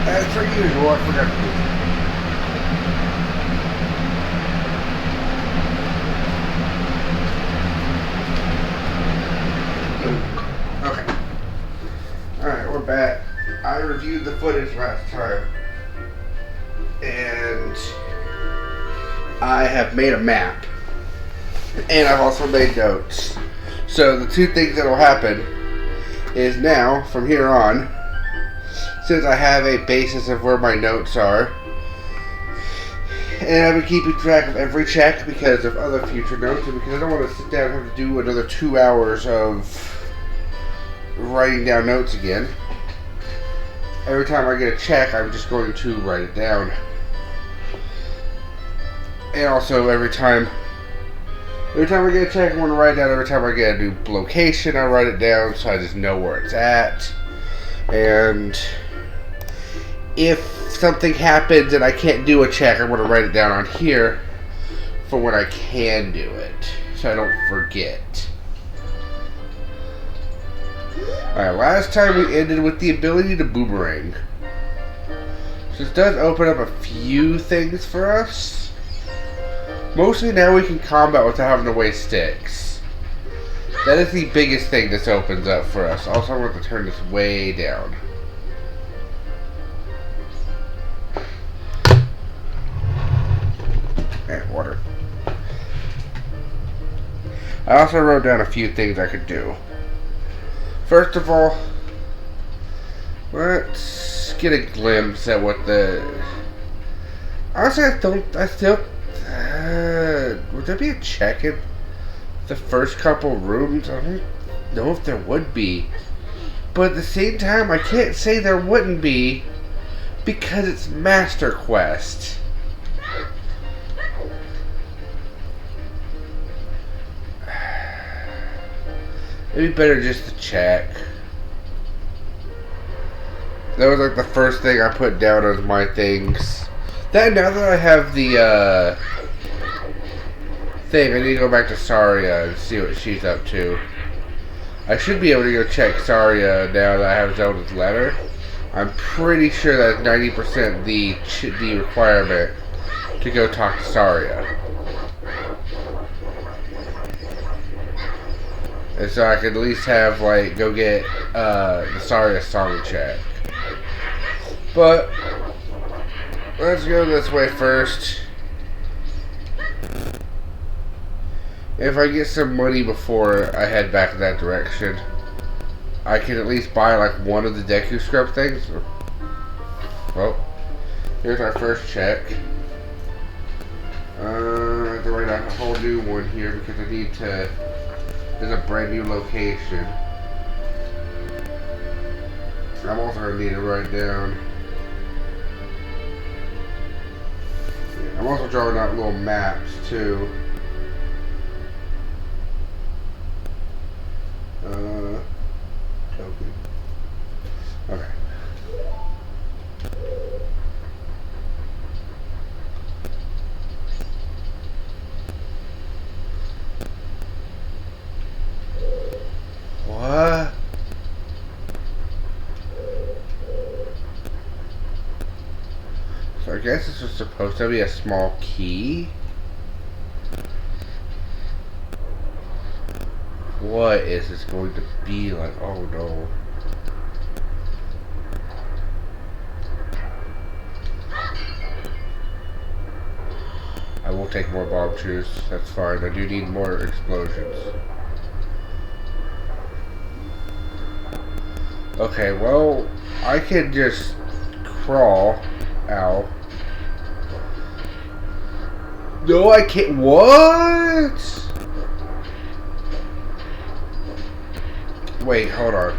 As per usual, I forgot to do. Okay. Alright, we're back. I reviewed the footage last time. And I have made a map. And I've also made notes. So the two things that will happen is now, from here on, since I have a basis of where my notes are, and I've been keeping track of every check because of other future notes, and because I don't want to sit down and have to do another 2 hours of writing down notes again. Every time I get a check, I'm just going to write it down. And also every time I get a check, I want to write it down. Every time I get a new location, I write it down so I just know where it's at. And if something happens and I can't do a check, I want to write it down on here for when I can do it, so I don't forget. Alright, last time we ended with the ability to boomerang. So this does open up a few things for us. Mostly now we can combat without having to waste sticks. That is the biggest thing this opens up for us. Also, I want to turn this way down. And water. I also wrote down a few things I could do. First of all, let's get a glimpse at what the... Honestly, I still... would there be a check in the first couple rooms? I don't know if there would be. But at the same time, I can't say there wouldn't be because it's Master Quest. It'd be better just to check. That was like the first thing I put down as my things. Now that I have the thing, I need to go back to Saria and see what she's up to. I should be able to go check Saria now that I have Zelda's letter. I'm pretty sure that's 90% the requirement to go talk to Saria. And so I could at least have, like, go get the Saria song check. But let's go this way first. If I get some money before I head back in that direction, I can at least buy like one of the Deku Scrub things. Well, here's our first check. I have to write out a whole new one here because I need to... There's a brand new location. I'm also going to need to write down... I'm also drawing out little maps too. Okay. What? So I guess this was supposed to be a small key. What is this going to be like? Oh no. I will take more bomb shoes. That's fine. I do need more explosions. Okay, well, I can just crawl out. No, I can't. What? Wait, hold on.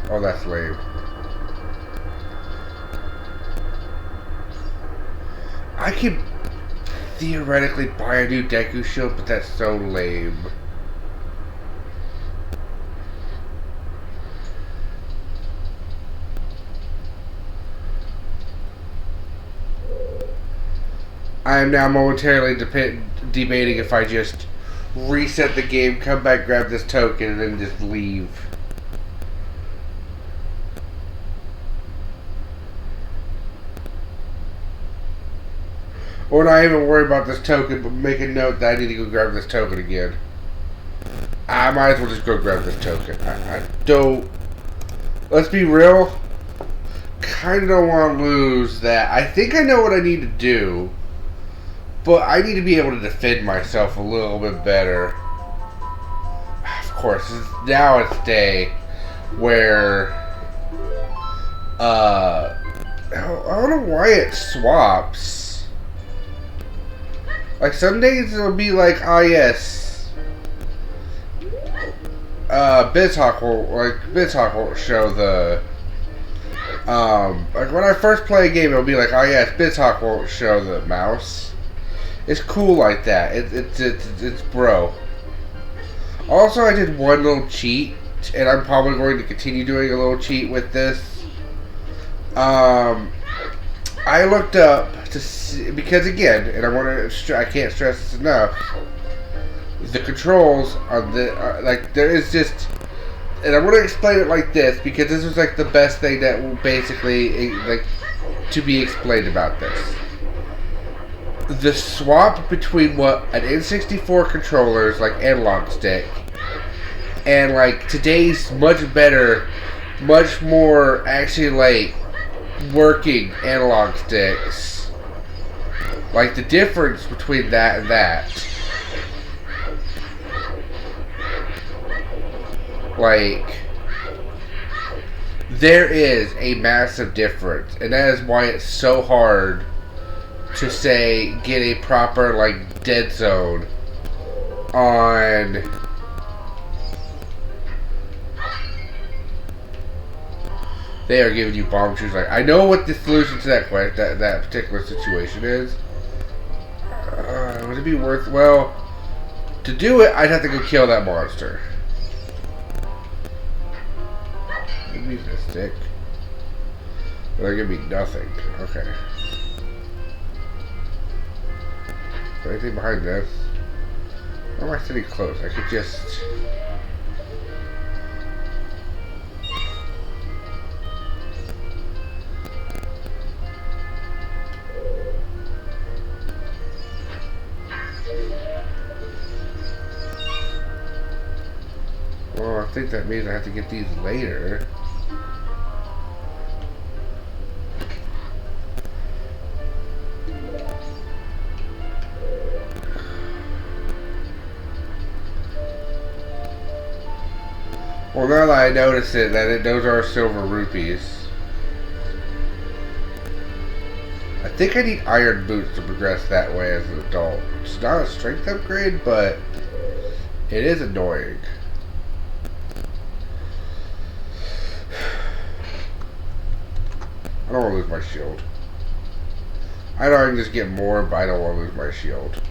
Oh, that's lame. I could theoretically buy a new Deku shield, but that's so lame. I am now momentarily debating if I just reset the game, come back, grab this token, and then just leave. Or not even worry about this token, but make a note that I need to go grab this token again. I might as well just go grab this token. I don't... Let's be real. Kind of don't want to lose that. I think I know what I need to do. But I need to be able to defend myself a little bit better. Of course, now it's day where... I don't know why it swaps. Like, some days it'll be like, ah, yes. BizHawk won't show the... like, when I first play a game, it'll be like, oh yes, BizHawk won't show the mouse. It's cool like that. It's bro. Also, I did one little cheat, and I'm probably going to continue doing a little cheat with this. I looked up to see, because again, and I can't stress this enough, the controls on the, like, there is just, and I'm going to explain it like this, because this was like the best thing that will basically, like, to be explained about this. The swap between what an N64 controller's, like, analog stick, and, like, today's much better, much more, actually, like, working analog sticks. Like, the difference between that and that. Like, there is a massive difference, and that is why it's so hard to say get a proper, like, dead zone on they are giving you bomb shoes. Like, I know what the solution to that particular situation is. Would it be worth, well, to do it, I'd have to go kill that monster. Give me this stick. They'll give me nothing. Okay. Is there anything behind this? Why am I sitting close? I could just... Well, I think that means I have to get these later. Well, now that I notice it, those are silver rupees. I think I need iron boots to progress that way as an adult. It's not a strength upgrade, but it is annoying. I don't want to lose my shield. I know I can just get more, but I don't want to lose my shield.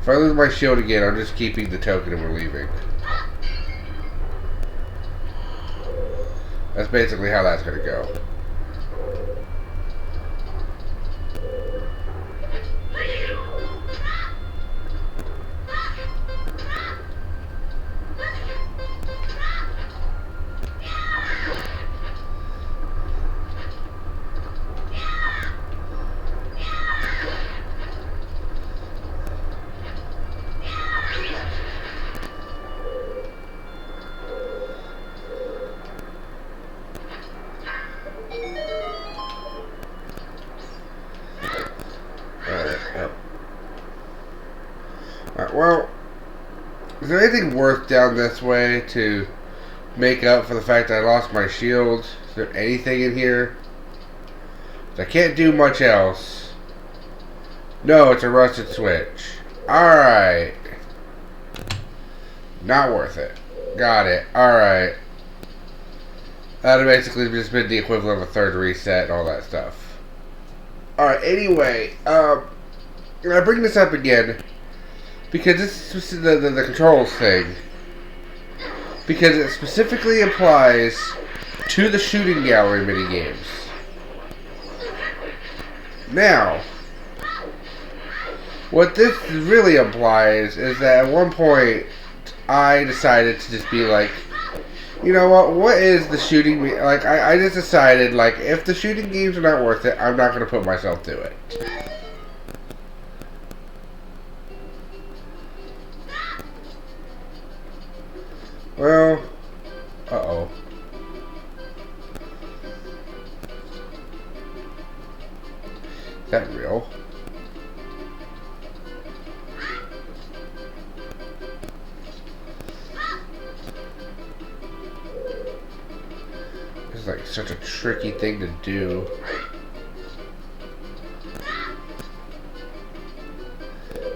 If I lose my shield again, I'm just keeping the token and we're leaving. That's basically how that's going to go. Well, is there anything worth down this way to make up for the fact that I lost my shield? Is there anything in here? I can't do much else. No, it's a rusted switch. Alright. Not worth it. Got it. Alright. That would basically just been the equivalent of a third reset and all that stuff. Alright, anyway, I bring this up again because this is the controls thing. Because it specifically applies to the shooting gallery minigames. Now, what this really implies is that at one point I decided to just be like, you You know what? What is the shooting? Like, I just decided, like, if the shooting games are not worth it, I'm not going to put myself through it. Well, uh-oh. Is that real? It's like such a tricky thing to do.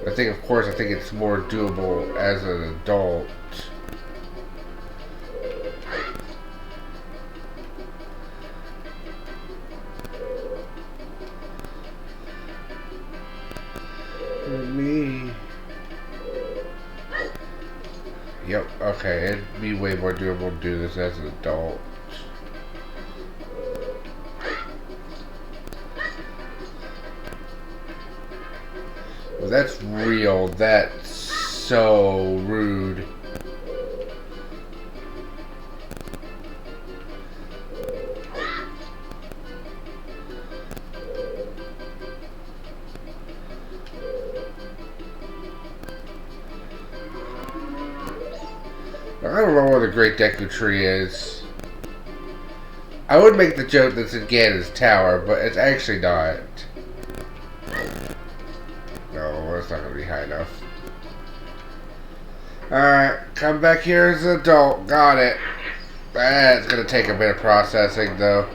I think, of course, I think it's more doable as an adult. For me. Yep, okay, it'd be way more doable to do this as an adult. Well, that's real. That's so rude. I don't know where the Great Deku Tree is. I would make the joke that it's in Ganon's tower, but it's actually not. No, it's not going to be high enough. Alright, come back here as an adult. Got it. That's going to take a bit of processing, though.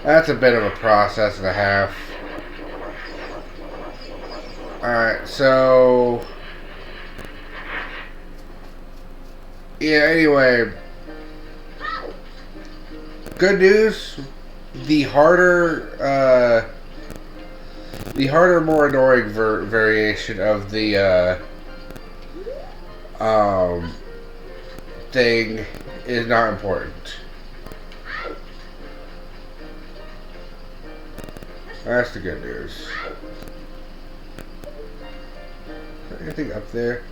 That's a bit of a process and a half. Alright, so... yeah, anyway. Good news. The harder, more annoying variation of the, thing is not important. That's the good news. Anything up there?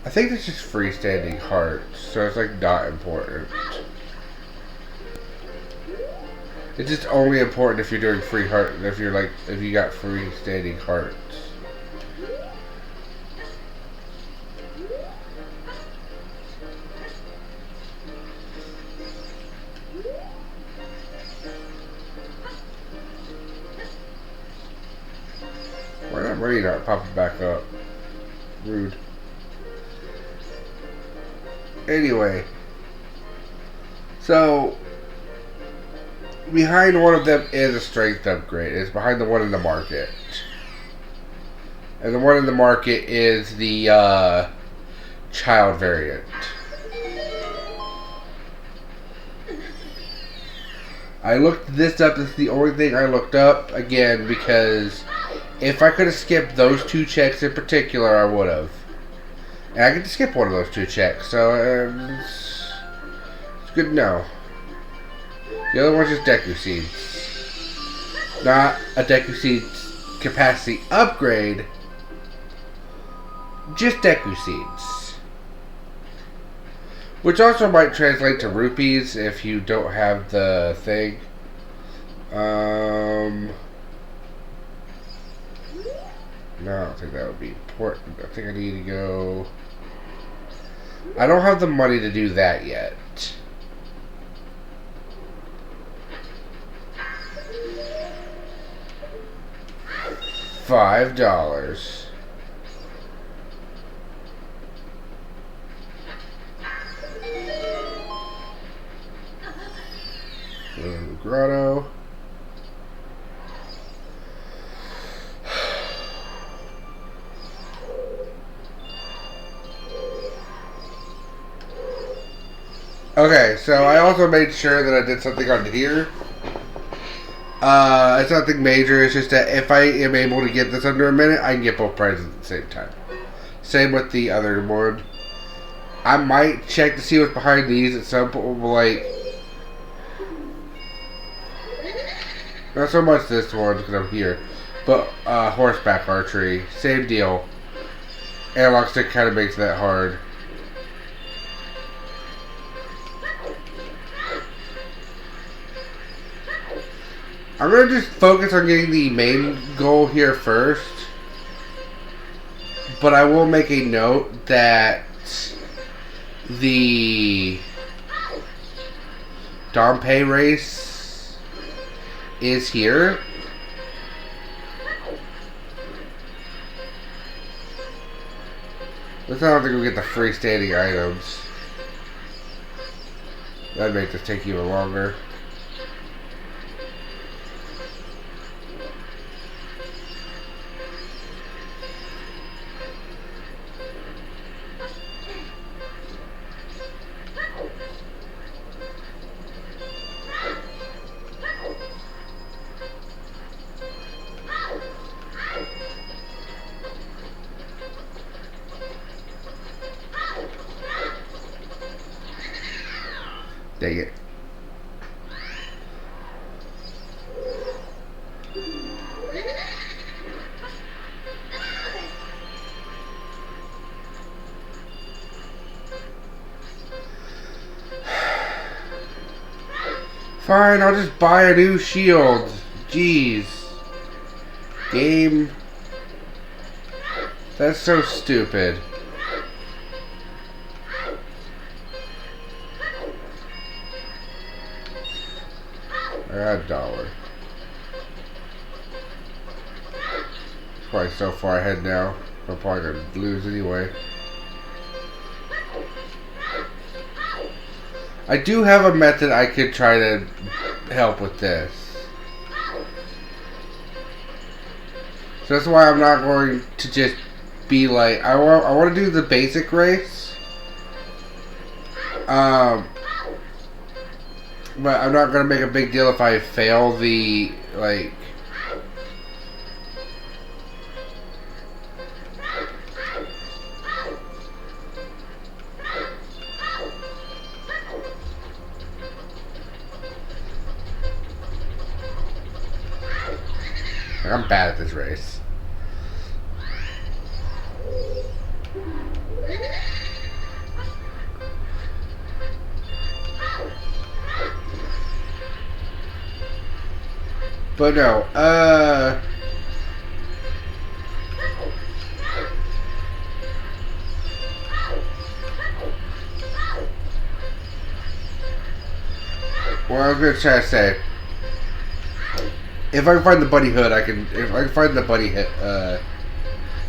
I think it's just freestanding hearts, so it's like not important. It's just only important if you're doing free heart, if you're like, if you got freestanding hearts. Why not money not popping back up? Rude. Anyway, so behind one of them is a strength upgrade. It's behind the one in the market, and the one in the market is the child variant. I looked this up. This is the only thing I looked up again because if I could have skipped those two checks in particular, I would have. And I get to skip one of those two checks, so it's good to know. The other one's just Deku Seeds. Not a Deku Seeds capacity upgrade, just Deku Seeds. Which also might translate to rupees if you don't have the thing. No, I don't think that would be important. I think I need to go... I don't have the money to do that yet. $5. Grotto. Okay, so I also made sure that I did something on here. It's nothing major, it's just that if I am able to get this under a minute, I can get both prizes at the same time. Same with the other one. I might check to see what's behind these at some point, like... not so much this one, because I'm here. But, horseback archery, same deal. Analog stick kind of makes that hard. I'm gonna just focus on getting the main goal here first. But I will make a note that the Dompe race is here. I don't think we get the freestanding items. That'd make this take even longer. Dang it. Fine, I'll just buy a new shield. Jeez. Game. That's so stupid. I got $1. It's probably so far ahead now. I'm probably gonna lose anyway. I do have a method I could try to help with this. So that's why I'm not going to just be like, I want to do the basic race. But I'm not going to make a big deal if I fail the, like... I'm bad at this race. But no, what I was gonna try to say, if I can find the bunny hood, if I can find the bunny hood, I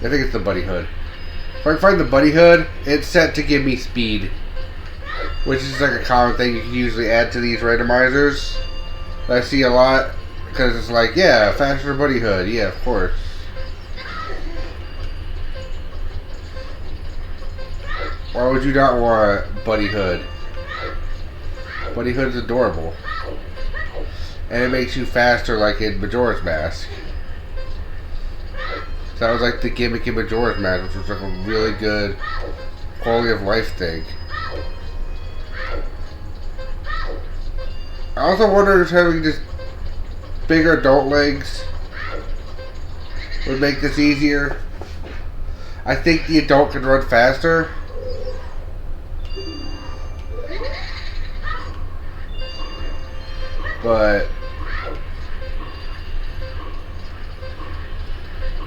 think it's the bunny hood. If I can find the bunny hood, it's set to give me speed, which is like a common thing you can usually add to these randomizers. I see a lot. Because it's like, yeah, faster bunny hood. Yeah, of course. Why would you not want bunny hood? Bunny hood's adorable. And it makes you faster like in Majora's Mask. So that was like the gimmick in Majora's Mask, which was like a really good quality of life thing. I also wonder if having just bigger adult legs would make this easier. I think the adult can run faster. But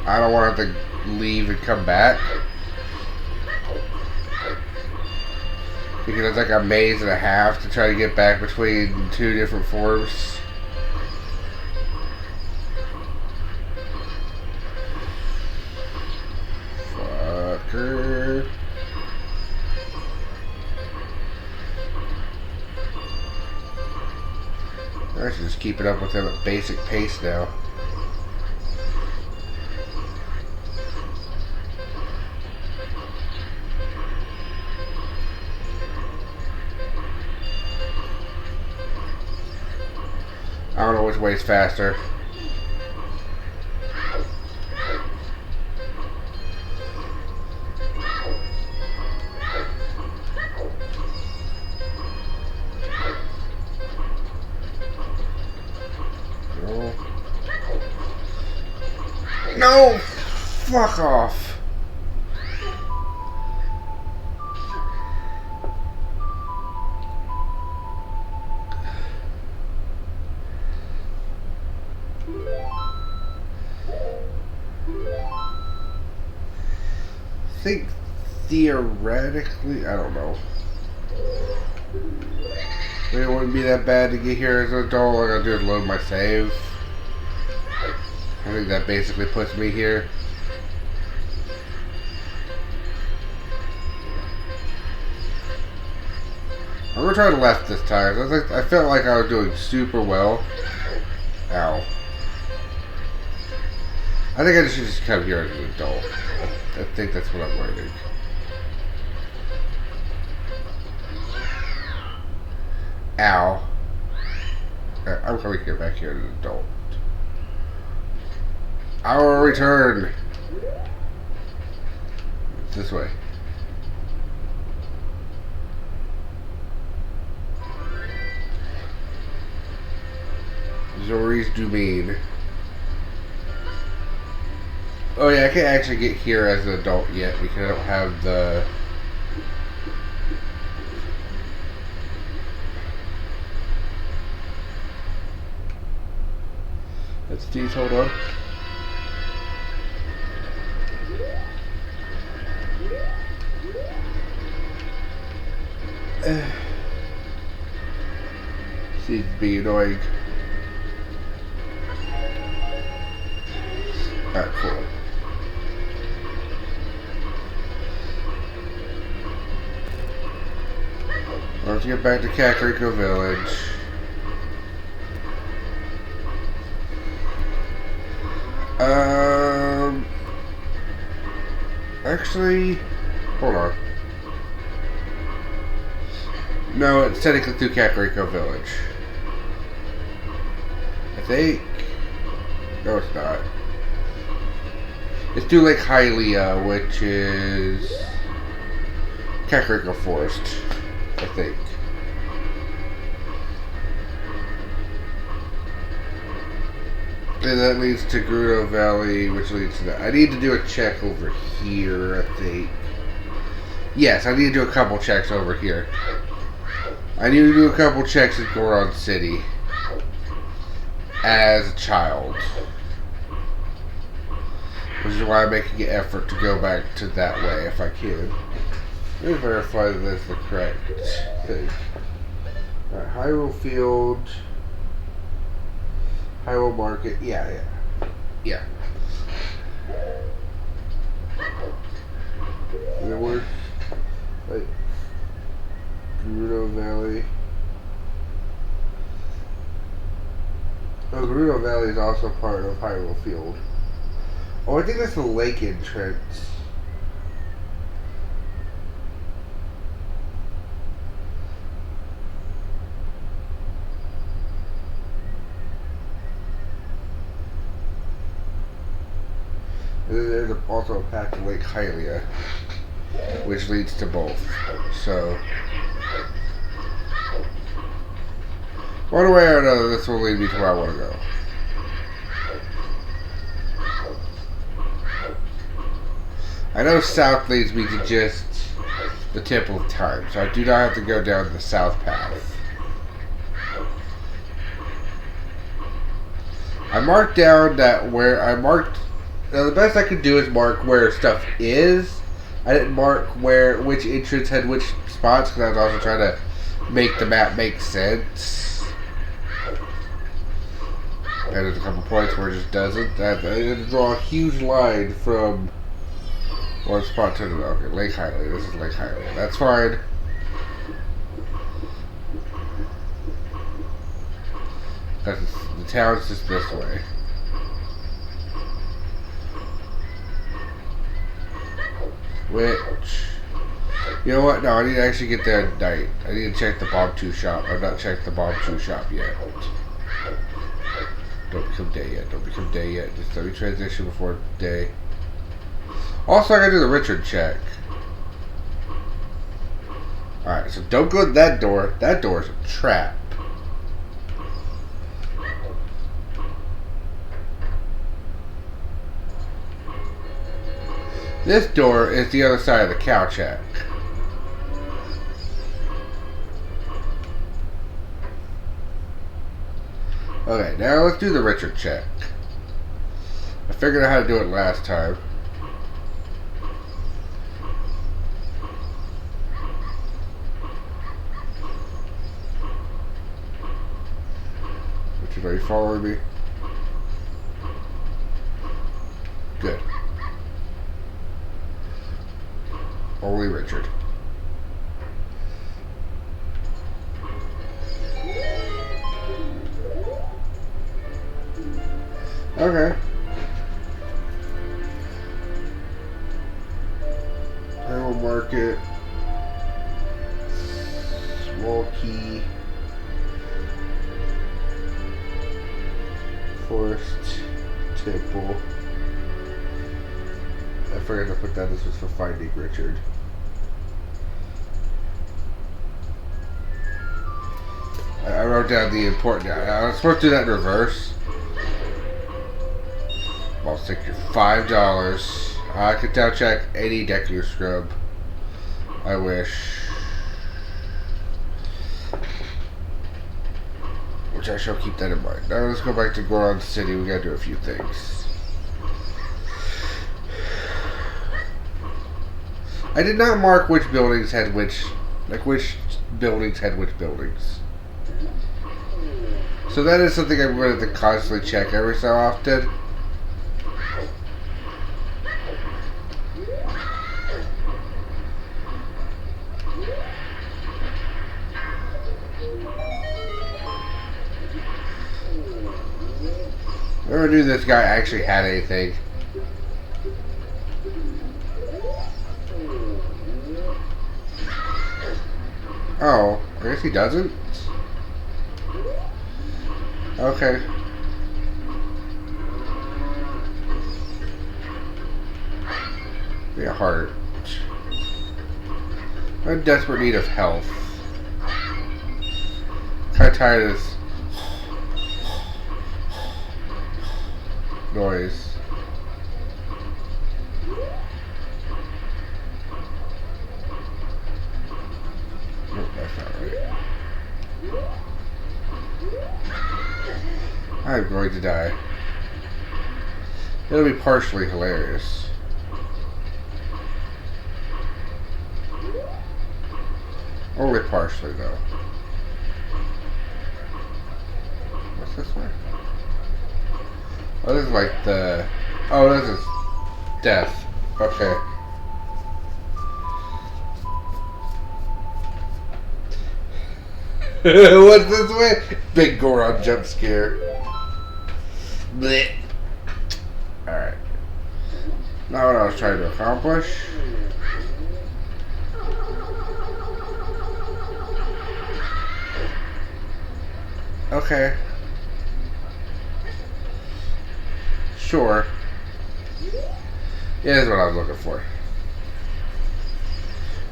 I don't want to have to leave and come back. Because it's like a maze and a half to try to get back between two different forms. I should just keep it up with him at basic pace now. I don't know which way's faster. No! Fuck off. think theoretically, I don't know. Maybe it wouldn't be that bad to get here as an adult. All I gotta do is load my save. I think that basically puts me here. I'm gonna try the left this time. I felt like I was doing super well. Ow. I think I should just come here as an adult. I think that's what I'm learning. Ow. I'm coming here back here as an adult. I will return. It's this way. Zori's Domain. Oh yeah, I can't actually get here as an adult yet because I don't have the... That's these, hold on. Seems to be annoying. Alright, cool. Let's get back to Kakariko Village. Actually, hold on. No, it's technically through Kakariko Village. I think. No, it's not. It's through Lake Hylia, which is Kakariko Forest, I think. And that leads to Gerudo Valley, which leads to that. I need to do a check over here, I think. Yes, I need to do a couple checks over here. I need to do a couple checks in Goron City as a child. Which is why I'm making an effort to go back to that way if I can. Let me verify that that's the correct thing. Alright, Hyrule Field. Hyrule Market. Yeah. And then we're like Gerudo Valley. Oh, Gerudo Valley is also part of Hyrule Field. Oh, I think that's the lake entrance. And then there's also a path to Lake Hylia, which leads to both. So, one way or another, this will lead me to where I want to go. I know south leads me to just the Temple of Time, so I do not have to go down the south path. I marked down that where I marked. Now the best I could do is mark where stuff is. I didn't mark which entrance had which spots because I was also trying to make the map make sense. And there's a couple points where it just doesn't. I had to draw a huge line from one spot to another. Okay, Lake Hylia. This is Lake Hylia. That's fine. Because the town's just this way. Which, you know what? No, I need to actually get there at night. I need to check the Bomb 2 shop. I've not checked the Bomb 2 shop yet. Don't become day yet. Don't become day yet. Just let me transition before day. Also, I gotta do the Richard check. Alright, so don't go to that door. That door is a trap. This door is the other side of the cow check. Okay, now let's do the Richard check. I figured out how to do it last time. Are you following me? Good. Only Richard. Okay. I will mark it. Small key. Forest Temple. I forgot to put that. This was for finding Richard. I wrote down the important. I was supposed to do that in reverse. I'll take your $5. I could now check any Deku scrub I wish. Which I shall keep that in mind. Now let's go back to Goron City. We gotta do a few things. I did not mark which buildings had which, which buildings had which buildings. So that is something I'm going to constantly check every so often. I never knew this guy actually had anything. Oh, I guess he doesn't? Okay. Be a heart. I'm in desperate need of health. Kinda tired of this noise. Nope, that's not right. I'm going to die. It'll be partially hilarious. Only partially, though. What's this way? Oh, this is like the... Oh, this is death. Okay. What's this way? Big Goron jump scare. Blech. Alright. Now what I was trying to accomplish. Okay. Sure. Yeah, that's what I was looking for.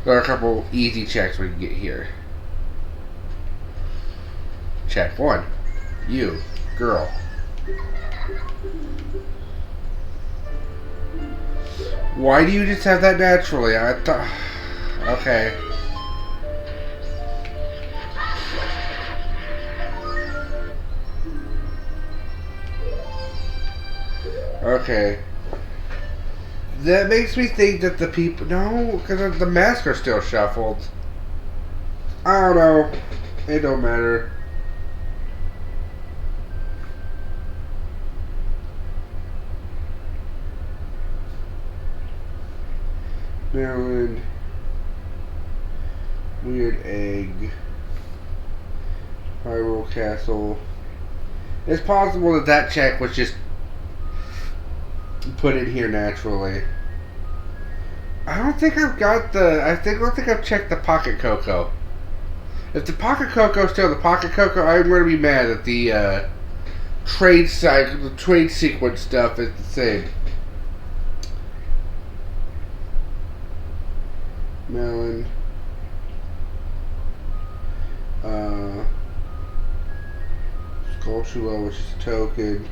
There are a couple easy checks we can get here. Check 1. You, girl. Why do you just have that naturally? I thought... Okay. Okay. That makes me think that the people... No, because the masks are still shuffled. I don't know. It don't matter. Maryland. Weird egg. Hyrule Castle. It's possible that that check was just put in here naturally. I don't think I've got the... I don't think I've checked the Pocket Cocoa. If the Pocket Cocoa is still the Pocket Cocoa, I'm going to be mad that the trade sequence stuff is the same. Melon. Sculptura, which is a token.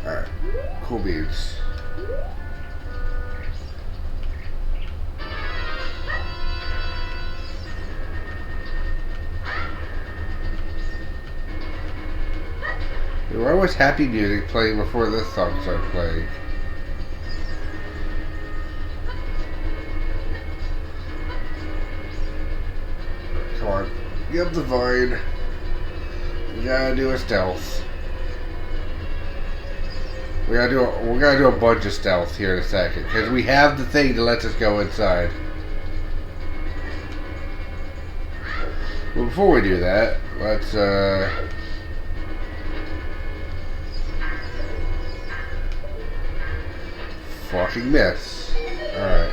Alright, cool beans. Why was happy music playing before this song started playing? Yep, the vine. We gotta do a stealth. We gotta do a bunch of stealth here in a second, because we have the thing that lets us go inside. Well, before we do that, let's fucking miss. Alright.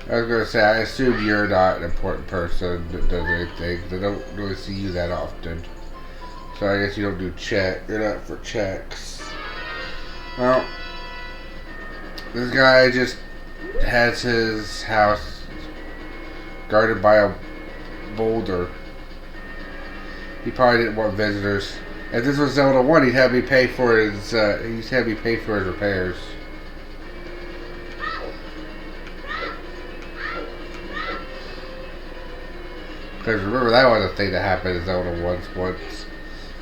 I was gonna say, I assume you're not an important person that does anything. They don't really see you that often. So I guess you don't do check. You're not for checks. Well, this guy just has his house guarded by a boulder. He probably didn't want visitors. If this was Zelda 1, he'd have me pay for his repairs. Because remember, that was a thing that happened in Zelda once.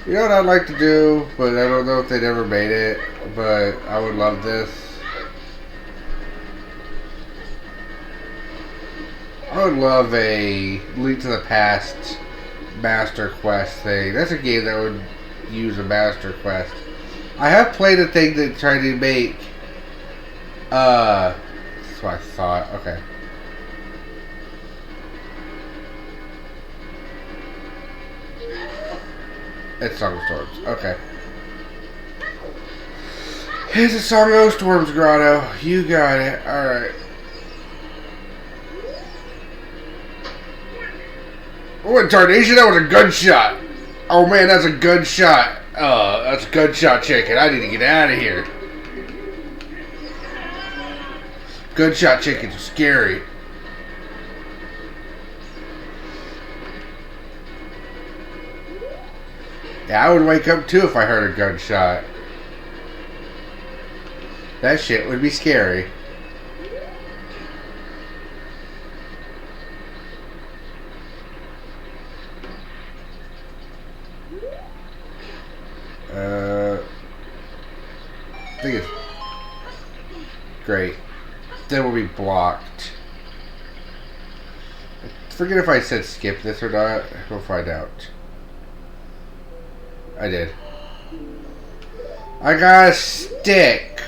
You know what I'd like to do, but I don't know if they'd ever made it, but I would love this. I would love a Link to the Past Master Quest thing. That's a game that would use a Master Quest. I have played a thing that tried to make, that's what I thought, okay. It's Song of Storms. Okay. It's a Song of Storms grotto. You got it. Alright. What tarnation? That was a gunshot. Oh man, that's a gunshot. That's a gunshot chicken. I need to get out of here. Gunshot chickens are scary. Yeah, I would wake up too if I heard a gunshot. That shit would be scary. I think it's great. Then we'll be blocked. I forget if I said skip this or not. We'll find out. I did. I got a stick.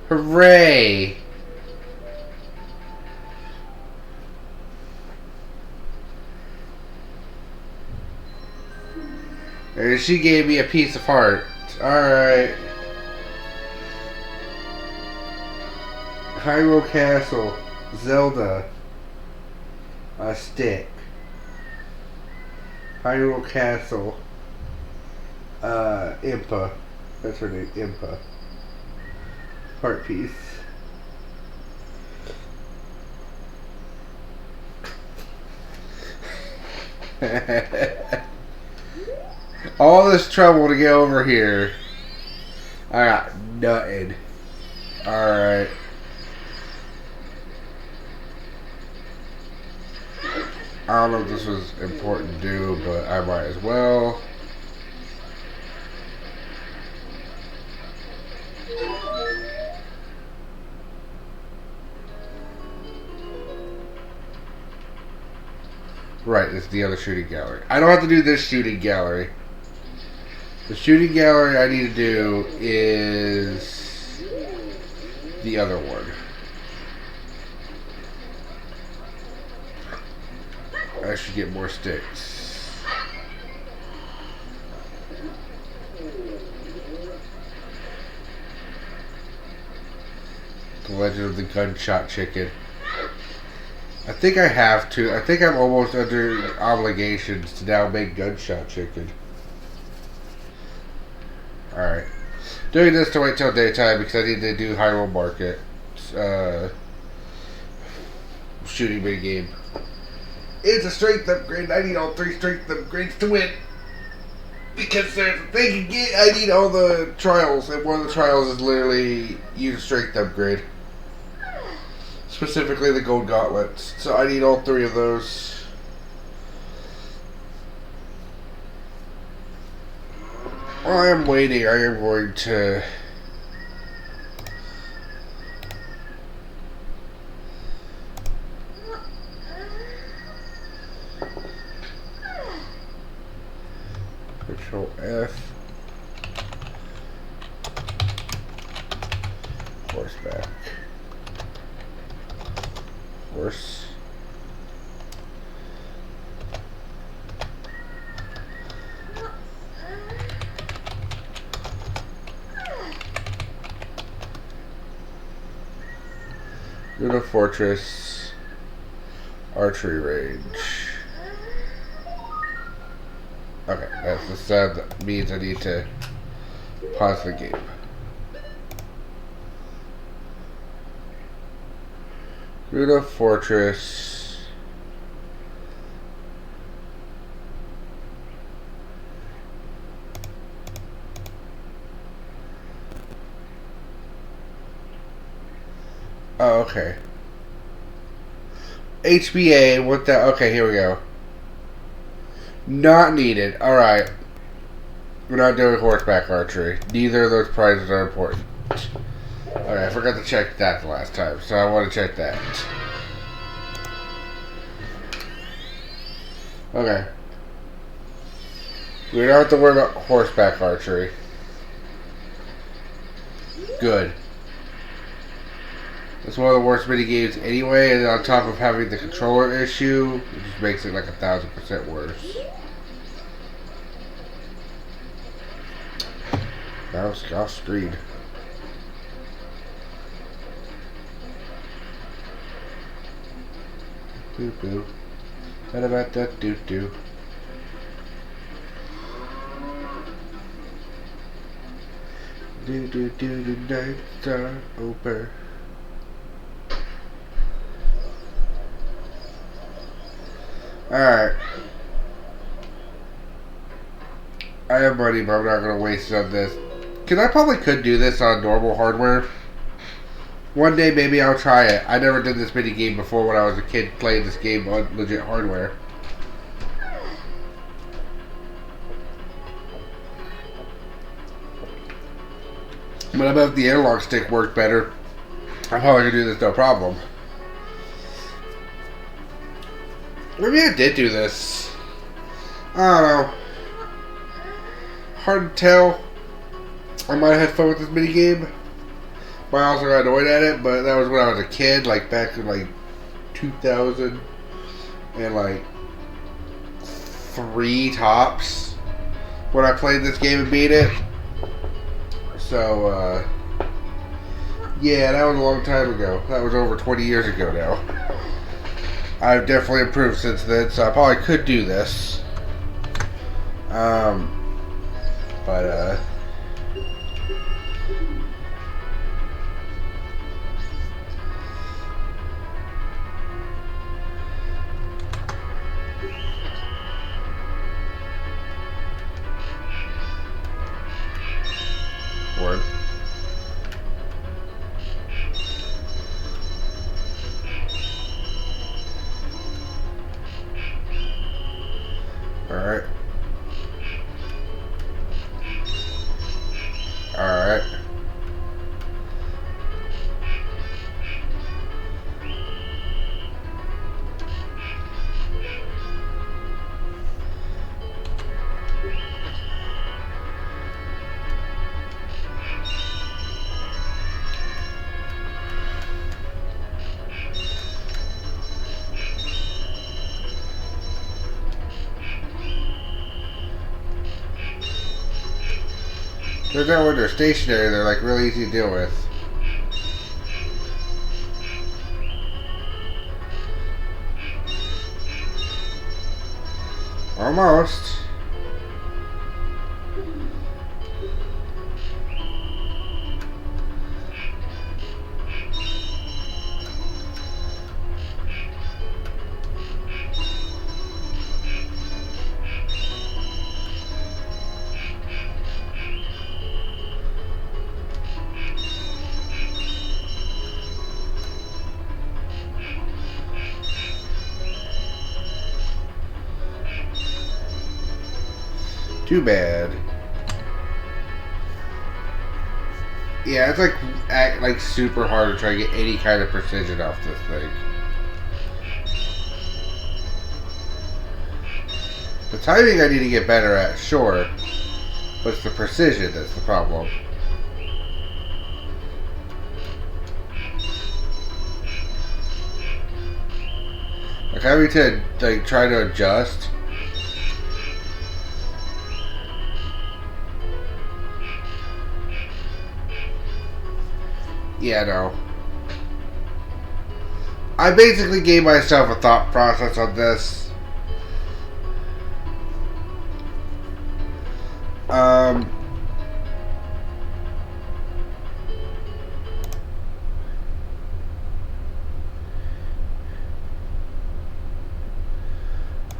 Hooray. And she gave me a piece of heart. Alright. Hyrule Castle. Zelda. A stick. Hyrule Castle. Impa. That's her name, Impa. Heart piece. All this trouble to get over here. I got nothing. Alright. I don't know if this was important to do, but I might as well. Right, it's the other shooting gallery. I don't have to do this shooting gallery. The shooting gallery I need to do is the other one. I should get more sticks. The Legend of the Gunshot Chicken. I think I have to. I think I'm almost under obligations to now make Gunshot Chicken. Alright. Doing this to wait till daytime because I need to do Hyrule Market. Shooting minigame. It's a strength upgrade. I need all 3 strength upgrades to win. Because there's a thing you get. I need all the trials. And one of the trials is literally use a strength upgrade. Specifically the gold gauntlets. So I need all 3 of those. While I am waiting, I am going to Control F. Horseback. Horse. Go to Fortress. Archery range. Okay, that's the sound that means I need to pause the game. Go to Fortress. Oh, okay. HBA, what the... Okay, here we go. Not needed. Alright. We're not doing horseback archery. Neither of those prizes are important. Okay, I forgot to check that the last time, so I want to check that. Okay. We don't have to worry about horseback archery. Good. It's one of the worst mini games anyway, and on top of having the controller issue, it just makes it like 1,000% worse. Mouse off screen. Boo boo. What about that doo doo? Do do do do nights are over. Alright. I have money, but I'm not going to waste it on this. Because I probably could do this on normal hardware. One day, maybe I'll try it. I never did this mini game before when I was a kid playing this game on legit hardware. But I bet if the analog stick worked better, I'm probably going to do this no problem. Maybe I did do this. I don't know. Hard to tell. I might have had fun with this mini game. I also got annoyed at it, but that was when I was a kid, like back in like 2000 and like 3 tops when I played this game and beat it. So yeah, that was a long time ago. That was over 20 years ago now. I've definitely improved since then, so I probably could do this. But word. Alright. Alright. Turns out when they're stationary, they're like really easy to deal with. Almost. Too bad. Yeah, it's like super hard to try to get any kind of precision off this thing. The timing I need to get better at, sure, but it's the precision that's the problem. Like having to like try to adjust. Yeah, no. I basically gave myself a thought process on this.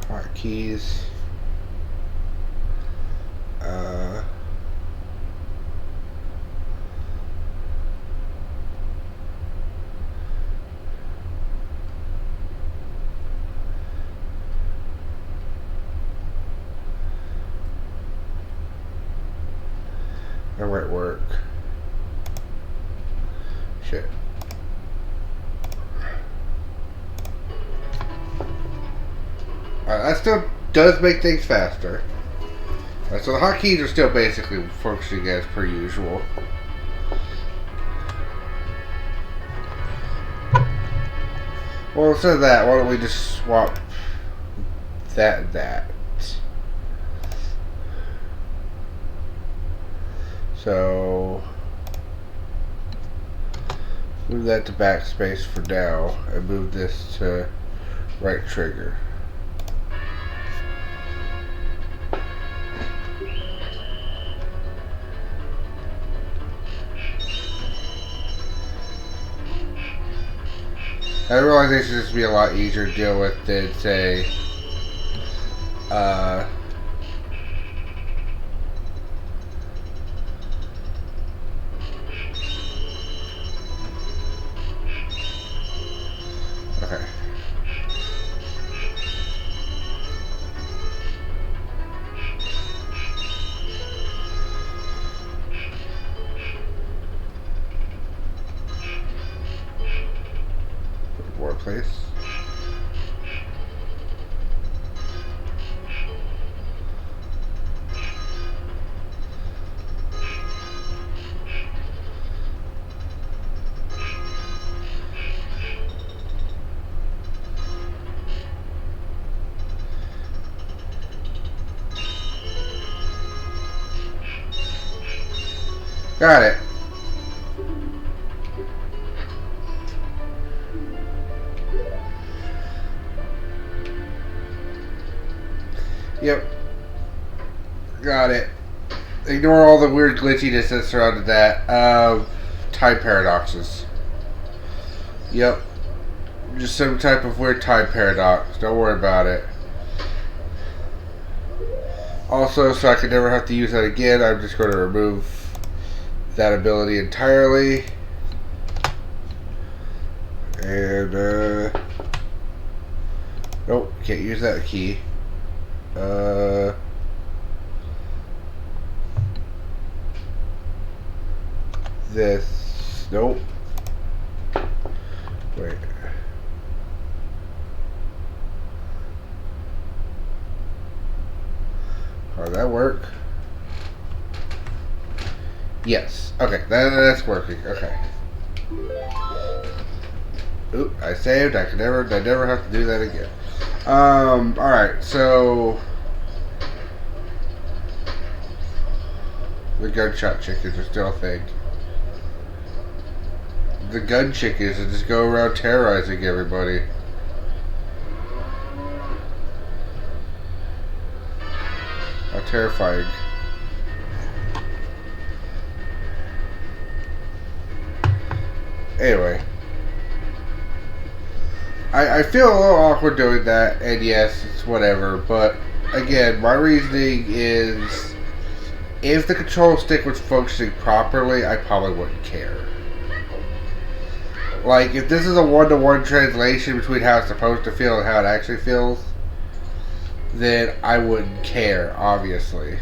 Hotkeys. That might work. Shit. That still does make things faster. So the hotkeys are still basically functioning as per usual. Well, instead of that, why don't we just swap that and that? So move that to backspace for now and move this to right trigger. I realize this should just be a lot easier to deal with than say okay. More place. Got it. Yep. Got it. Ignore all the weird glitchiness that surrounded that. Time paradoxes. Yep. Just some type of weird time paradox. Don't worry about it. Also, so I could never have to use that again, I'm just going to remove that ability entirely. And, nope, can't use that key. This, nope. Wait. How did that work? Yes. Okay, that's working. Okay. Oop, I saved. I never have to do that again. Alright, so the gunshot chickens are still a thing. The gun chickens that just go around terrorizing everybody. How terrifying. Anyway. I feel a little awkward doing that, and yes, it's whatever, but again, my reasoning is if the control stick was functioning properly, I probably wouldn't care. Like, if this is a one-to-one translation between how it's supposed to feel and how it actually feels, then I wouldn't care, obviously.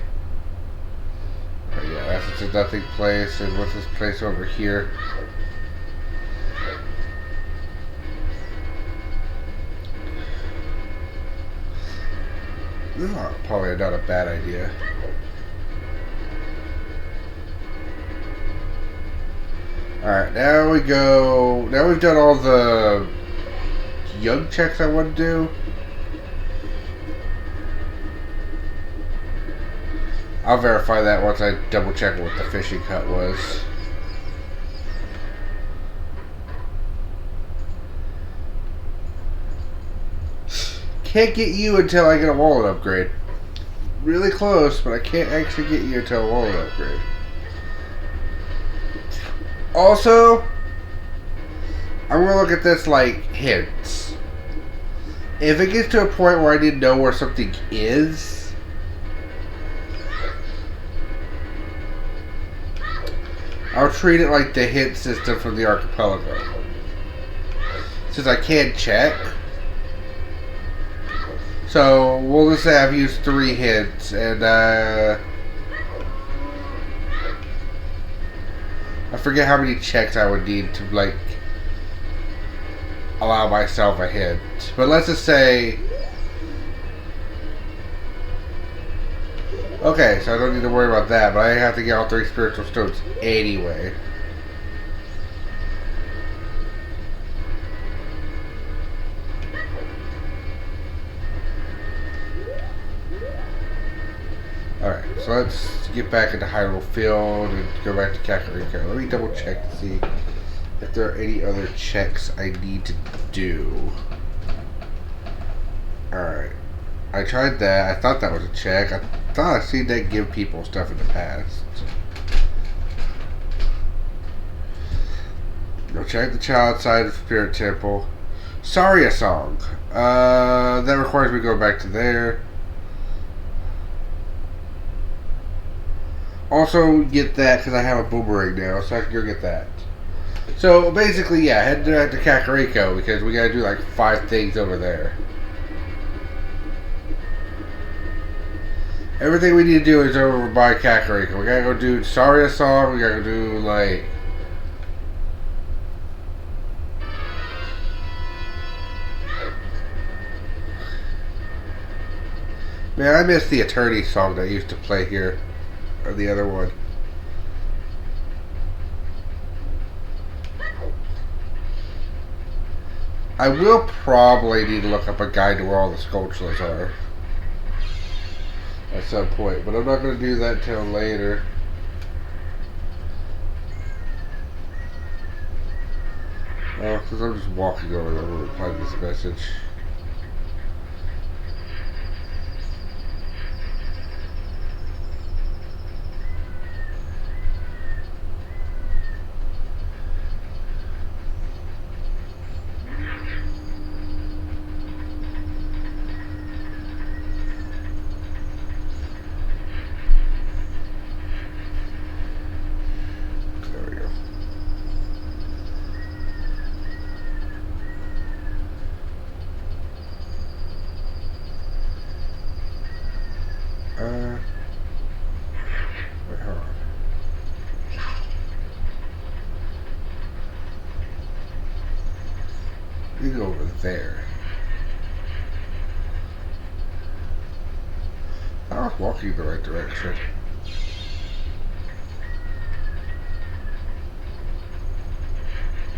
Oh yeah, that's just a nothing place. And what's this place over here? This is probably not a bad idea. Alright, now we go. Now we've done all the young checks I want to do. I'll verify that once I double check what the fishing hut was. Can't get you until I get a wallet upgrade. Really close, but I can't actually get you until a wallet upgrade. Also, I'm gonna look at this like hints. If it gets to a point where I need to know where something is, I'll treat it like the hint system from the archipelago. Since I can't check. So, we'll just say I've used 3 hints, and I forget how many checks I would need to, like, allow myself a hint. But let's just say... Okay, so I don't need to worry about that, but I have to get all 3 spiritual stones anyway. Alright, so let's get back into Hyrule Field and go back to Kakariko. Let me double check to see if there are any other checks I need to do. Alright. I tried that. I thought that was a check. I thought I seen that give people stuff in the past. Go check the child side of the Spirit Temple. Saria Song. That requires me to go back to there. Also get that because I have a boomerang now, so I can go get that. So basically, yeah, head to Kakariko because we gotta do like 5 things over there. Everything we need to do is over by Kakariko. We gotta go do Saria Song. We gotta go do like. Man, I miss the Attorney song that used to play here. Or the other one. I will probably need to look up a guide to where all the sculptures are. At some point. But I'm not going to do that till later. Oh, because I'm just walking over there to reply to this message. Wait, hold on. You go over there. I was walking the right direction.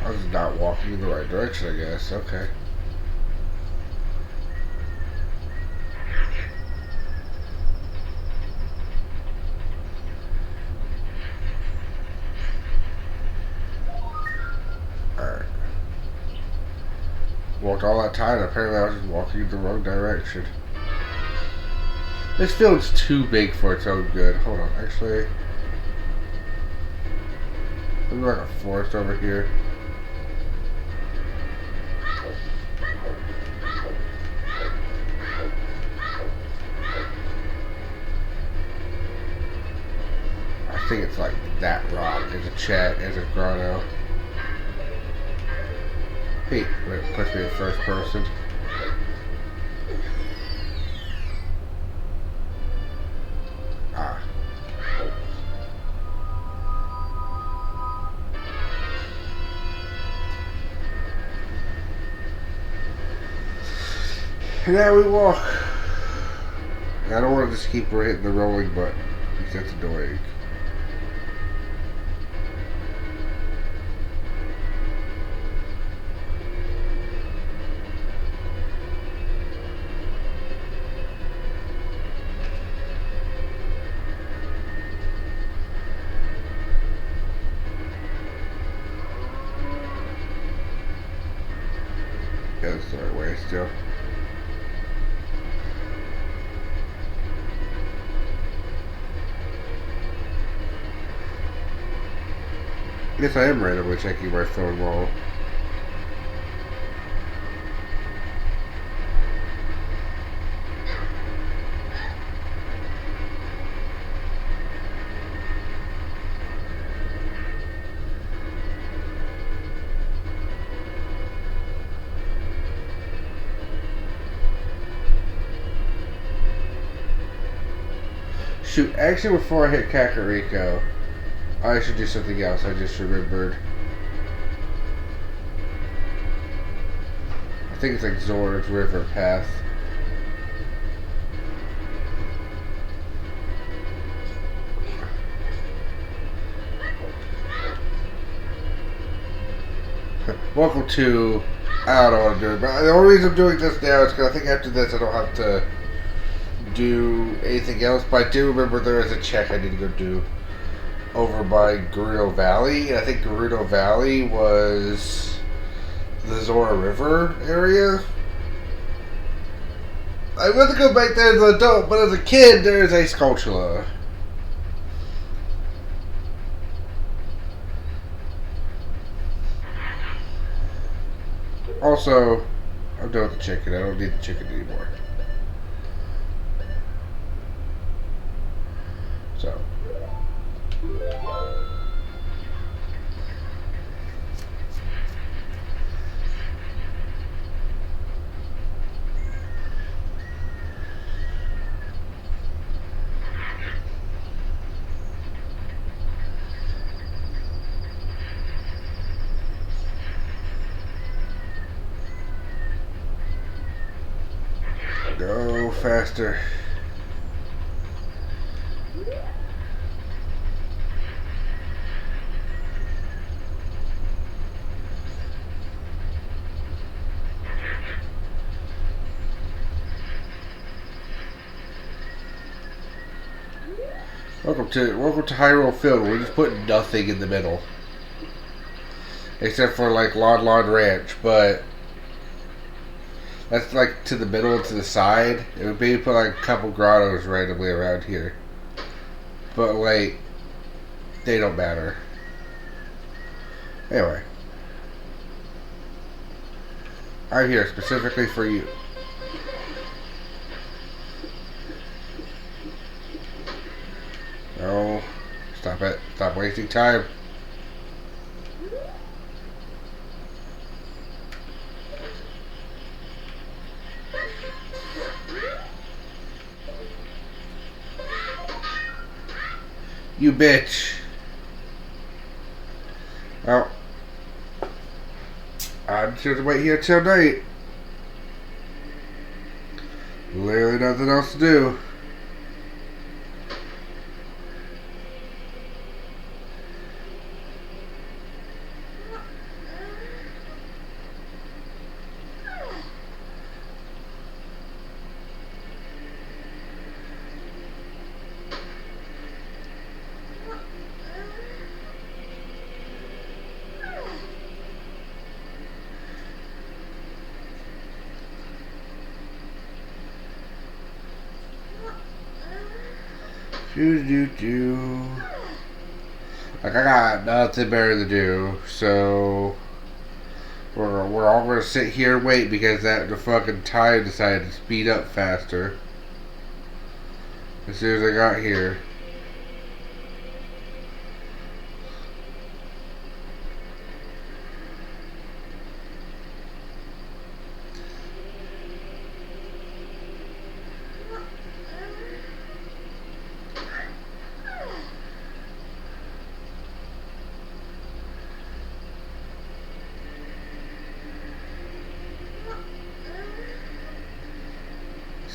I was not walking in the right direction, I guess. Okay. Alright. Walked all that time, and apparently I was just walking in the wrong direction. This field's too big for its own good. Hold on, actually. There's like a forest over here. I think it's like that rock. There's a chat, there's a grotto. Hey, wait, it puts me in first person. And now we walk. I don't want to just keep hitting the rolling button because that's annoying. Yeah, that's the right way still. I guess I am randomly checking my phone wall. Shoot, actually before I hit Kakariko, I should do something else. I just remembered. I think it's like Zora's River Path. Welcome to... I don't know what I'm doing, but the only reason I'm doing this now is because I think after this I don't have to do anything else. But I do remember there is a check I need to go do over by Gerudo Valley. And I think Gerudo Valley was the Zora River area. I want to go back there as an adult, but as a kid, there is a Skulltula. Also, I'm done with the chicken. I don't need the chicken anymore. So. Go faster. Welcome to Hyrule Field. We're just putting nothing in the middle, except for like Lon Lon Ranch, but that's like to the middle and to the side. It would be put like a couple grottos randomly around here, but like they don't matter. Anyway, I'm here specifically for you. No, stop it. Stop wasting time. You bitch. Well, I'm just gonna wait here till night. Literally nothing else to do. Like I got nothing better to do, so we're all gonna sit here and wait because the fucking time decided to speed up faster as soon as I got here.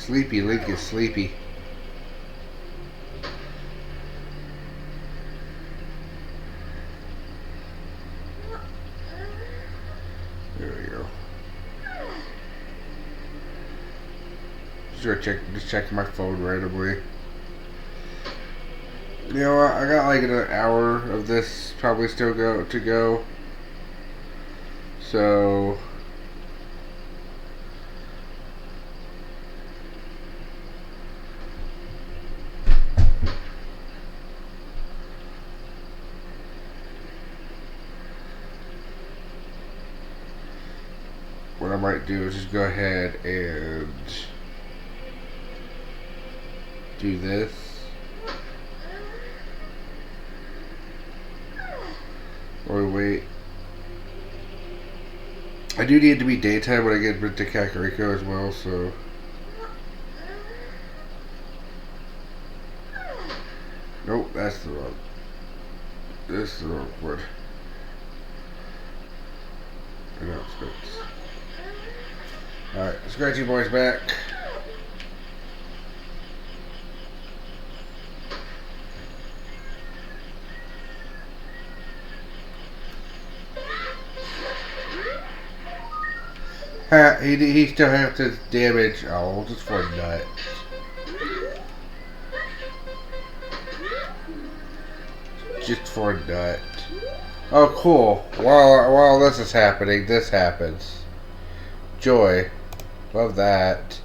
Sleepy Link is sleepy. There we go. Just checking my phone randomly. You know what? I got like an hour of this probably still to go. So what I might do is just go ahead and do this. Or wait. I do need it to be daytime when I get to Kakariko as well, so. Nope, that's the wrong. This is the wrong one. Announcements. Alright, Scratchy Boy's back. He still has to damage. Oh, just for a nut. Just for a nut. Oh, cool. While this is happening, this happens. Joy. Love that.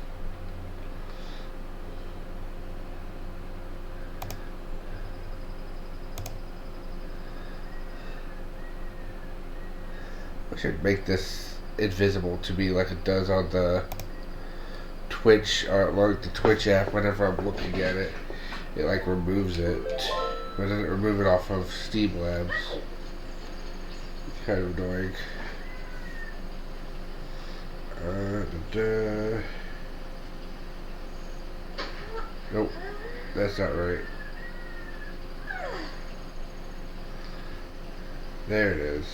I should make this invisible to me like it does on the Twitch, or like the Twitch app. Whenever I'm looking at it, it like removes it, but it doesn't remove it off of Steam Labs. It's kind of annoying. Nope, that's not right. There it is.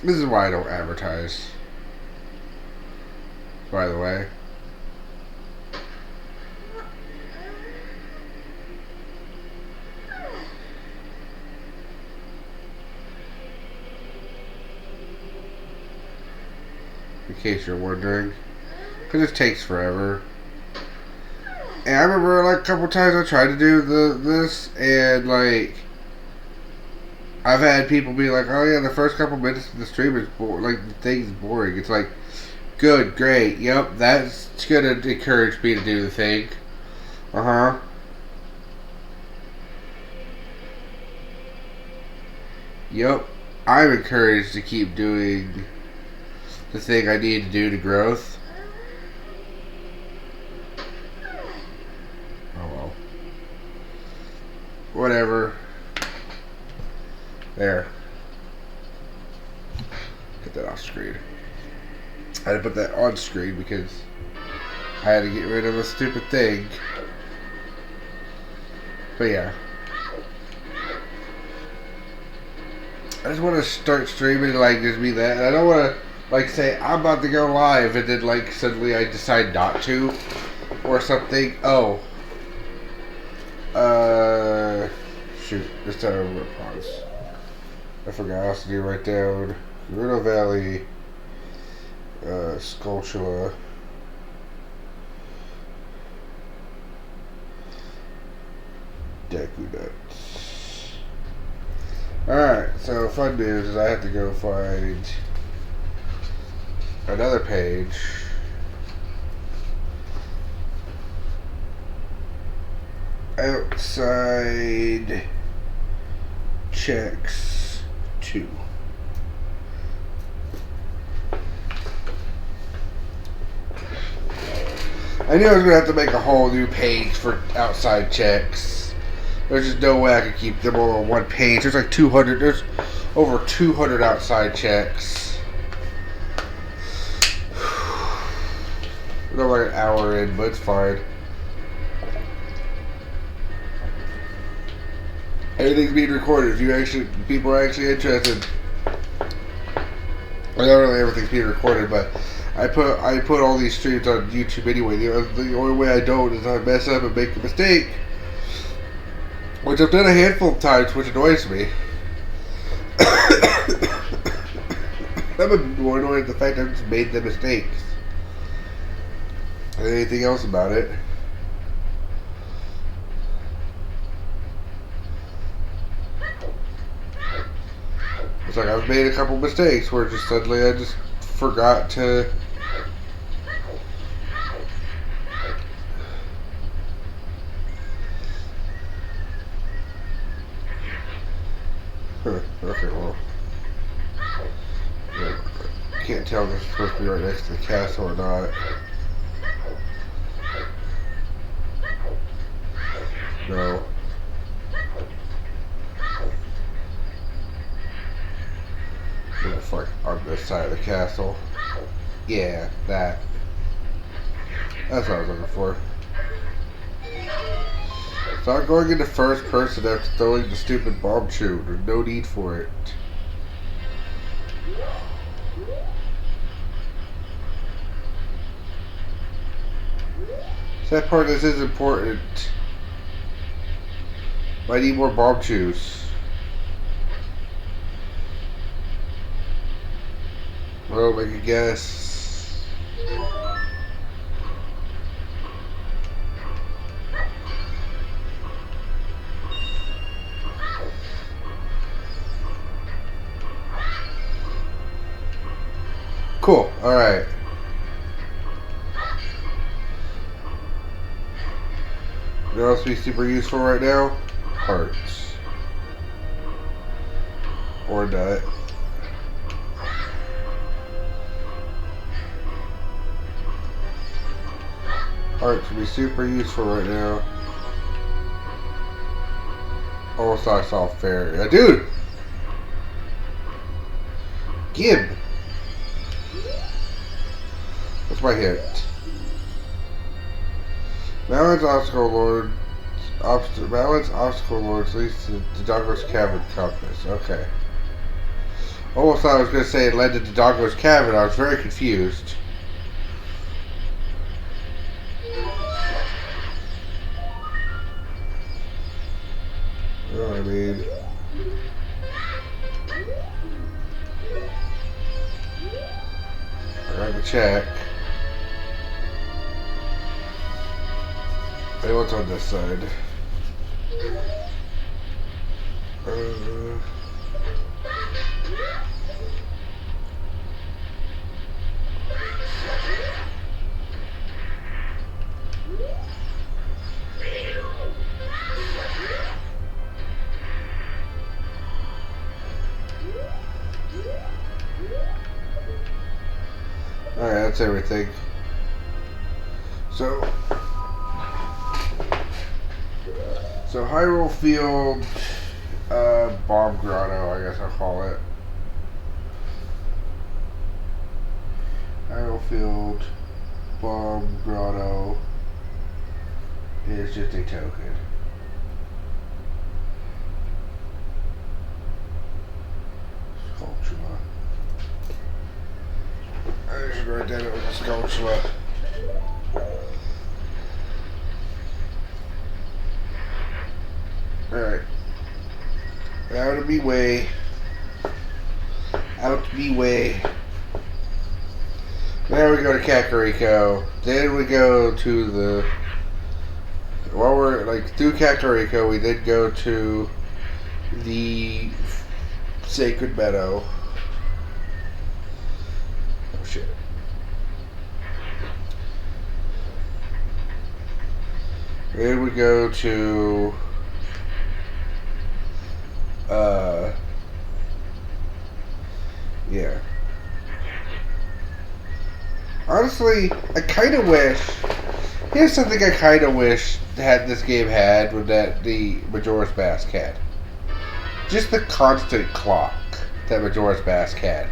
This is why I don't advertise, by the way. In case you're wondering. Because it takes forever. And I remember like a couple times I tried to do this, and like I've had people be like, "Oh yeah, the first couple minutes of the stream is like the thing's boring." It's like, good, great, yep, that's gonna encourage me to do the thing. Yep, I'm encouraged to keep doing the thing I need to do to growth. Oh well. Whatever. There. Get that off screen. I had to put that on screen because I had to get rid of a stupid thing. But yeah. I just want to start streaming like just be that. And I don't want to like say I'm about to go live and then like suddenly I decide not to or something. Oh. Shoot. This time I'm going to pause. I forgot else to do right down. Gerudo Valley, Skulltula. Deku nuts. Alright, so fun news is I have to go find another page. Outside checks 2. I knew I was going to have to make a whole new page for outside checks. There's just no way I could keep them all on one page. There's like 200, there's over 200 outside checks. We're like an hour in, but it's fine. Everything's being recorded. If people are actually interested. I know really everything's being recorded, but I put all these streams on YouTube anyway. The only way I don't is I mess up and make a mistake, which I've done a handful of times, which annoys me. I'm more annoyed at the fact I just made the mistakes than anything else about it. It's like I've made a couple mistakes where just suddenly I just forgot to okay, well, yeah, can't tell if this is supposed to be right next to the castle or not. No. Looks like on this side of the castle. Yeah, that. That's what I was looking for. Stop going into first person after throwing the stupid bomb shoot. There's no need for it. That part this is important. I need more bomb juice. Well, make a guess. Cool. All right. What else be super useful right now? Hearts. Or nut. Hearts would be super useful right now. Almost thought I saw fair. Yeah, dude! Gib! What's my hit? Balance obstacle lord. Balance obstacle lords leads to Dodongo's cavern compass. Okay. Almost thought I was going to say it led to Dodongo's cavern. I was very confused. Well, I mean, I got to check. Hey, what's on this side? Alright, that's everything. So Hyrule Field, Bomb Grotto, I guess I'll call it. Hyrule Field, Bomb Grotto is just a token. Sculptura. I should write that with a Sculptura. Alright. Out of me way. Out of me way. Now we go to Kakariko. Then we go to the while we're like through Kakariko, we did go to the Sacred Meadow. Oh shit. Then we go to yeah. Honestly, I kind of wish. Here's something I kind of wish this game had, was that the Majora's Mask had. Just the constant clock that Majora's Mask had.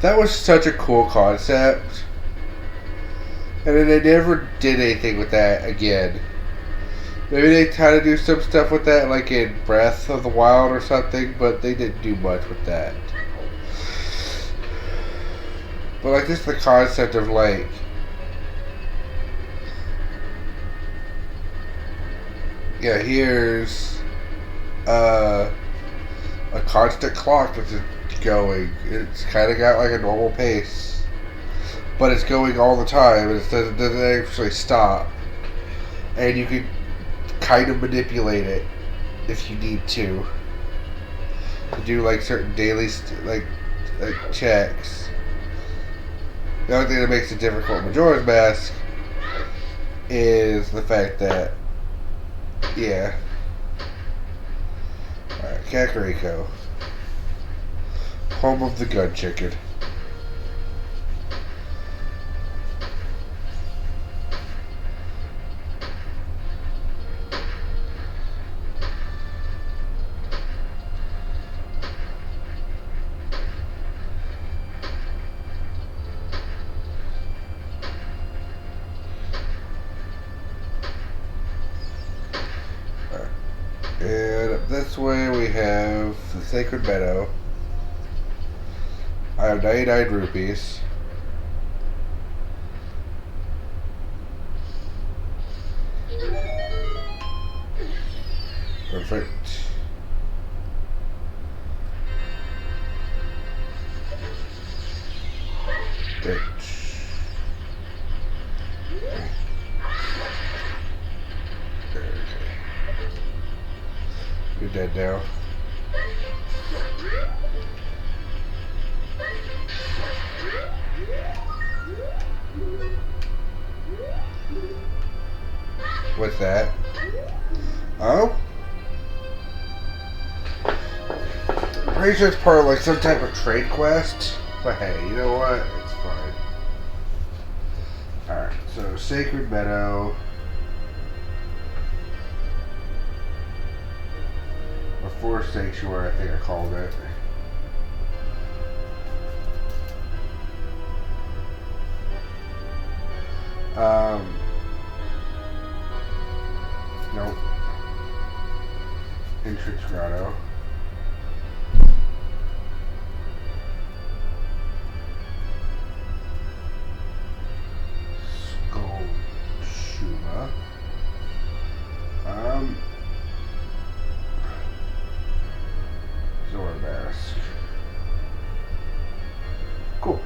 That was such a cool concept. And then they never did anything with that again. Maybe they tried to do some stuff with that, like in Breath of the Wild or something, but they didn't do much with that. But like just the concept of like yeah, here's a constant clock that's going. It's kind of got like a normal pace, but it's going all the time, and it doesn't actually stop. And you can kind of manipulate it if you need to do like certain daily like checks. The only thing that makes it difficult with Majora's Mask is the fact that, yeah. Alright, Kakariko. Home of the gun chicken. And up this way we have the Sacred Meadow. I have 99 rupees. Perfect. Great. You're dead now. What's that? Oh? I'm pretty sure it's part of like some type of trade quest. But hey, you know what? It's fine. Alright, so Sacred Meadow. Or Forest Sanctuary, I think I called it. Nope. Entrance Grotto. Skull Shuma. Zora Mask. Cool.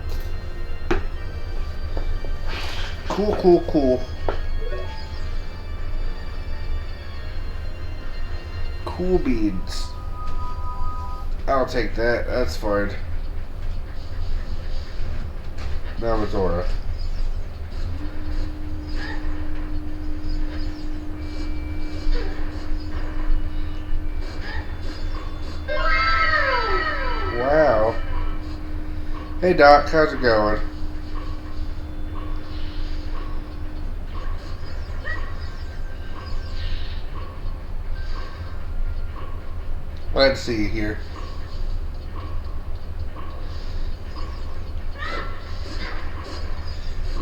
Cool. Cool beads. I'll take that. That's fine. Now Zora. Wow. Hey Doc, how's it going? Glad to see you here.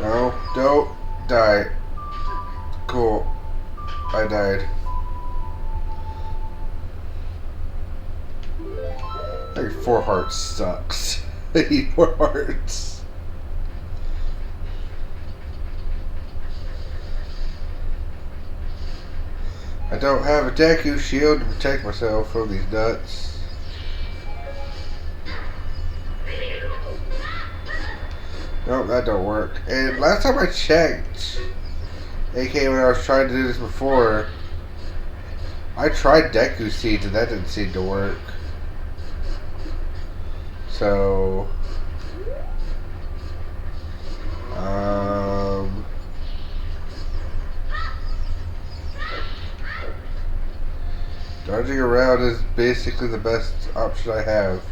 No, don't die. Cool. I died. I think 4 hearts sucks. I need 4 hearts. I don't have a Deku shield to protect myself from these nuts. Nope, that don't work. And last time I checked, AK, when I was trying to do this before, I tried Deku Seeds and that didn't seem to work. So, dodging around is basically the best option I have.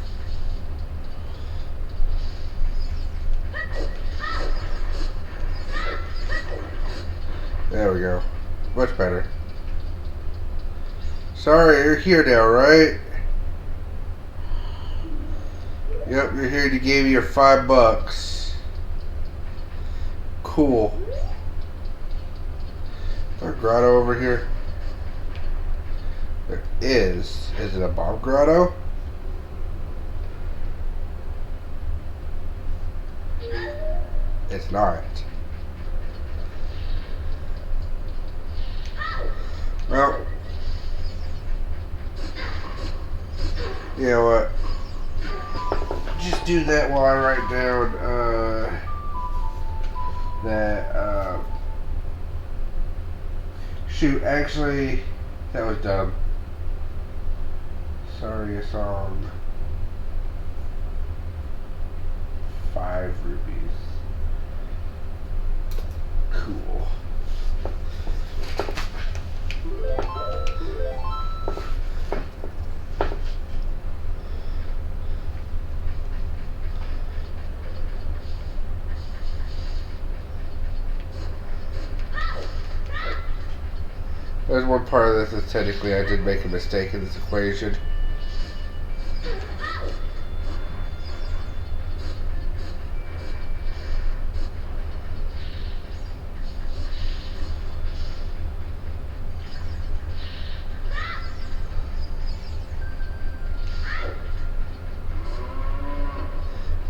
There we go. Much better. Sorry, you're here now, right? Yep, you're here. You gave me your $5. Cool. Is there a grotto over here? There is. Is it a bomb grotto? It's not. Well, you know what? Just do that while I write down that. Shoot, actually, that was dumb. Sorry, a song. 5 rupees. Cool. There's one part of this that technically I did make a mistake in this equation.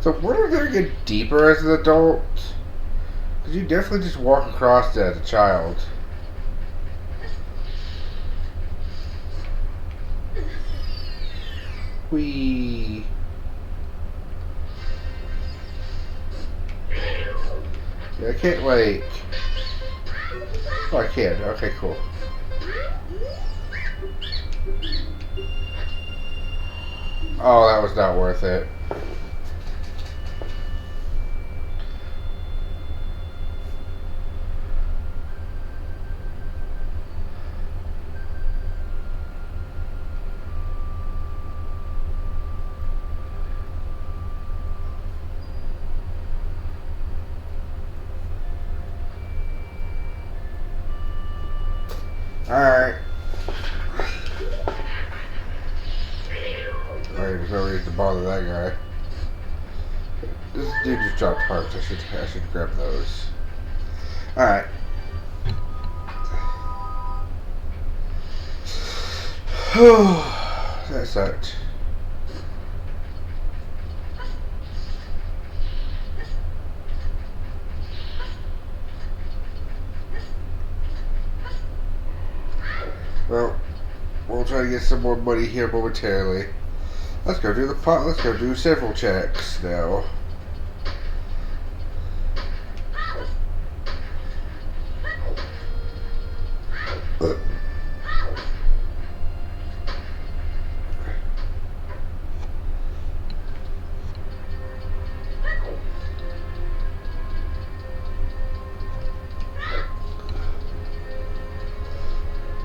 So where are they get deeper as an adult? Because you definitely just walk across that as a child. Whee. Yeah, I can't like... Oh, I can. Okay, cool. Oh, that was not worth it. Alright. There's no reason to bother that guy. This dude just dropped hearts. I should grab those. Alright. That sucked. Well, we'll try to get some more money here momentarily. Let's go do the pot. Let's go do several checks now.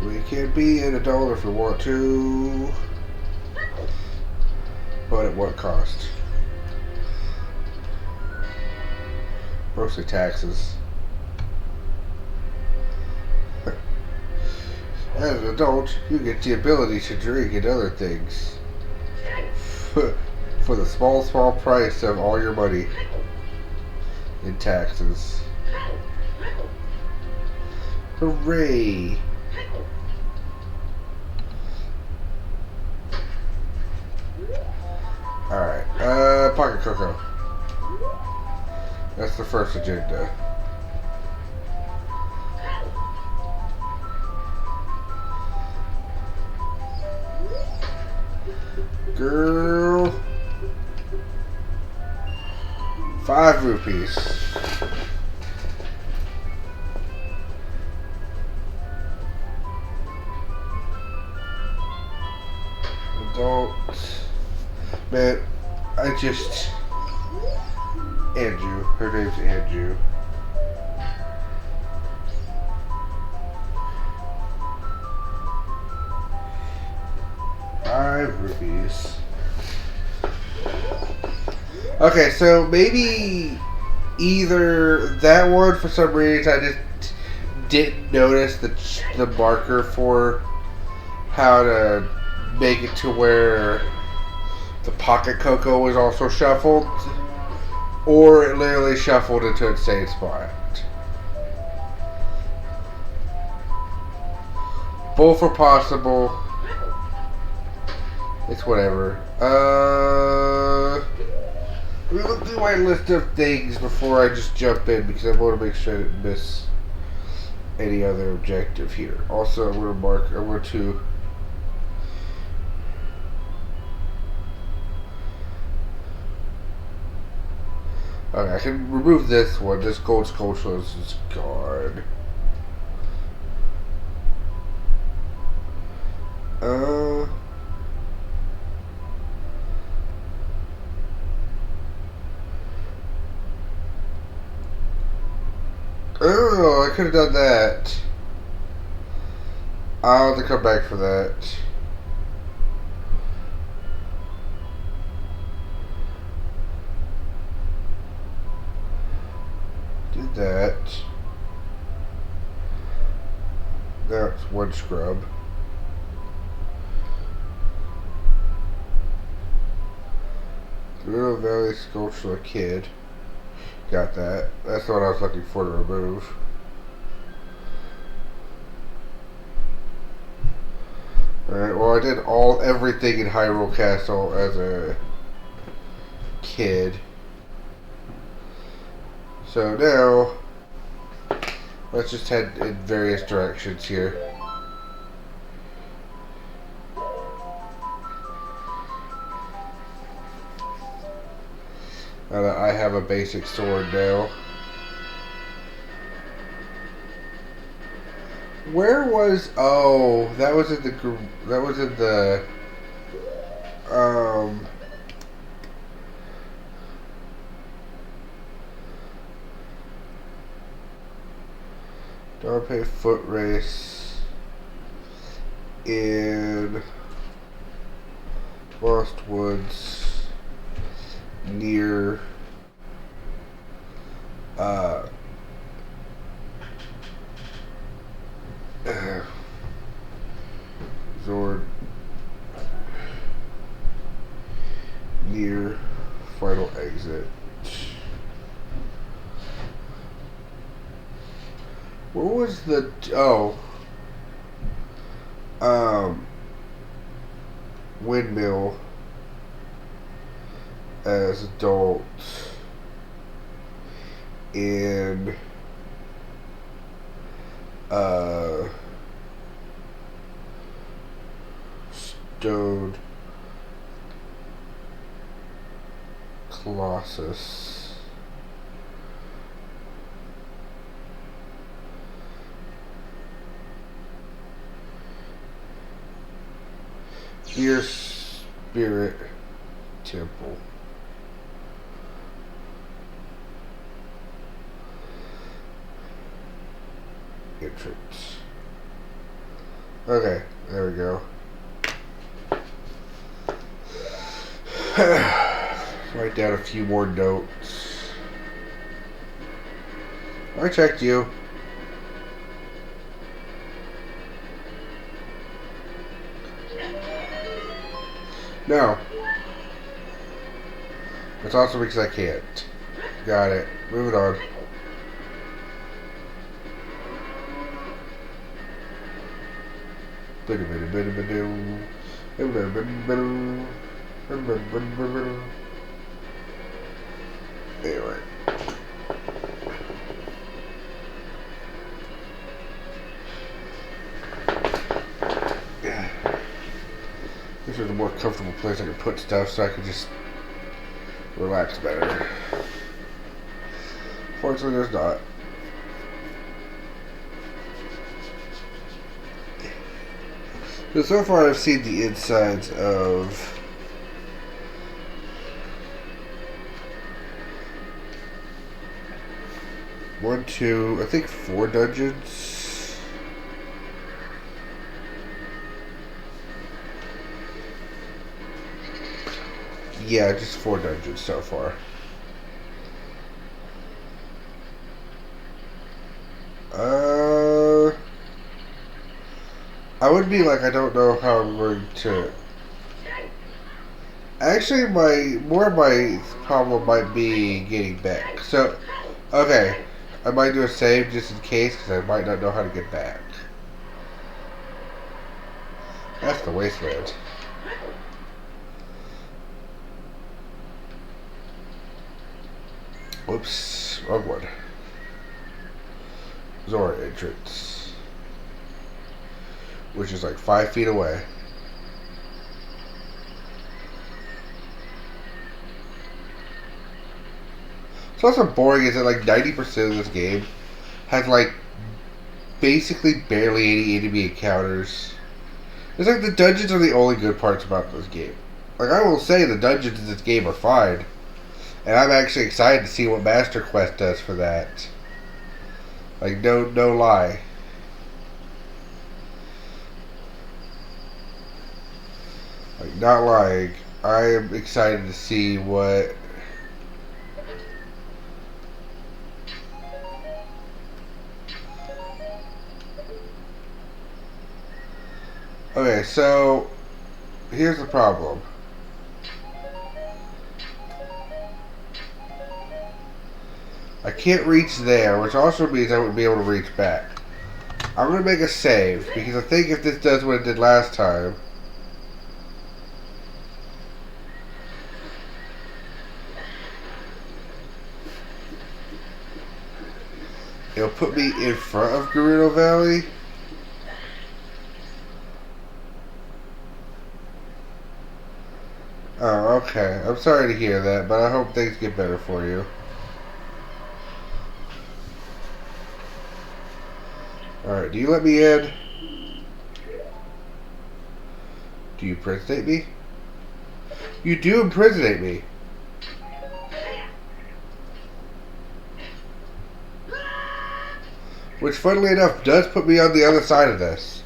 We can be an adult if we want to, but at what cost? Mostly taxes. As an adult, you get the ability to drink and other things for the small price of all your money in taxes. Hooray! Alright, pocket cocoa. That's the first agenda. Girl. 5 rupees. Adult. Man, I just... Andrew. Her name's Andrew. Rubies. Okay, so maybe either that one, for some reason I just didn't notice the marker for how to make it to where the pocket cocoa was also shuffled, or it literally shuffled into its same spot. Both are possible. It's whatever. Let me look through my list of things before I just jump in, because I want to make sure I didn't miss any other objective here. Also, I'm going to okay, I can remove this one. This gold sculpture is gone. Oh, I could have done that. I'll have to come back for that. Did that. That's one scrub. Little Valley Sculpture Kid. Got that. That's what I was looking for to remove. Alright, well I did everything in Hyrule Castle as a kid. So now, let's just head in various directions here. Now that I have a basic sword now. Where was... Oh, that was in the... That was in the... Darpay Foot Race in Lost Woods near Zord near final exit. What was the windmill as adults in Stone Colossus. Dear Spirit Temple. Entrance. Okay, there we go. Write down a few more notes. I checked you. No. It's also because I can't. Got it. Moving on. Anyway. This is a more comfortable place I can put stuff so I can just relax better. Fortunately, there's not. So far I've seen the insides of one, two, I think 4 dungeons. Yeah, just 4 dungeons so far. I would be like, I don't know how I'm going to. Actually, my problem might be getting back. So, okay, I might do a save just in case because I might not know how to get back. That's the wasteland. Whoops, wrong one. Zora entrance, which is like 5 feet away. So what's so boring is that like 90% of this game has like basically barely any enemy encounters. It's like the dungeons are the only good parts about this game. Like I will say the dungeons in this game are fine. And I'm actually excited to see what Master Quest does for that. Like no lie. Like not lying. I am excited to see what Okay, so here's the problem. I can't reach there, which also means I wouldn't be able to reach back. I'm going to make a save, because I think if this does what it did last time, it'll put me in front of Gerudo Valley. Oh, okay. I'm sorry to hear that, but I hope things get better for you. Alright, do you let me in? Do you impersonate me? You do impersonate me. Which, funnily enough, does put me on the other side of this.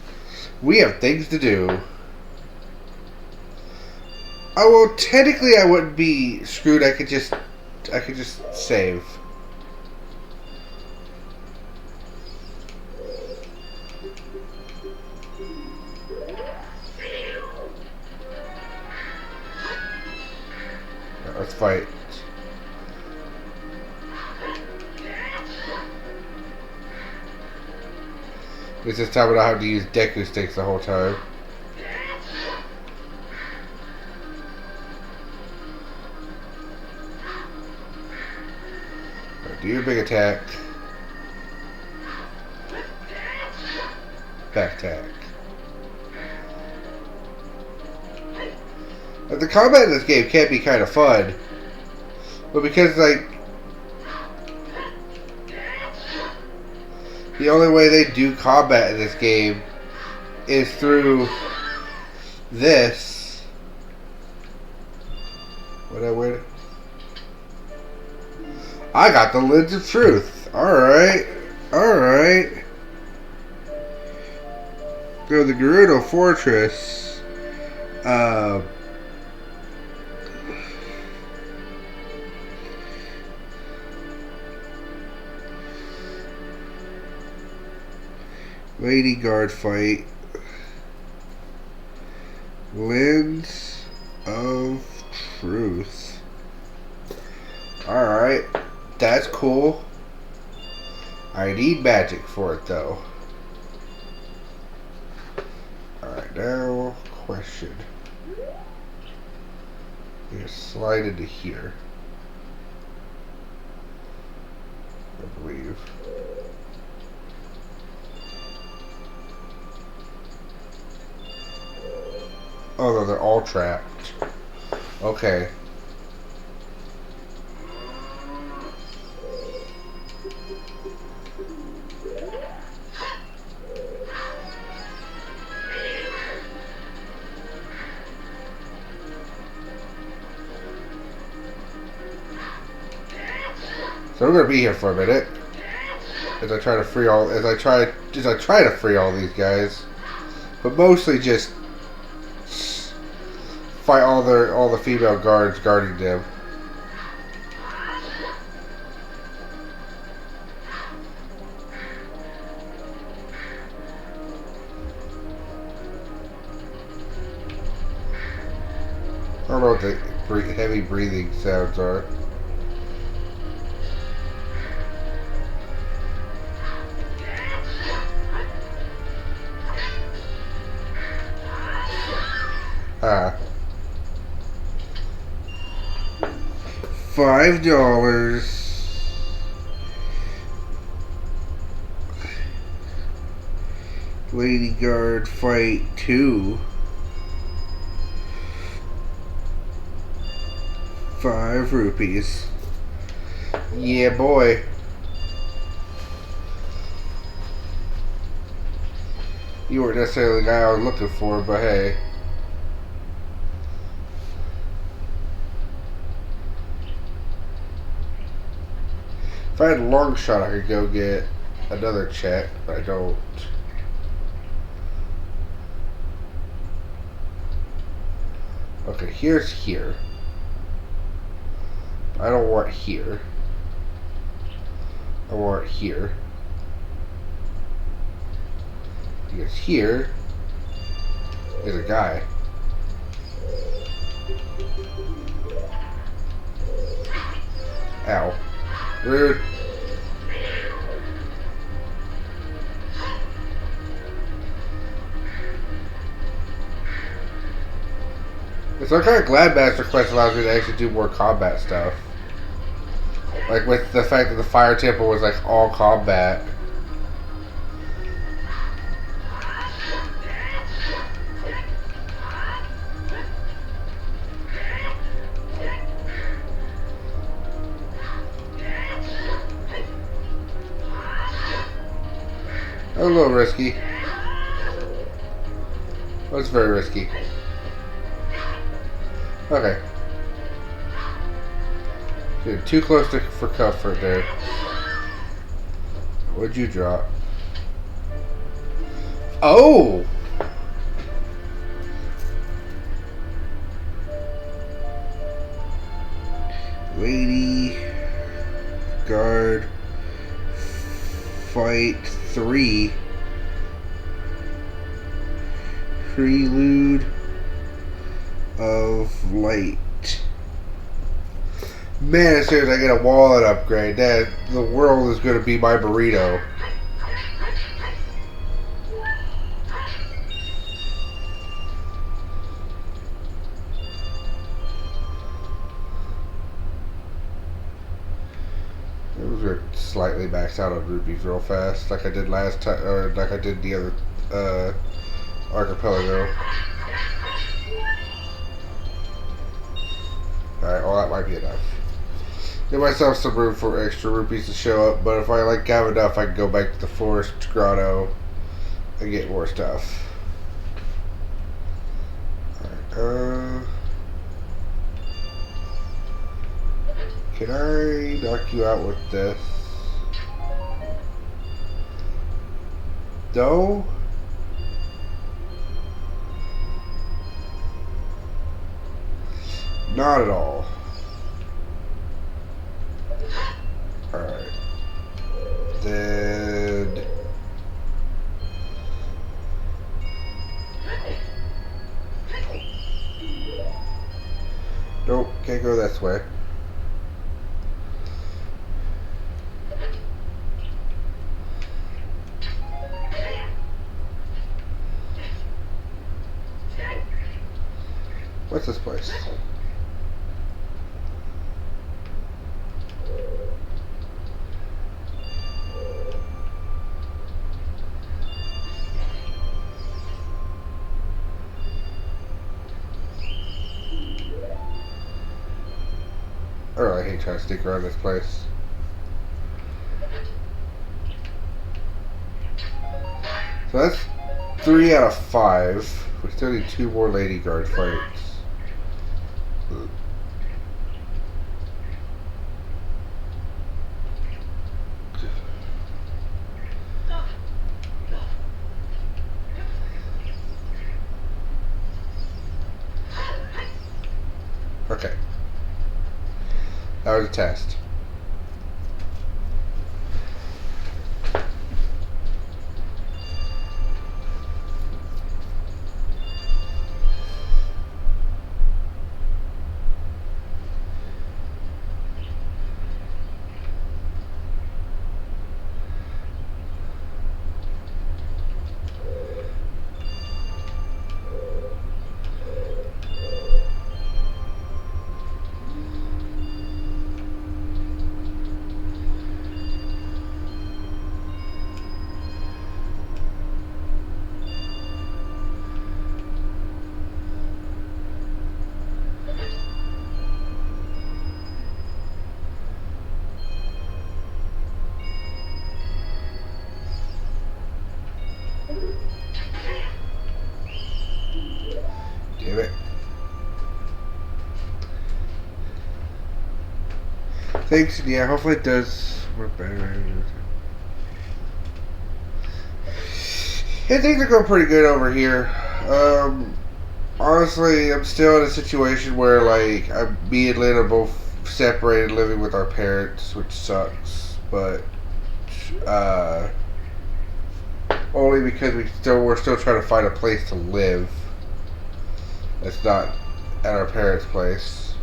We have things to do. Oh, well, technically I wouldn't be screwed. I could just save. Let's fight. This time I don't have to use Deku sticks the whole time. Do your big attack. Back attack. Like, the combat in this game can be kind of fun. But because, like, the only way they do combat in this game is through this. What I win? I got the Lens of Truth. Alright. Alright. Go to the Gerudo Fortress. Lady Guard fight. Lens of Truth. Alright. That's cool. I need magic for it though. Alright, now question. You slide into here. I believe. Oh no, they're all trapped. Okay. So we're gonna be here for a minute as I try to free all to free all these guys, but mostly just fight all the female guards guarding them. I don't know what the heavy breathing sounds are. $5. Lady guard fight 2. 5 rupees. Yeah, boy. You weren't necessarily the guy I was looking for, but hey. If I had a long shot, I could go get another check, but I don't. Okay, here's here. I don't want here. I want here. Because here is a guy. Ow. Rude. So I'm kind of glad Master Quest allows me to actually do more combat stuff. Like with the fact that the Fire Temple was like all combat. A little risky. That's very risky. Okay. Dude, too close for comfort there. What'd you drop? Oh! Lady guard fight 3. Prelude of light. Man, as soon as I get a wallet upgrade, that the world is going to be my burrito. We're slightly maxed out on rupees real fast, like I did last time, or like I did the other archipelago. Alright, well that might be enough. Give myself some room for extra rupees to show up, but if I like have enough, I can go back to the forest grotto and get more stuff. Alright, can I knock you out with this? No? Not at all. Alright. Then... Nope, can't go this way. What's this place? I really hate trying to stick around this place. So that's 3 out of 5. We still need 2 more lady guard fights. That was a test. Damn it. Thanks, yeah, hopefully it does work better. Yeah, things are going pretty good over here. Honestly, I'm still in a situation where, like, me and Lynn are both separated, living with our parents, which sucks, but, only because we're still trying to find a place to live. It's not at our parents' place.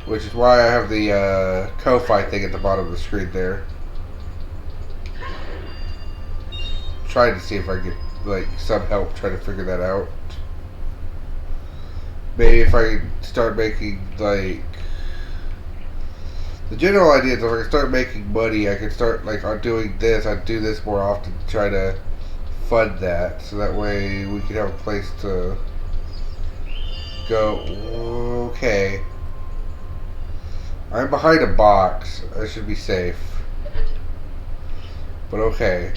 Which is why I have the Ko-Fi thing at the bottom of the screen there. Trying to see if I get like some help trying to figure that out. Maybe if I start making like the general idea is if I can start making money, I can start like on doing this. I'd do this more often to try to fund that, so that way we can have a place to go. Okay. I'm behind a box. I should be safe. But okay.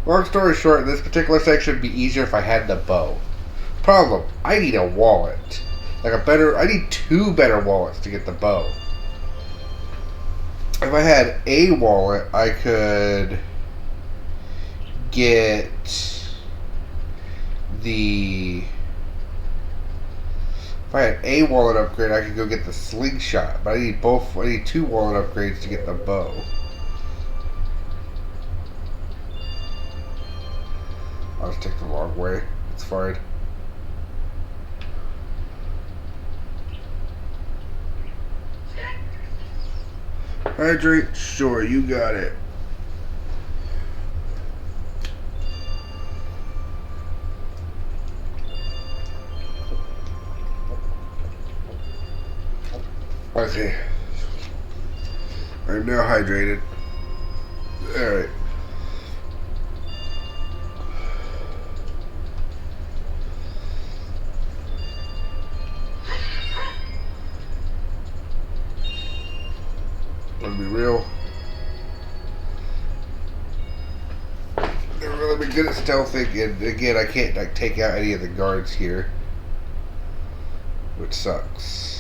Long story short, this particular section would be easier if I had the bow. Problem, I need a wallet. I need 2 better wallets to get the bow. If I had a wallet, I could get if I had a wallet upgrade, I could go get the slingshot. But I need 2 wallet upgrades to get the bow. I'll just take the long way. It's fine. Hydrate? Sure, you got it. Okay. I'm now hydrated. Alright. Let's be real. Never really been good at stealthing, and again, I can't like take out any of the guards here, which sucks.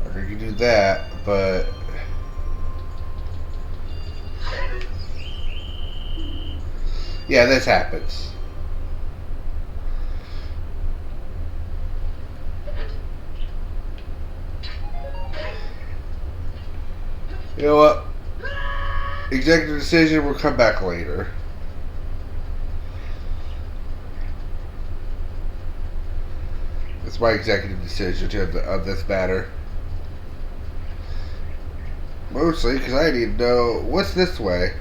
I can do that, but yeah, this happens. You know what? Executive decision, we'll come back later. It's my executive decision on this matter. Mostly because I need to know what's this way.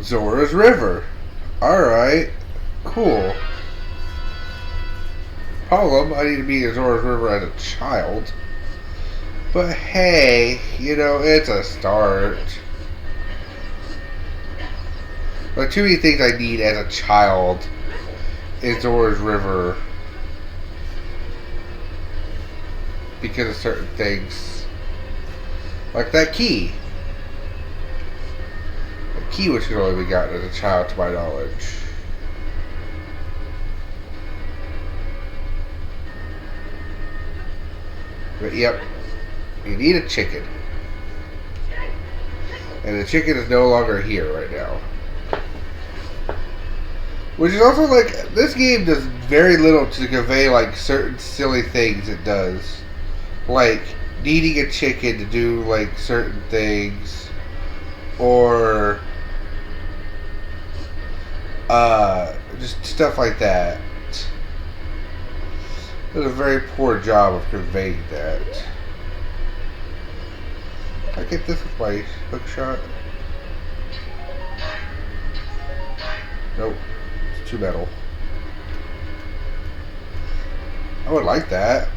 Zora's River. Alright. Cool. Problem, I need to be in Zora's River as a child. But hey, you know, it's a start. Like, too many things I need as a child in Zora's River because of certain things. Like that key. The key which could only be gotten as a child to my knowledge. But yep, you need a chicken. And the chicken is no longer here right now. Which is also like, this game does very little to convey like certain silly things it does. Like needing a chicken to do like certain things. Or just stuff like that. It does a very poor job of conveying that. I get this with my hook shot. Nope. It's too metal. I would like that.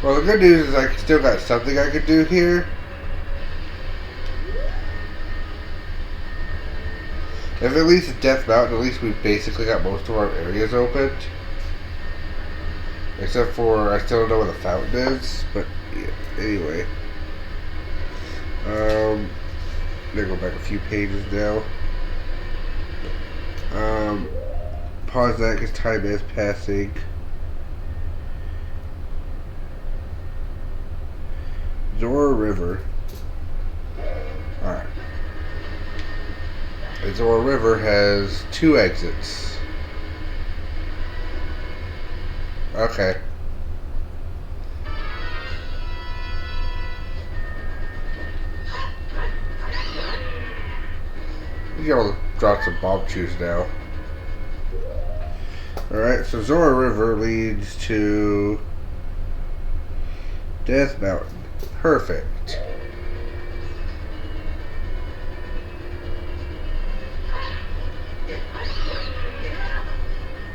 Well, the good news is I still got something I could do here. If at least it's Death Mountain, at least we've basically got most of our areas opened. Except for, I still don't know where the fountain is, but yeah, anyway. I'm gonna go back a few pages now. Pause that because time is passing. Zora River. Alright. The Zora River has 2 exits. Okay. You gotta drop some bomb chews now. Alright, so Zora River leads to Death Mountain. Perfect.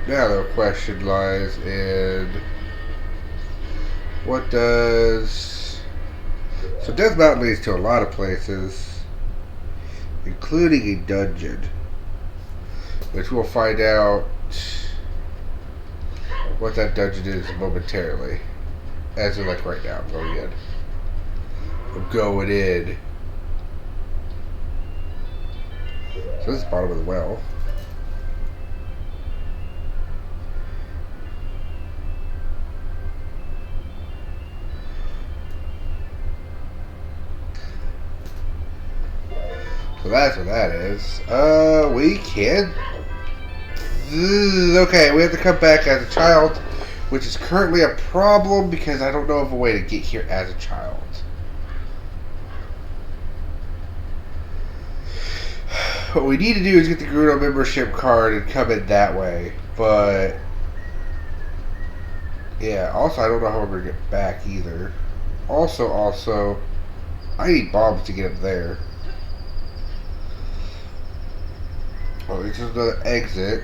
Now the question lies in what does... So Death Mountain leads to a lot of places, including a dungeon, which we'll find out what that dungeon is momentarily. As in like right now, I'm going in. I'm going in. So this is the bottom of the well. So that's what that is. We can... Okay, we have to come back as a child, which is currently a problem because I don't know of a way to get here as a child. What we need to do is get the Gruno membership card and come in that way, but... Yeah, also I don't know how we're going to get back either. Also, I need bombs to get up there. Oh, this is another exit.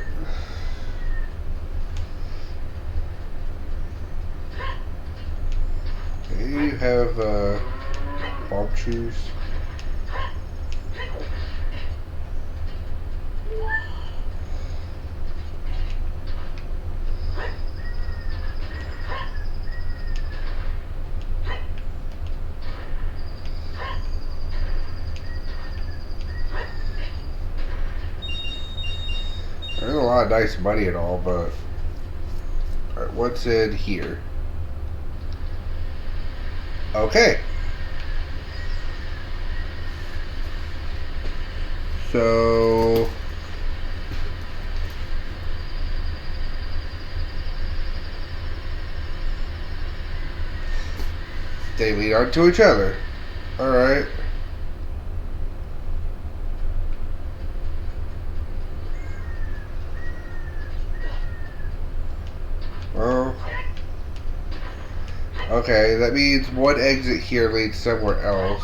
Okay, you have bomb chews. There's a lot of nice money and all, but alright, what's in here? Okay. So they lead on to each other. Alright. Well, okay, that means one exit here leads somewhere else.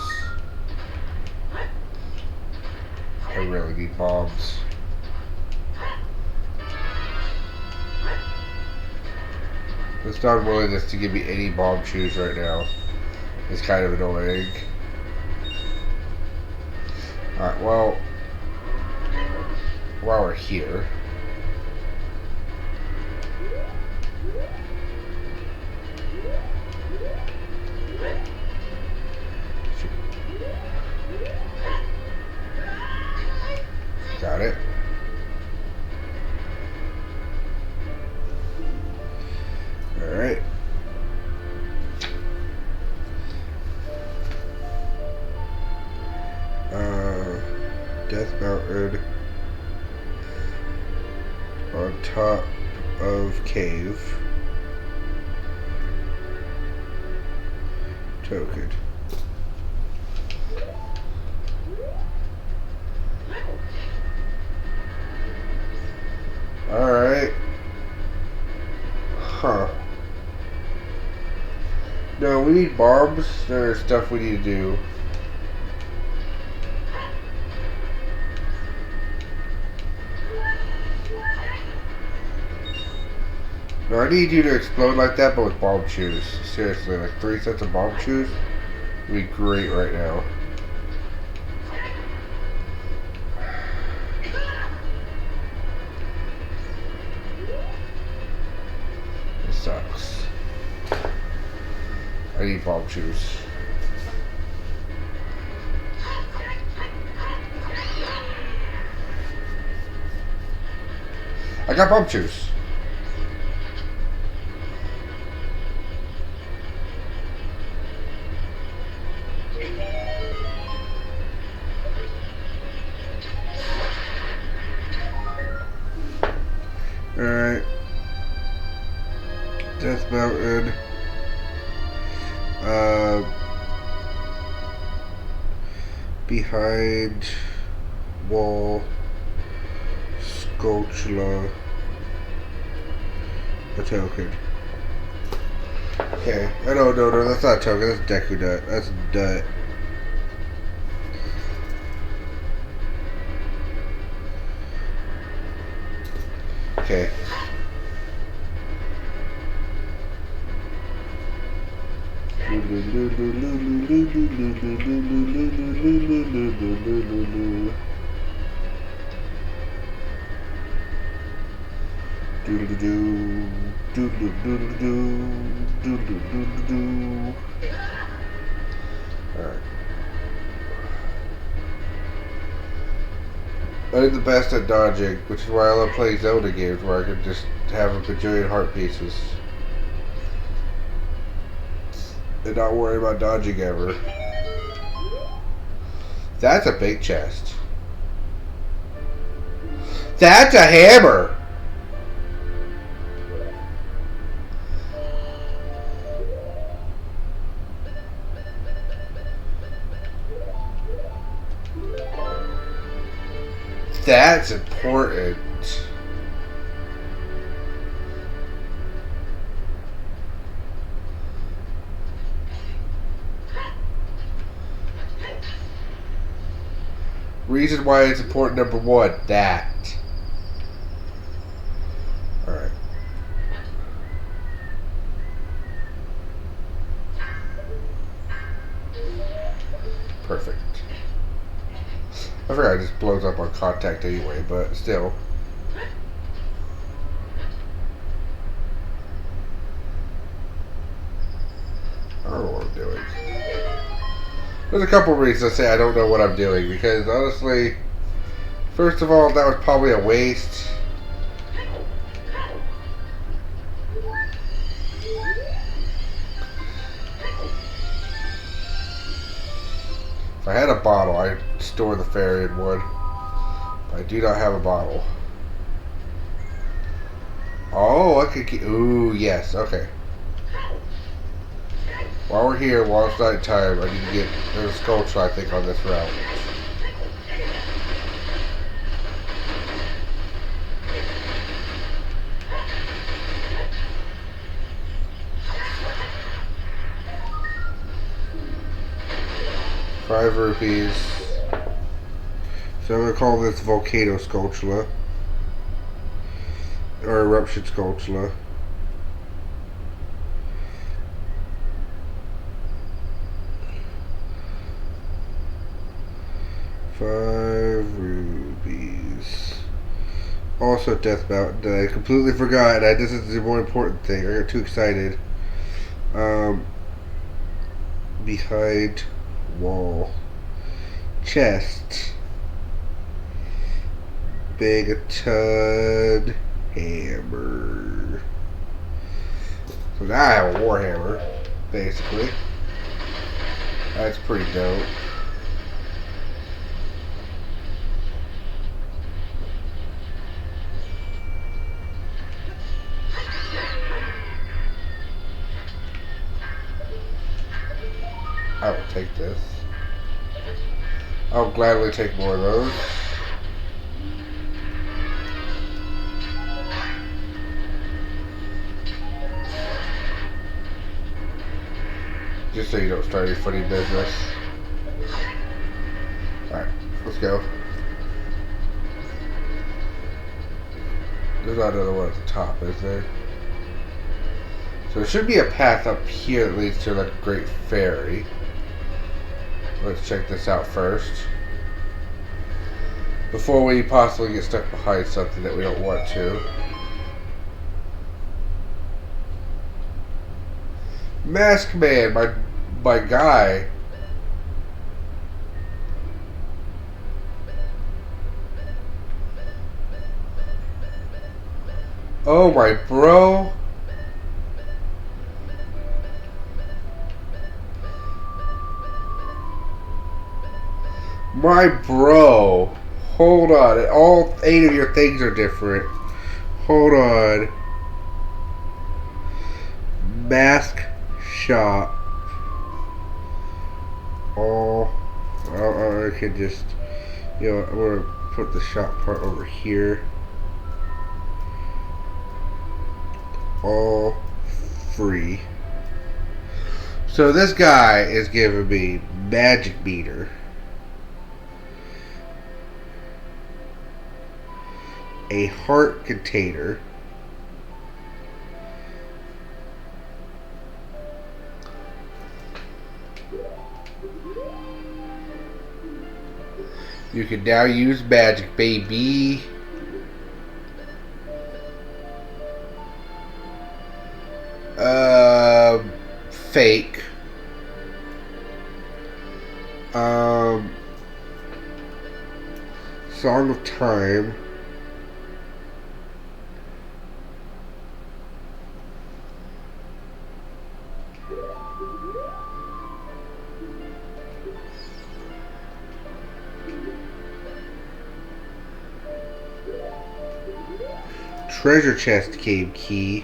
I really need bombs. This not willingness to give me any bomb chews right now is kind of annoying. Alright, well, while we're here, on top of cave. Token. Alright. Huh. No, we need bombs. There's stuff we need to do. No, I need you to explode like that, but with bomb shoes. Seriously, like 3 sets of bomb shoes would be great right now. This sucks. I need bomb shoes. I got bomb shoes. Alright. Death Mountain. Behind wall. Sculpture. A token. Okay. Oh, no, that's not a token. That's Deku Nut. That's a nut. Okay. Alright. I'm the best at dodging, which is why I love playing Zelda games where I can just have a bajillion heart pieces. And not worry about dodging ever. That's a big chest. That's a hammer! That's important. Reason why it's important, number one, that. Alright. Perfect. I forgot it just blows up on contact anyway, but still. I don't know what I'm doing. There's a couple reasons I say I don't know what I'm doing, because honestly, first of all, that was probably a waste. If I had a bottle, I'd store the fairy in wood. But I do not have a bottle. Oh, I could keep... Ooh, yes, okay. While we're here, while it's night time, I need to get... There's a sculpture, I think, on this route. ₹5. So I'm going to call this Volcano Sculpture. Or Eruption Sculpture. ₹5. Also Death Mountain. I completely forgot. This is the more important thing. I got too excited. Behind wall. Chest. Big ton hammer. So now I have a warhammer, basically. That's pretty dope. take this. I'll gladly take more of those. Just so you don't start any funny business. Alright, let's go. There's not another one at the top, is there? So there should be a path up here that leads to like a great ferry. Let's check this out first. Before we possibly get stuck behind something that we don't want to. Mask Man, my guy. Oh my bro. My bro. Hold on. All 8 of your things are different. Hold on. Mask shop. Oh, I could just, you know, I'm gonna put the shop part over here. All free. So this guy is giving me magic meter, a heart container, you can now use magic, baby. Fake. Song of Time. Treasure chest cave key.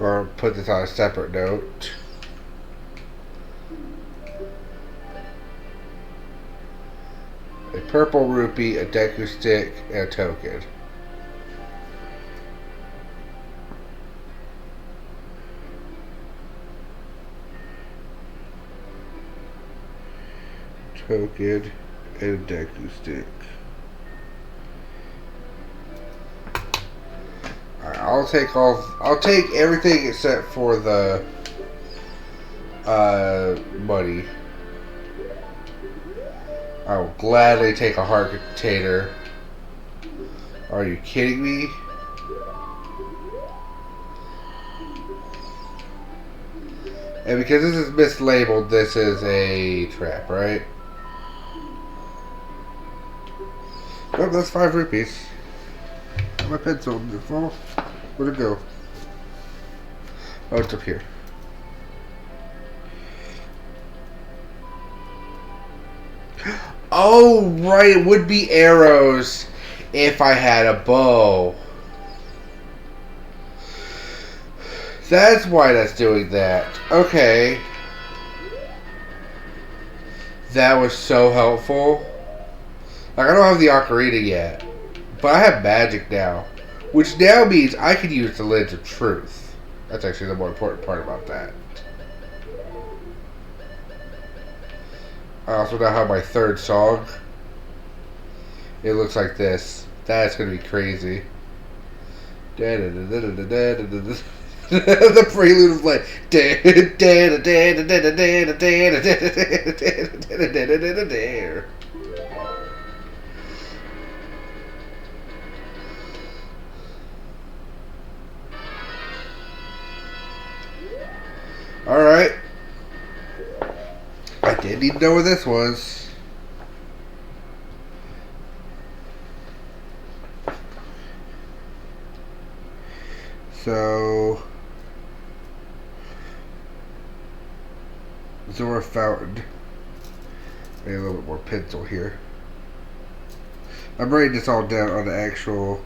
Or put this on a separate note. A purple rupee, a Deku stick, and a token. Token and a Deku stick. I'll take everything except for the money. I will gladly take a heart container. Are you kidding me? And because this is mislabeled, this is a trap, right? Oh, that's 5 rupees. My pencil, did it fall? Where'd it go? Oh, it's up here. Oh, right, it would be arrows if I had a bow. That's why that's doing that. Okay. That was so helpful. Like, I don't have the ocarina yet, but I have magic now, which now means I can use the Lens of Truth. That's actually the more important part about that. I also now have my 3rd song. It looks like this. That's gonna be crazy. The prelude of like. Alright. I did need to know where this was. So Zora Fountain. Maybe a little bit more pencil here. I'm writing this all down on the actual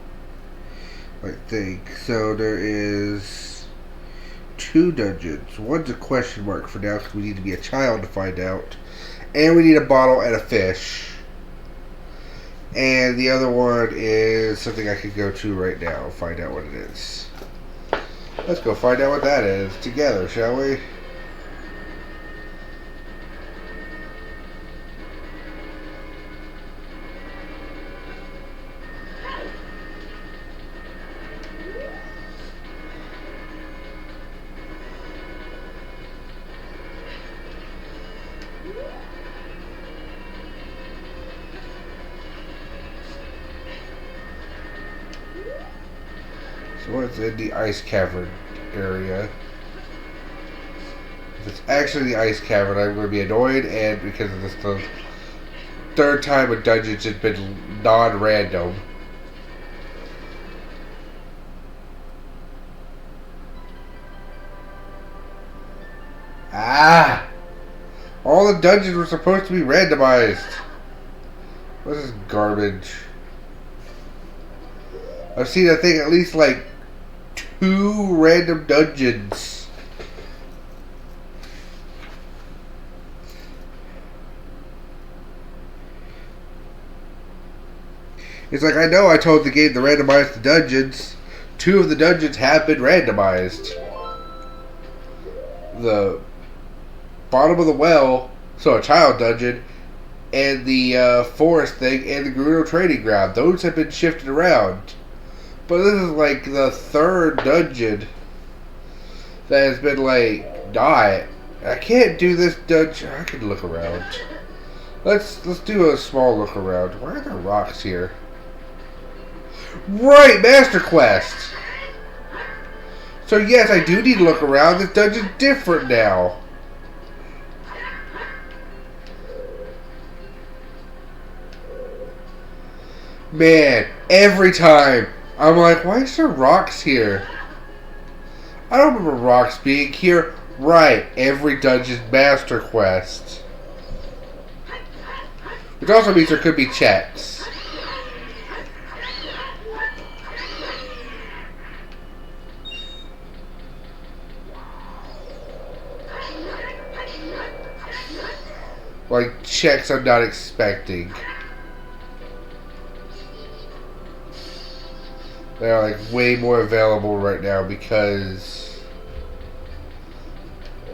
thing. So there is 2 dungeons. One's a question mark for now because we need to be a child to find out. And we need a bottle and a fish. And the other one is something I could go to right now and find out what it is. Let's go find out what that is together, shall we? So what's in the ice cavern area? If it's actually the ice cavern, I'm going to be annoyed, and because of this, the 3rd time a dungeon's has been non-random. Ah! All the dungeons were supposed to be randomized. What is this garbage? I've seen, I think, at least like 2 random dungeons. It's like, I know I told the game to randomize the dungeons. 2 of the dungeons have been randomized. The bottom of the well, so a child dungeon, and the forest thing, and the Gerudo trading ground. Those have been shifted around. But this is like the 3rd dungeon that has been like not. I can't do this dungeon. I can look around. Let's do a small look around. Why are there rocks here? Right, Master Quest. So yes, I do need to look around. This dungeon's different now. Man, every time I'm like, why is there rocks here? I don't remember rocks being here. Right, every dungeon's Master Quest. Which also means there could be checks. Like, checks I'm not expecting. They're like way more available right now because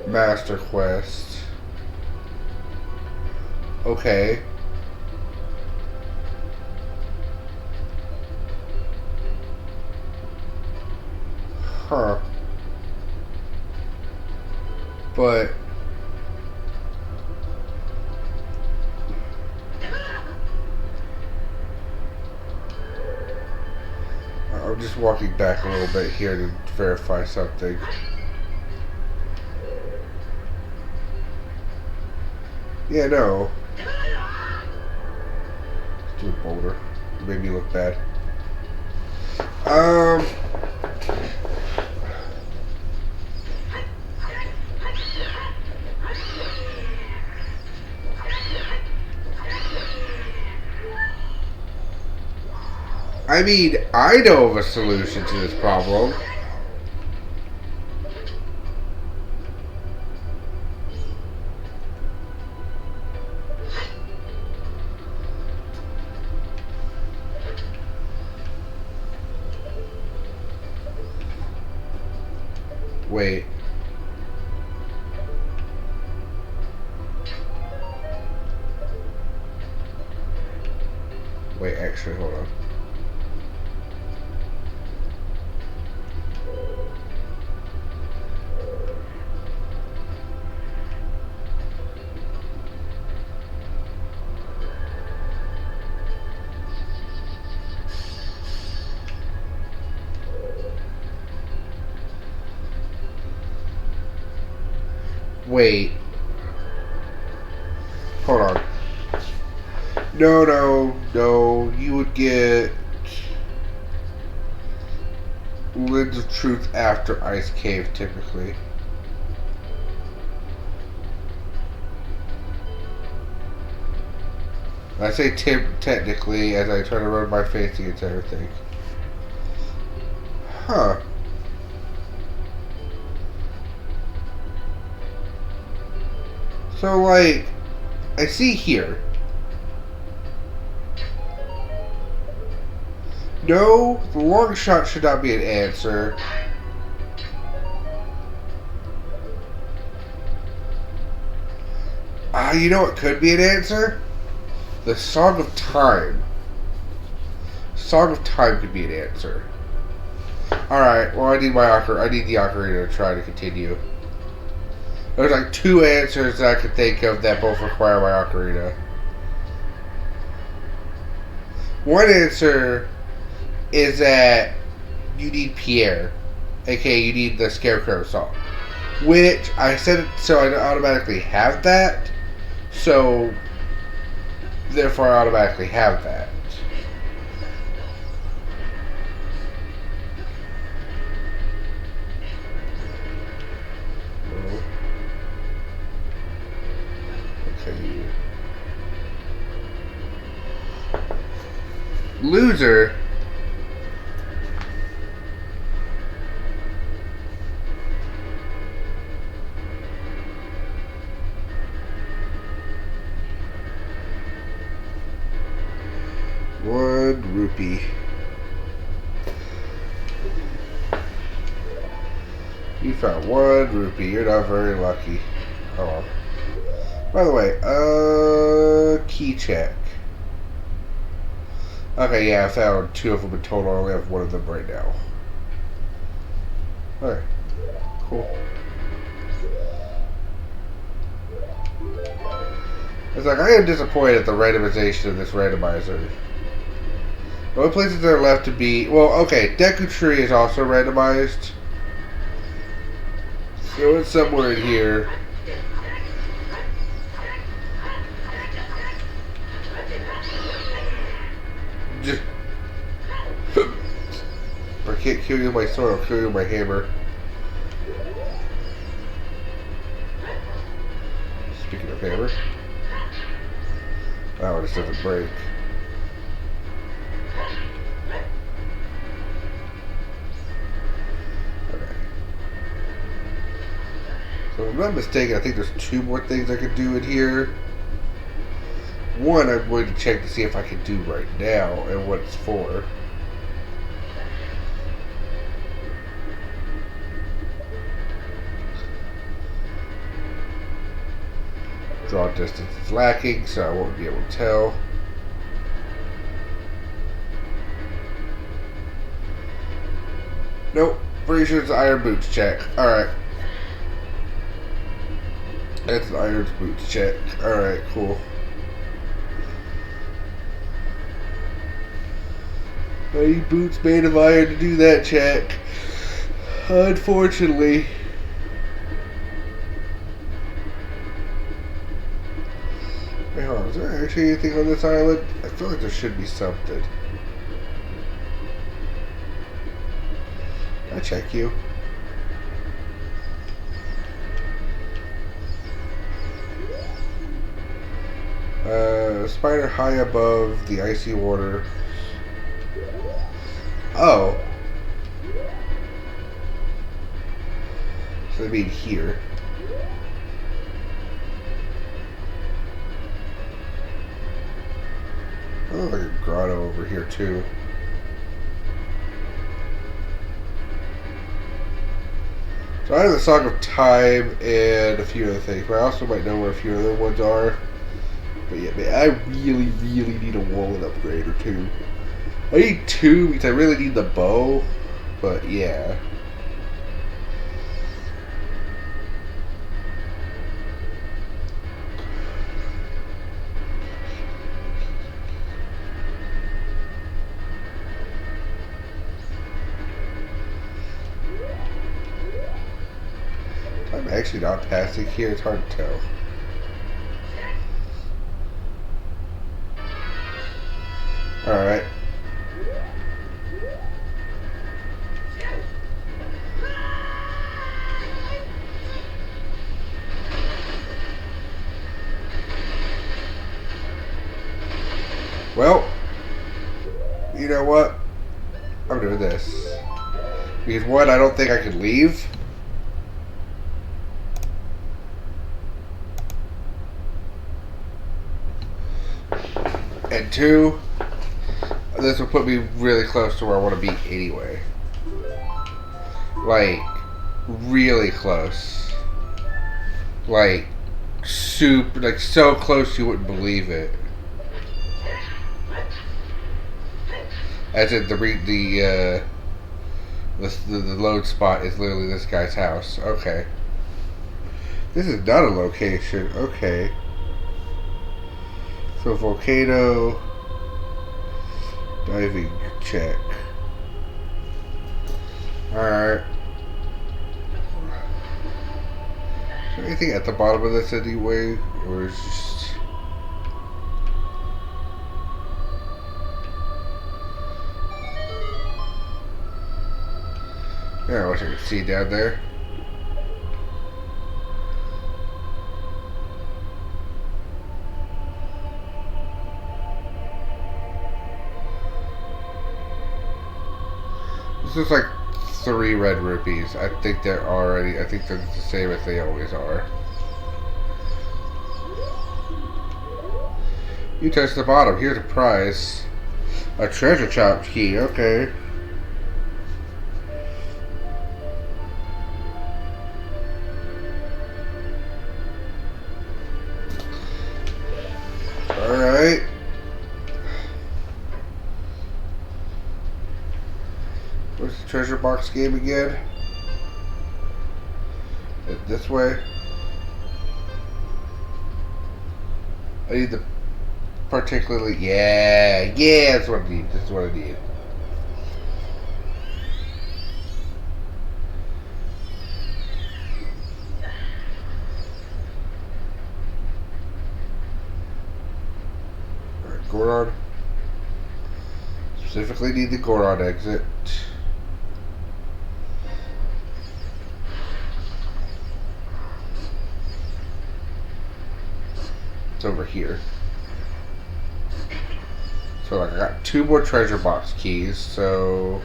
Master Quest. Okay. Huh. But I'm just walking back a little bit here to verify something. Yeah, no. Let's do a boulder. It made me look bad. I mean, I know of a solution to this problem. Wait. Wait, actually, hold on. Wait. Hold on. No. You would get Lens of Truth after Ice Cave, typically. I say technically as I try to run my face against everything. Huh. So, like, I see here. No, the long shot should not be an answer. You know what could be an answer? The Song of Time. Song of Time could be an answer. Alright, well I need the ocarina to try to continue. There's like 2 answers that I could think of that both require my ocarina. One answer is that you need Pierre, aka you need the Scarecrow song, which I said it so I automatically have that, so therefore I automatically have that. Okay. Loser. Rupee. You found 1 rupee. You're not very lucky. Oh well. By the way, key check. Okay, yeah, I found 2 of them in total. I only have 1 of them right now. Okay, cool. It's like, I am disappointed at the randomization of this randomizer. The only places that are left to be... Well, okay, Deku Tree is also randomized. So it's somewhere in here. Just... I can't kill you with my sword, I'll kill you with my hammer. Speaking of hammer... That one just doesn't break. So if I'm not mistaken, I think there's 2 more things I could do in here. One I'm going to check to see if I can do right now and what it's for. Draw distance is lacking, so I won't be able to tell. Nope, pretty sure it's an Iron Boots check. Alright. That's an Iron Boots check. Alright, cool. I need boots made of iron to do that check. Unfortunately. Wait, hold on. Is there actually anything on this island? I feel like there should be something. I'll check you. Spider high above the icy water. Oh. So I mean here. Oh, like a grotto over here too. So I have the Song of Time and a few other things, but I also might know where a few other ones are. But yeah, man, I really, really need a wallet upgrade or 2. I need 2 because I really need the bow, but yeah. I'm actually not passing here, it's hard to tell. Alright. You know what? I'm doing this. Because one, I don't think I can leave. And two, this will put me really close to where I want to be anyway. Like, really close. Like, super, like so close you wouldn't believe it. As in the load spot is literally this guy's house. Okay. This is not a location. Okay. So volcano diving check. Alright. Is there anything at the bottom of this anyway? Or is it just... Yeah, I wish I could see down there. This is like 3 red rupees. I think they're the same as they always are. You touched the bottom. Here's a prize. A treasure chop key. Okay. Alright. What's the treasure box game again? This way. I need the particularly... Yeah, that's what I need. This is what I need. Alright, Goron. Specifically need the Goron exit. It's over here. So like I got 2 more treasure box keys, so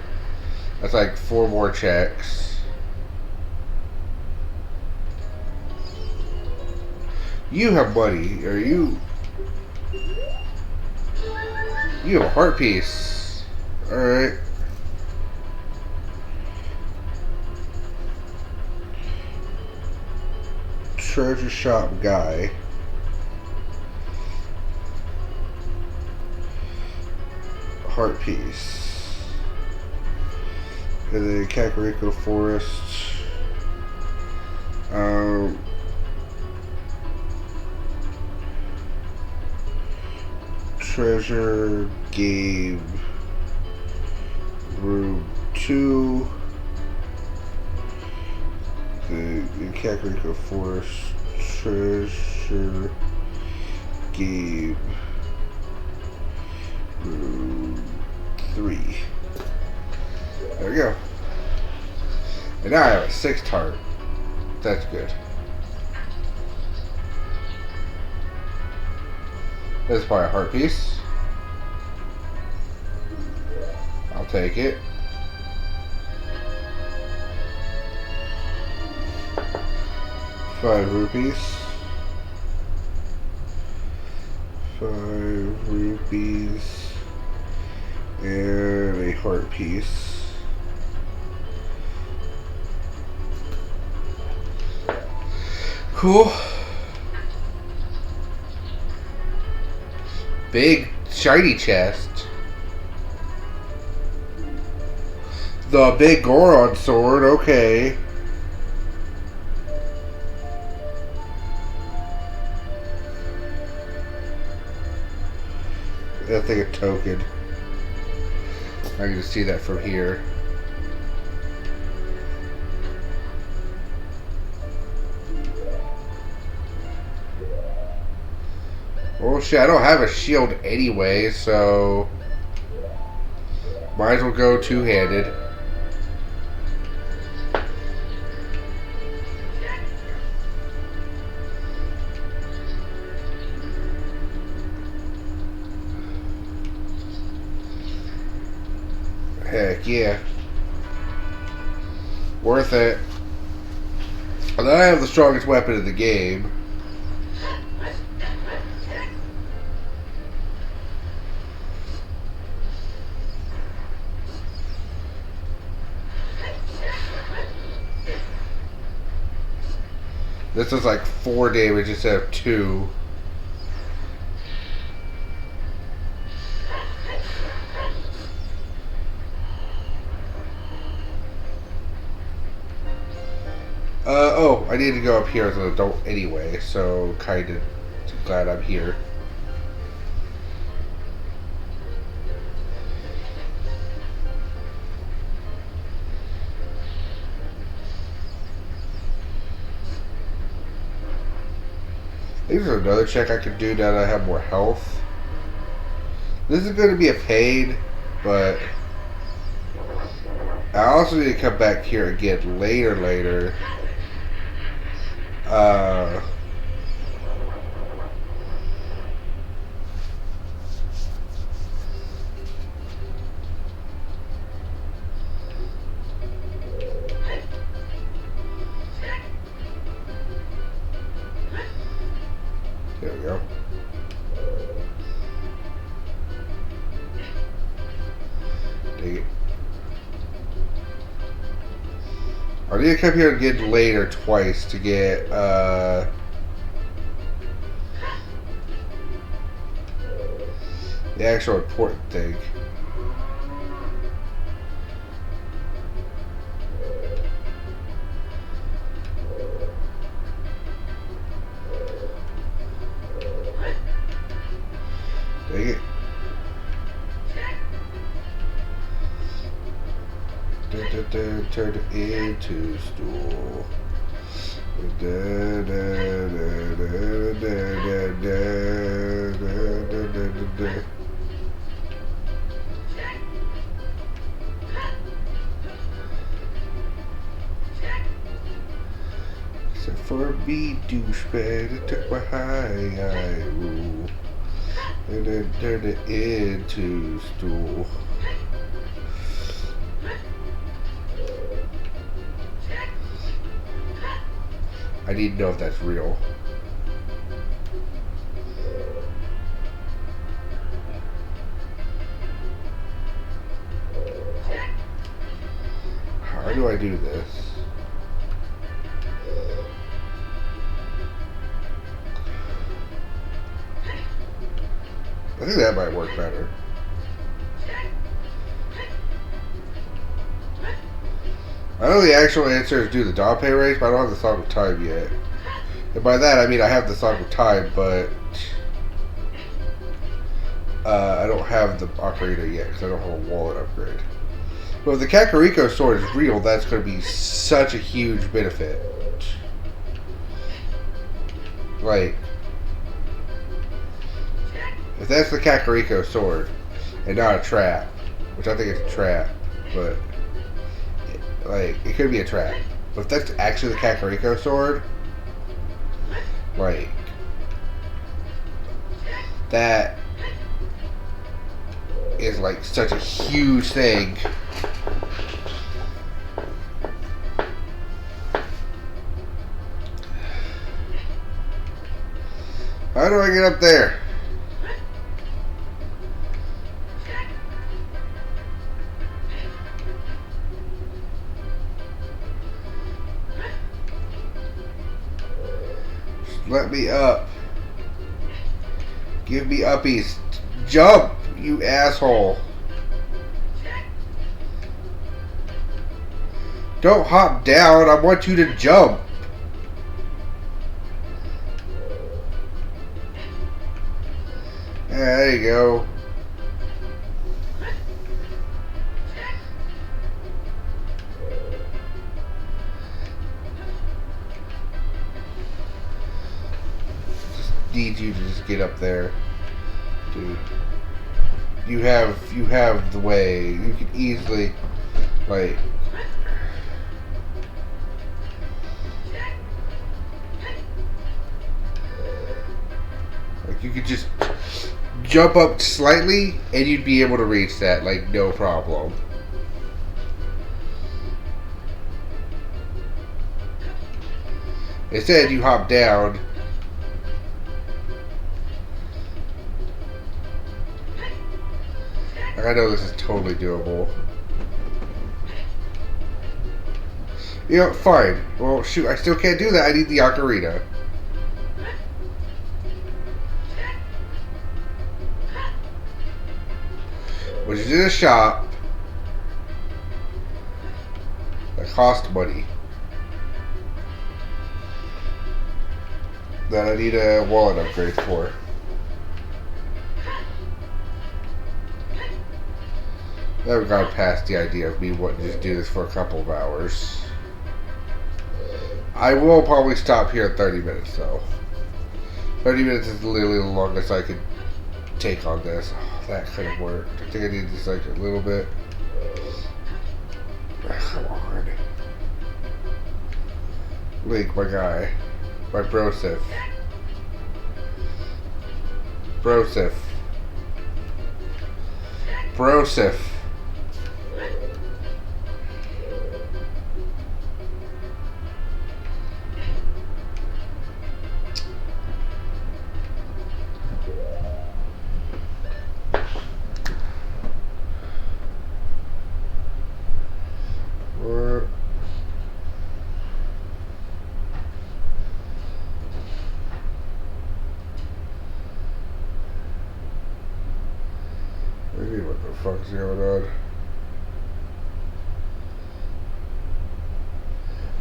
that's like 4 more checks. You have money, or you have a heart piece. Alright. Treasure shop guy. Heart piece. And then Kakariko Forest. Treasure game room 2. The Kakariko Forest treasure game room 3. There we go. And now I have a 6th heart. That's good. This is probably a heart piece. I'll take it. ₹5. 5 rupees. And a heart piece. Cool. Big shiny chest. The big Goron sword, okay. I think a token. I can just see that from here. Well, shit, I don't have a shield anyway, so might as well go two-handed. Heck yeah. Worth it. And then I have the strongest weapon in the game. This is like 4 damage instead of 2. Oh, I need to go up here as an adult anyway, so kind of glad I'm here. I think there's another check I could do now that I have more health. This is going to be a pain, but I also need to come back here again later. There we go. Dang it. I need to come here again later twice to get the actual important thing. Dang it. Turn it into stool. Except for me, douchebag, it took my high rule and then turned it into stool. I need to know if that's real. How do I do this? I think that might work better. I know the actual answer is do the dog pay race, but I don't have the Song of Time yet. And by that, I mean I have the Song of Time, but I don't have the ocarina yet because I don't have a wallet upgrade. But if the Kakariko sword is real, that's going to be such a huge benefit. Like, if that's the Kakariko sword and not a trap, which I think it's a trap, but like, it could be a trap. But if that's actually the Kakariko sword, like, that is like such a huge thing. How do I get up there? Let me up. Give me uppies. Jump, you asshole. Don't hop down. I want you to jump. Yeah, there you go. Need you to just get up there, dude. You have the way. You can easily, like, you could just jump up slightly and you'd be able to reach that, like, no problem. Instead, you hop down. I know this is totally doable. You know, fine. Well, shoot, I still can't do that. I need the ocarina. Which is in a shop that cost money. That I need a wallet upgrade for. I haven't gone past the idea of me wanting to just do this for a couple of hours. I will probably stop here at 30 minutes though. 30 minutes is literally the longest I could take on this. Oh, that could have worked. I think I need just like a little bit. Come on. Link, my guy. My brosif. Brosif. Brosif. What the fuck's going on?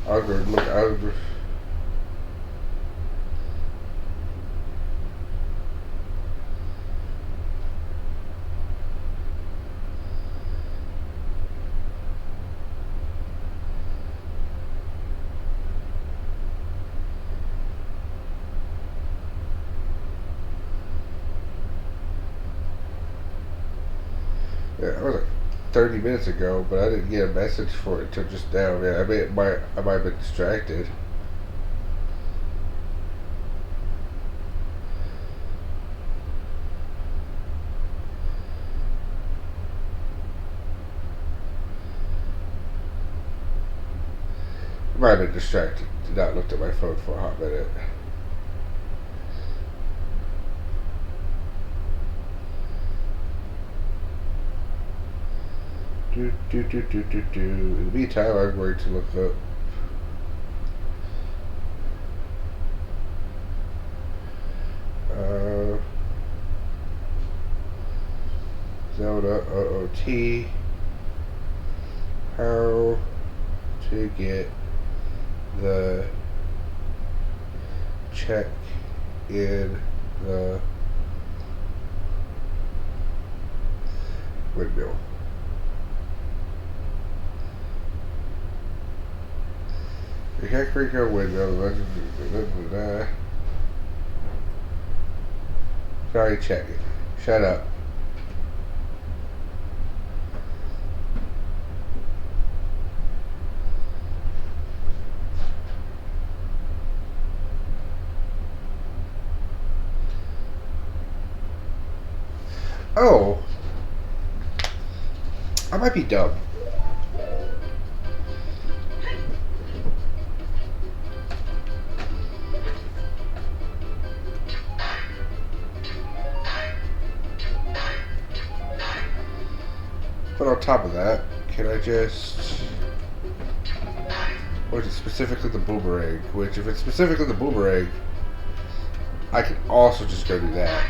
I was going to look. I was just... Yeah, I was like 30 minutes ago, but I didn't get a message for it until just now. Man, I might have been distracted. I might have been distracted. Did not look at my phone for a hot minute. In the meantime, I'm going to look up Zelda OOT, how to get the check in the windmill. You can't create a windmill. Sorry, check it. Shut up. Oh. I might be dumb. But on top of that, can I just... Or is it specifically the boomerang? Which, if it's specifically the boomerang, I can also just go do that.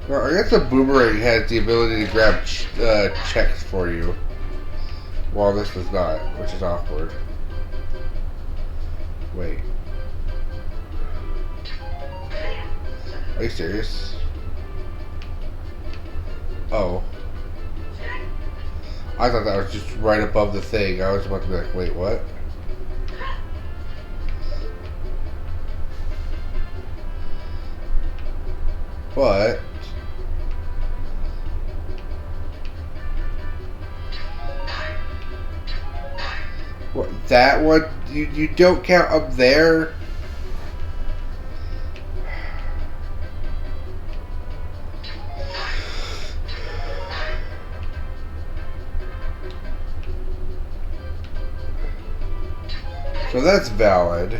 Well, I guess the boomerang has the ability to grab checks for you, while this does not, which is awkward. Wait. Are you serious? Oh. I thought that was just right above the thing. I was about to be like, wait, what? But that one, you don't count up there. So that's valid.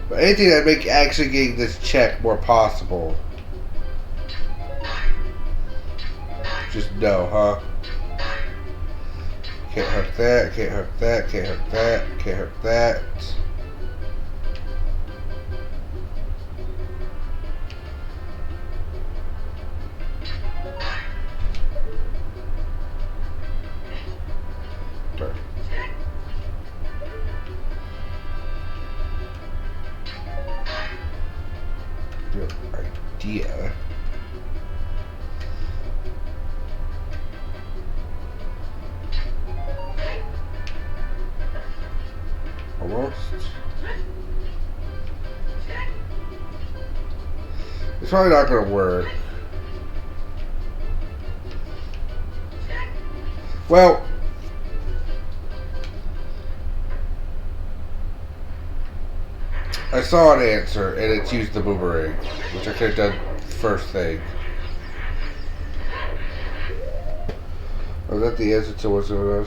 But anything that make actually getting this check more possible. Just no, huh? Can't hook that, can't hook that, can't hook that, can't hook that. Good idea. Almost. It's probably not going to work. Well, I saw an answer, and it's used the boomerang, which I could have done first thing. Was that the answer to what's going on?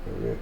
Okay.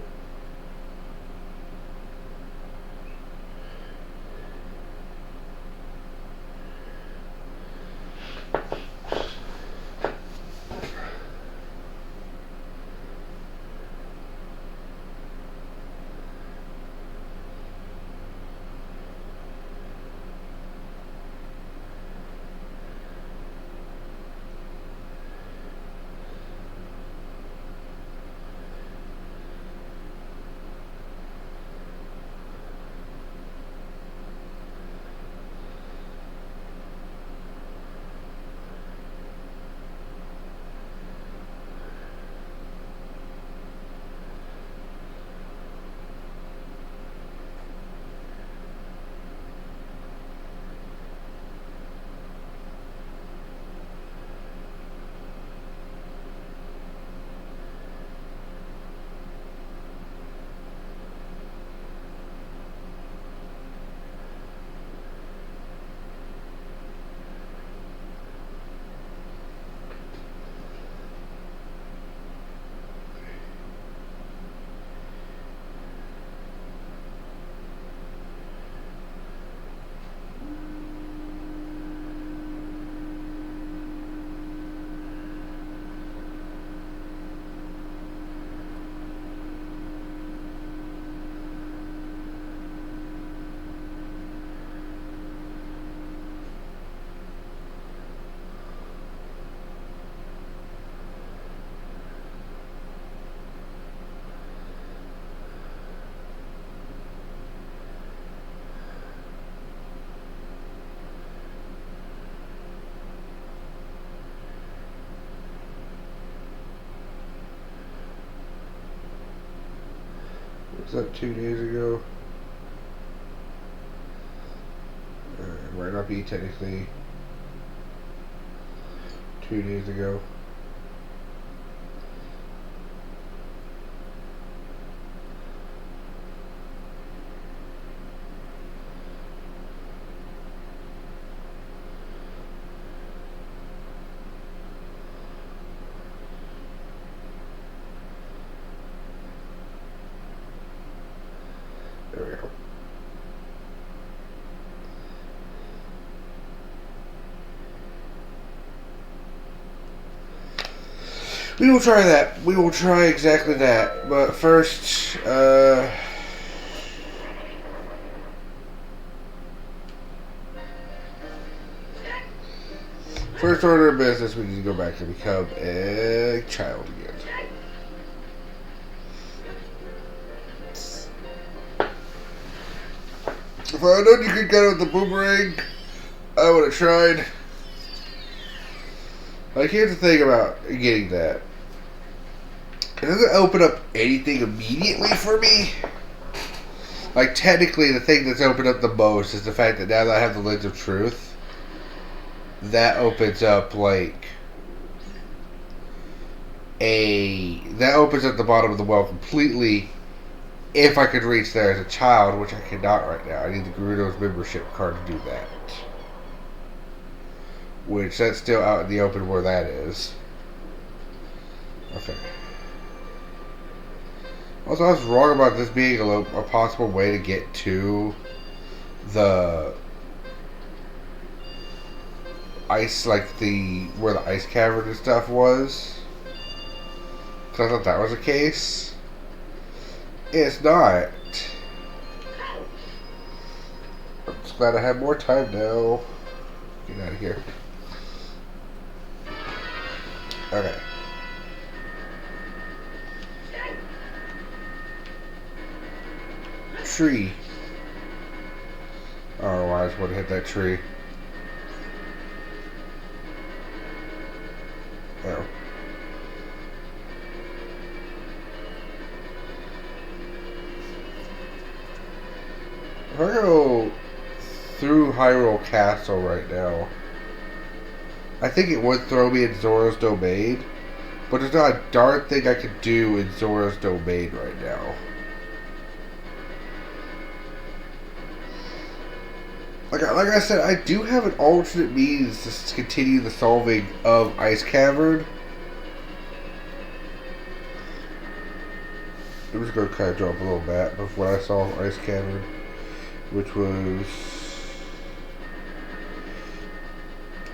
Was that 2 days ago? It might not be technically 2 days ago. We will try that. We will try exactly that. But first, first order of business, we need to go back and become a child again. If I had known you could get it with the boomerang, I would have tried. Like, here's the thing about getting that. It doesn't open up anything immediately for me. Like, technically, the thing that's opened up the most is the fact that now that I have the Lens of Truth, that opens up, like, that opens up the bottom of the well completely if I could reach there as a child, which I cannot right now. I need the Gerudo's membership card to do that. Which, that's still out in the open where that is. Okay. Also, I was wrong about this being a possible way to get to the ice, like where the ice cavern and stuff was. Because I thought that was the case. It's not. I'm just glad I have more time now. Get out of here. Okay. Tree. I don't know why I just want to hit that tree. Oh. If I go through Hyrule Castle right now, I think it would throw me in Zora's Domain, but there's not a darn thing I could do in Zora's Domain right now. Like I said, I do have an alternate means to continue the solving of Ice Cavern. I'm just going to kind of drop a little map of what I saw in Ice Cavern, which was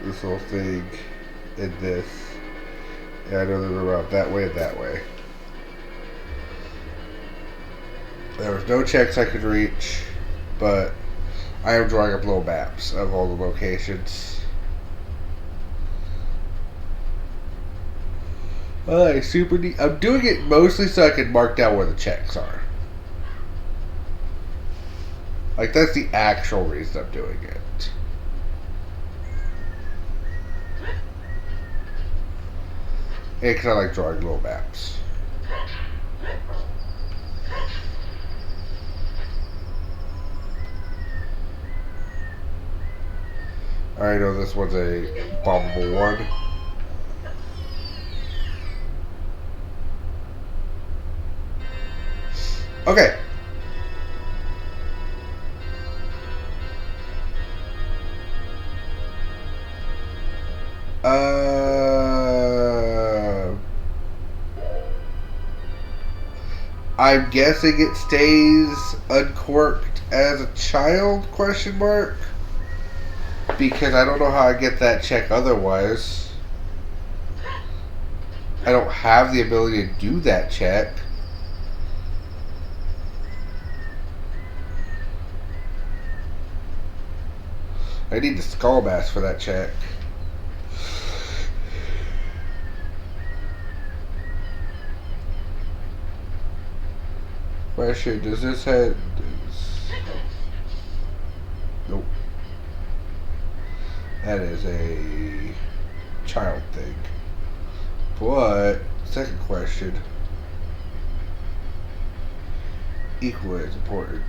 this little thing and this. And I know there were about that way and that way. There was no checks I could reach, but I am drawing up little maps of all the locations. Super neat. I'm doing it mostly so I can mark down where the checks are. Like, that's the actual reason I'm doing it. And because I like drawing little maps. I know this one's a bombable one. Okay. I'm guessing it stays uncorked as a child, question mark? Because I don't know how I get that check otherwise. I don't have the ability to do that check. I need the skull mask for that check. Question, does this have... Nope. That is a child thing. But, second question, equally as important.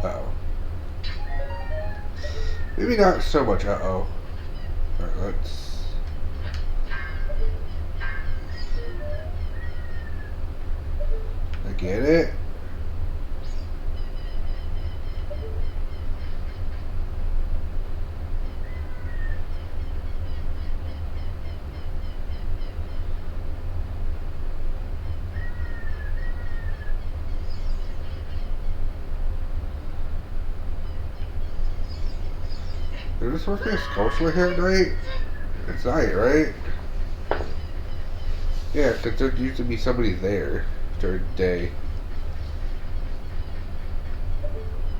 Uh-oh. Maybe not so much uh-oh. Alright, let's... I get it. Is this supposed to be a sculpture here at night? It's night, right? Yeah, because there used to be somebody there during the day.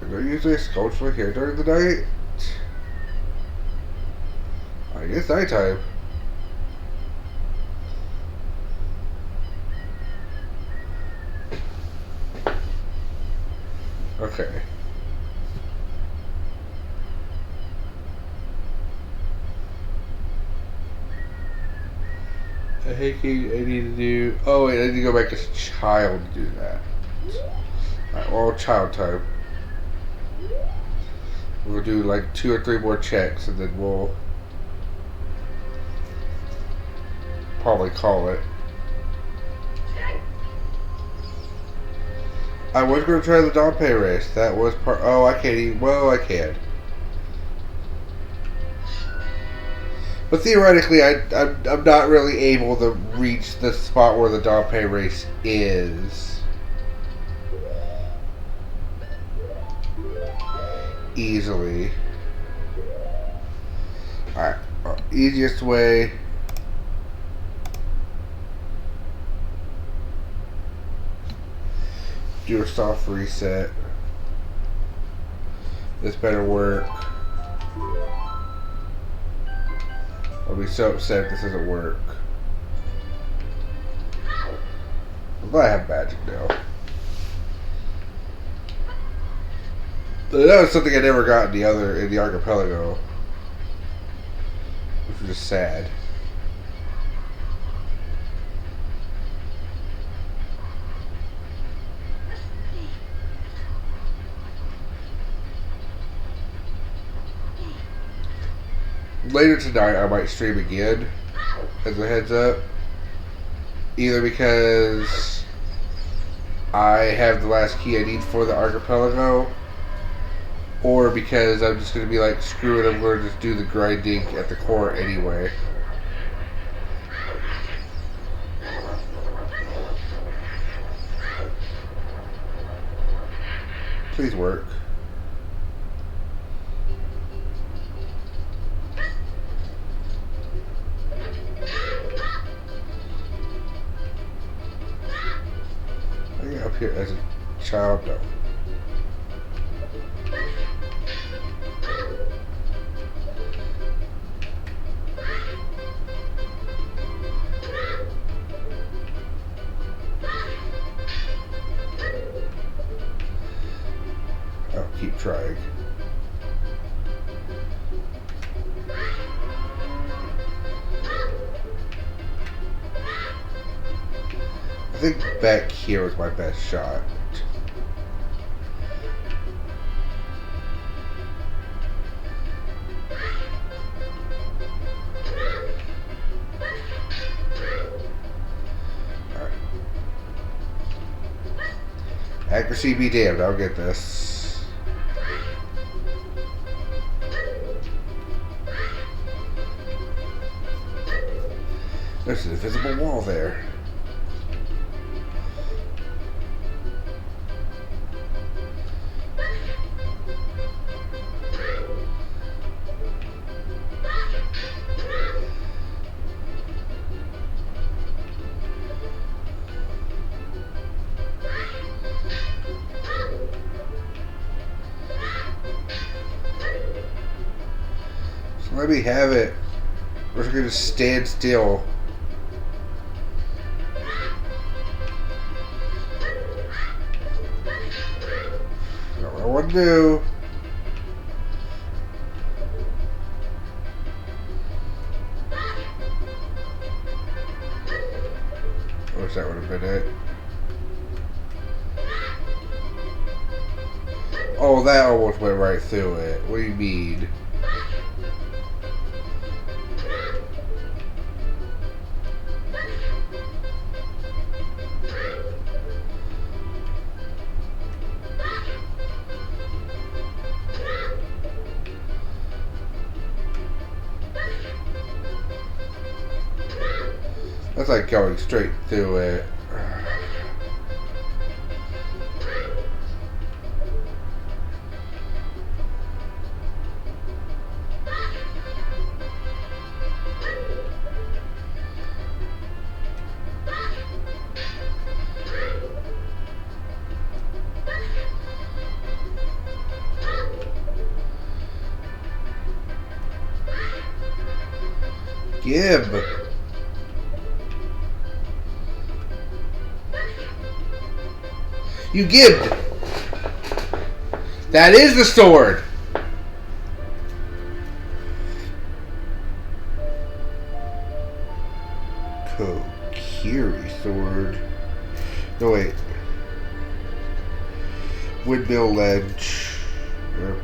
Is there usually a sculpture here during the night? I guess nighttime. Okay. I need to do... Oh wait, I need to go back as a child to do that. Alright, well, child time. We'll do like 2 or 3 more checks and then we'll probably call it. I was going to try the Dompe race. That was part... Oh, I can't even... Well, I can. But theoretically, I'm not really able to reach the spot where the Dompe race is. Easily. Alright. Easiest way... Do a soft reset. This better work. I'll be so upset if this doesn't work. I'm glad I have magic now. That was something I never got in the archipelago, which was just sad. Later tonight, I might stream again, as a heads up. Either because I have the last key I need for the archipelago, or because I'm just going to be like, screw it, I'm going to just do the grinding at the core anyway. Please work. Up here as a child, no. I'll keep trying. I think back here was my best shot. Alright. Accuracy be damned, I'll get this. There's an invisible wall there. Let me have it. We're just gonna stand still. Not what I want to do. I wish that would have been it. Oh, that almost went right through it. What do you mean? That's like going straight through it. Gib. You gibbed. That is the sword. Kokiri sword. No, wait. Windmill ledge.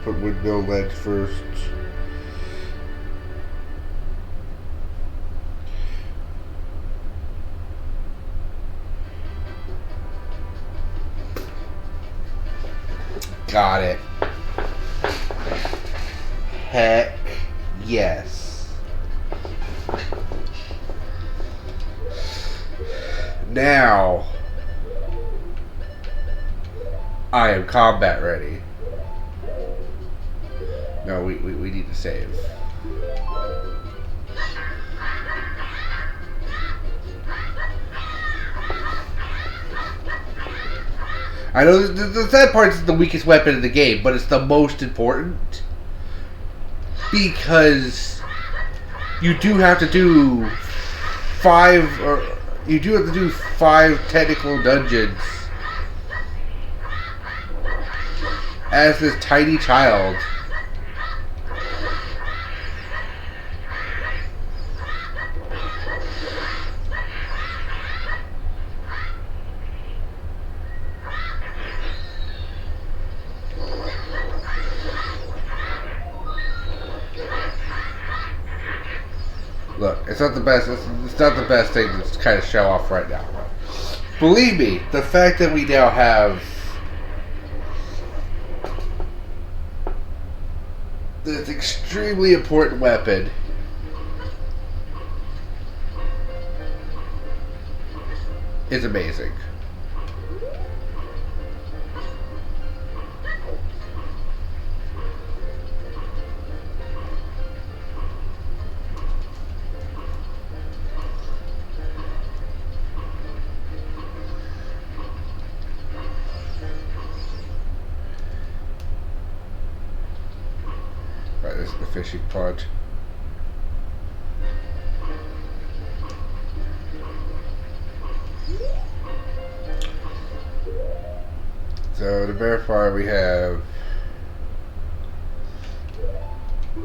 Put windmill ledge first. Got it. Heck yes. Now I am combat ready. No, we need to save. I know the sad part is the weakest weapon in the game, but it's the most important. Because you do have to do 5 technical dungeons as this tiny child. Look, it's not the best. It's not the best thing to kind of show off right now. Believe me, the fact that we now have this extremely important weapon is amazing. Right, this is the fishing pod. So to verify, we have. We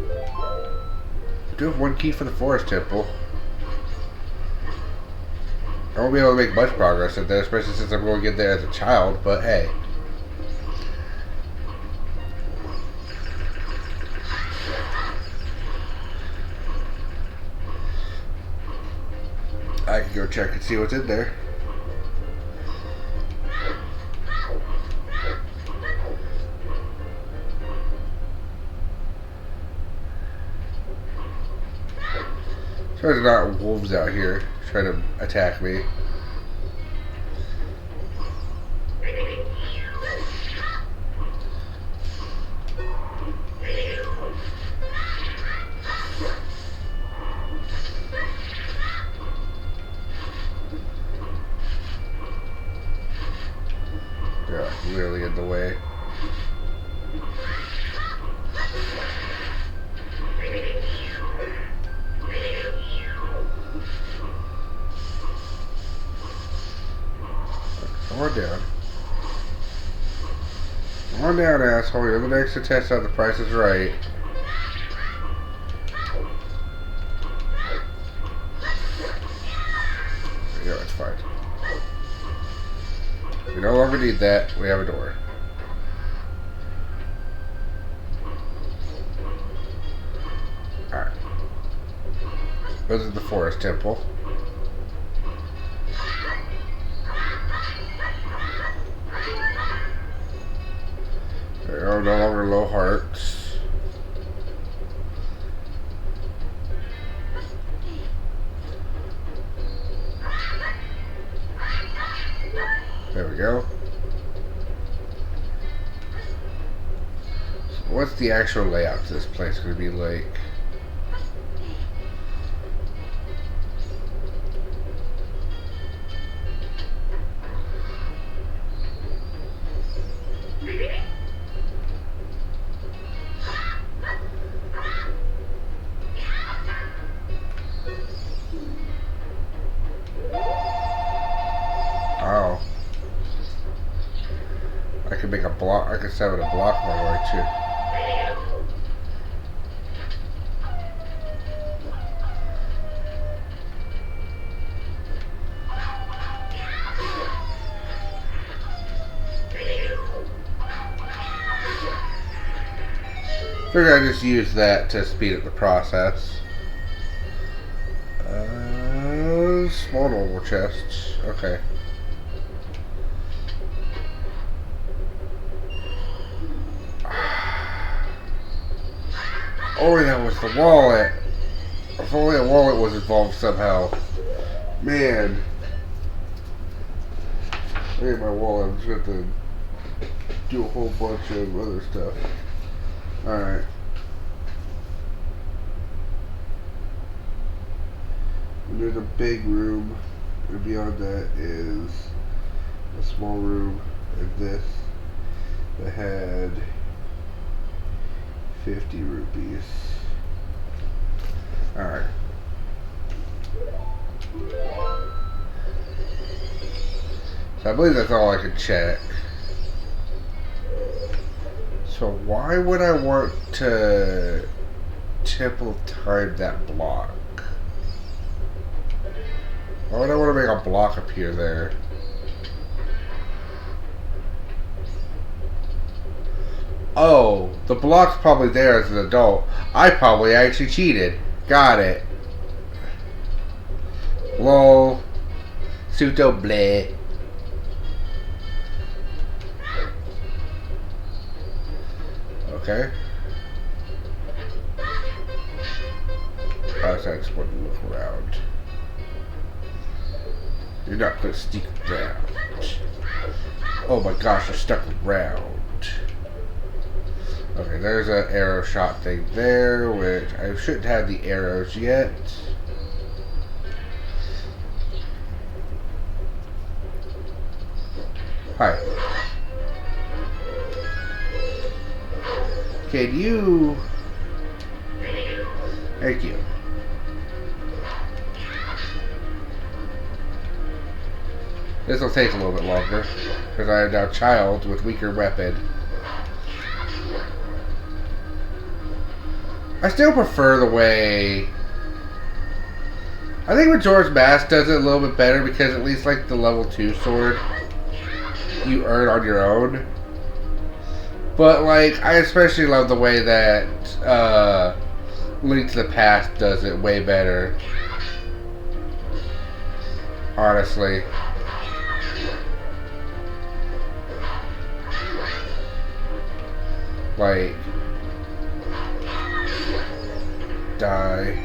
do have 1 key for the forest temple. I won't be able to make much progress at that, especially since I'm going to get there as a child, but hey. I can go check and see what's in there. So there's not wolves out here trying to attack me. They're really in the way. Come on down. Come on down, asshole. You're the next to test out the Price is Right. There you go, it's fine. We no longer need that. We have a door. Alright. This is the forest temple. There are no longer low hearts. There we go. So what's the actual layout to this place going to be like? can make a block. I can summon a block if I want to. Figure I just use that to speed up the process. Small normal chests. Okay. Only that was the wallet. If only a wallet was involved somehow. Man. I need my wallet. I'm just going to do a whole bunch of other stuff. Alright. And there's a big room, and beyond that is a small room, and this that had 50 rupees. Alright. So I believe that's all I can check. So why would I want to triple time that block? Why would I want to make a block appear there? Oh, the block's probably there as an adult. I probably actually cheated. Got it. Lol. Suto bleh. Okay. I just want to look around. You're not gonna stick around. Oh my gosh, you're stuck around. Okay, there's an arrow shot thing there, which I shouldn't have the arrows yet. Hi. Can you... Thank you. This will take a little bit longer, because I am now a child with weaker weapon. I still prefer the way... I think Majora's Mask does it a little bit better, because at least like the level 2 sword, you earn on your own. But like, I especially love the way that Link to the Past does it way better. Honestly. Like, die.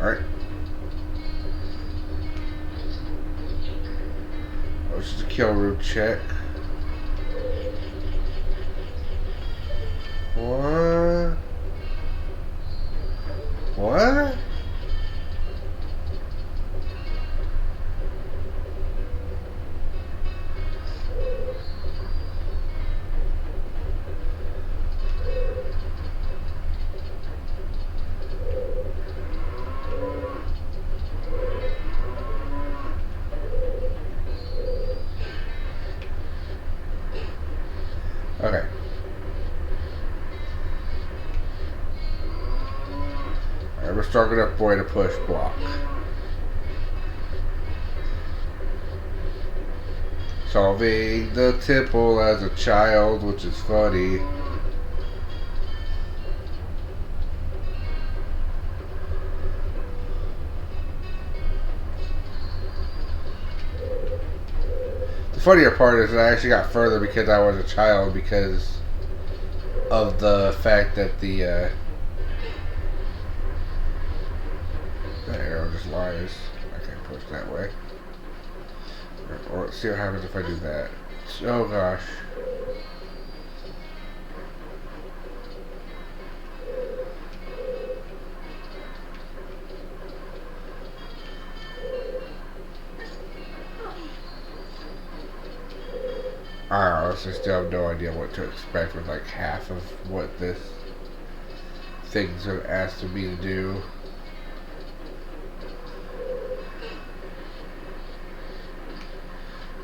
Alright. Oh, this is a kill room check. What? What? Okay. I'm a strong enough boy to push block. Solving the tipple as a child, which is funny. The funnier part is that I actually got further because I was a child, because of the fact that the arrow just lies. I can't push that way. Or let's see what happens if I do that. Oh gosh. I honestly still have no idea what to expect with like half of what this thing's gonna ask me to do.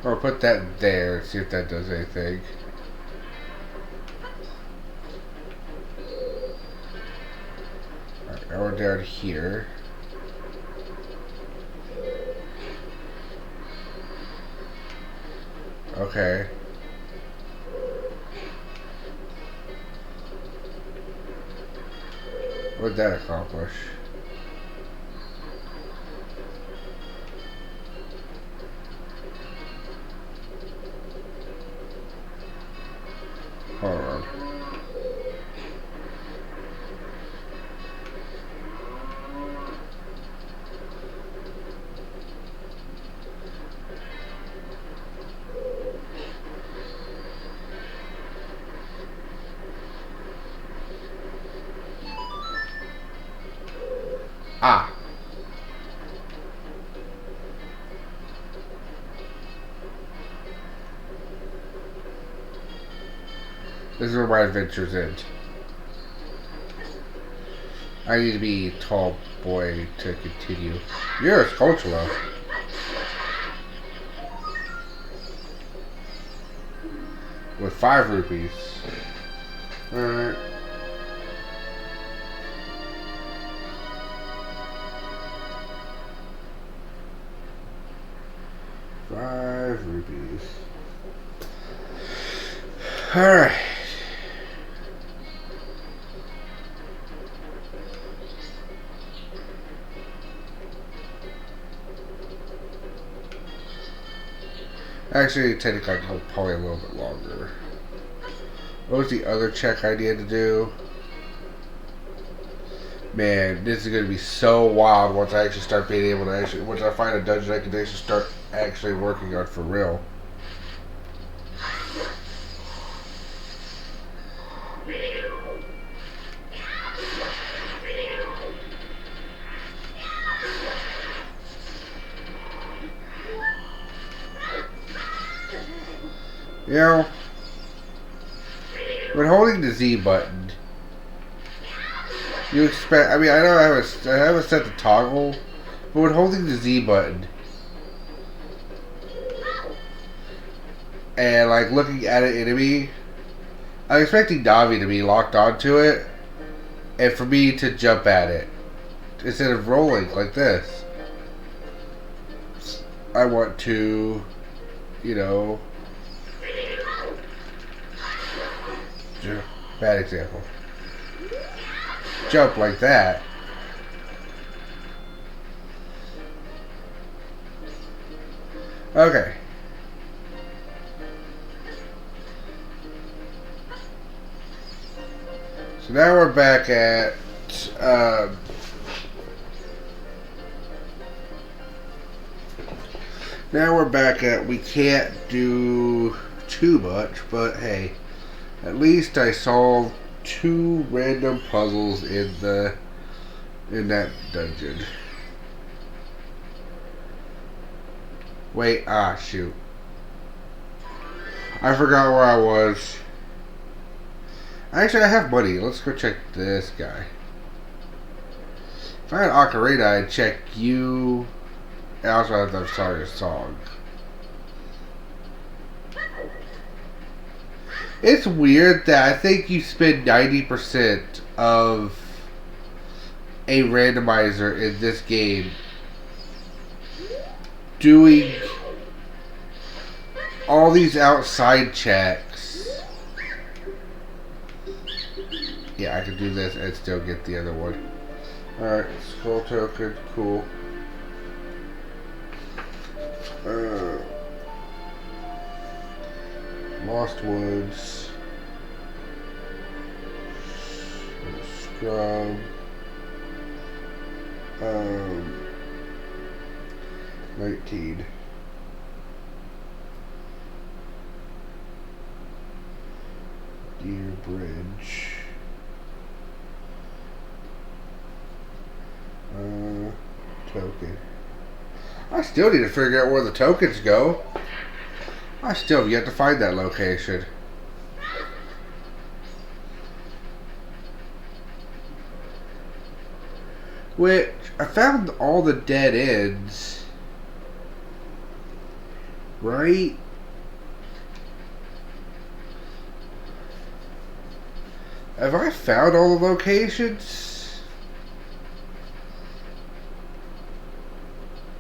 Or put that there and see if that does anything. Alright, now we're down here. Okay. What did that accomplish? Hold on. Ah. This is where my adventures end. I need to be a tall boy to continue. You're a cultural. With 5 rupees. Alright. $5. Alright. Actually, technically, probably a little bit longer. What was the other check I needed to do? Man, this is going to be so wild once I actually start being able to actually... Once I find a dungeon I can actually start actually working on for real. You know, when holding the Z button, you expect, I mean, I know I haven't set the toggle, but when holding the Z button, and like looking at an enemy, I'm expecting Navi to be locked onto it, and for me to jump at it, instead of rolling like this. I want to, you know... Bad example. Jump like that. Okay. So now we're back at we can't do too much, but hey. At least I solved 2 random puzzles in that dungeon. Wait, shoot. I forgot where I was. Actually, I have money. Let's go check this guy. If I had Ocarina, I'd check you. I also have to start a song. It's weird that I think you spend 90% of a randomizer in this game doing all these outside checks. Yeah, I can do this and still get the other one. Alright, skull token, cool. Lost Woods. Scrub. 19. Deer Bridge. Token. I still need to figure out where the tokens go. I still have yet to find that location. Which, I found all the dead ends. Right? Have I found all the locations?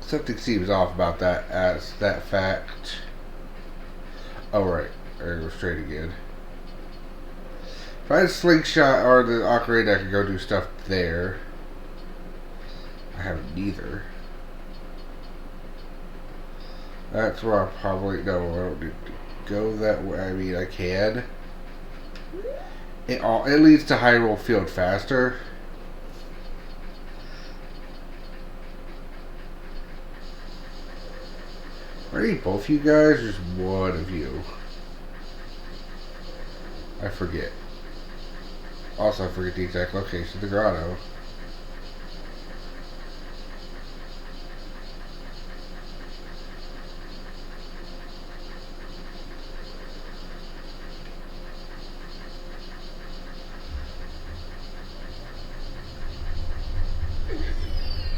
Something seems off about that as that fact. Oh, right. I gotta go straight again. If I had slingshot or the ocarina, I could go do stuff there. I have neither. That's where I'll probably... No, I don't need to go that way. I mean, I can. It leads to Hyrule Field faster. Are you both you guys or just one of you? I forget. Also, I forget the exact location of the grotto.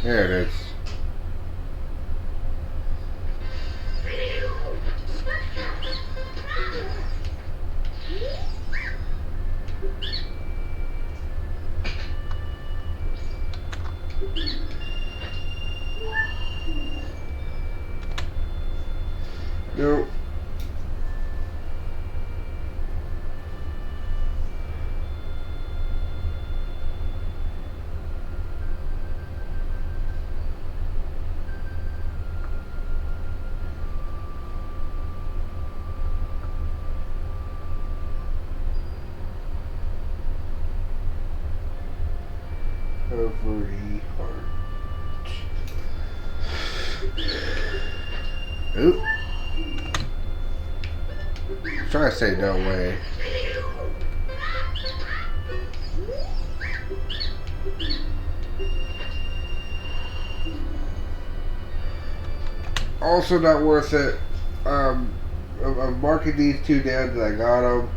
There it is. Nope. Every heart. Oop. I'm trying to say no way. Also not worth it. I'm marking these two down that I got them.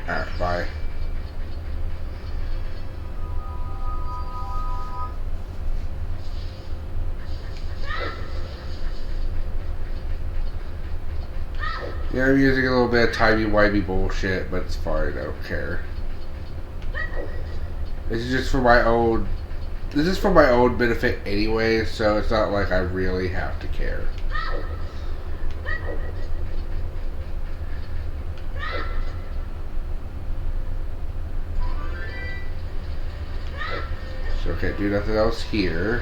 Alright, bye. Yeah, I'm using a little bit of timey-wimey bullshit, but it's fine, I don't care. This is just for my own... This is for my own benefit anyway, so it's not like I really have to care. So can't do nothing else here.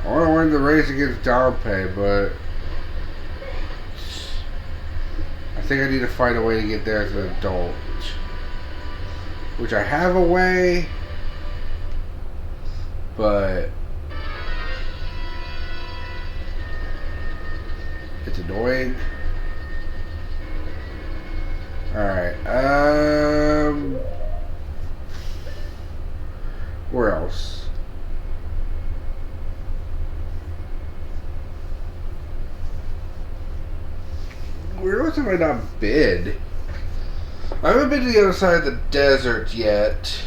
I want to win the race against Dompe, but I think I need to find a way to get there as an adult. Which I have a way, but it's annoying. Alright, where else? Where else have I not been? I haven't been to the other side of the desert yet.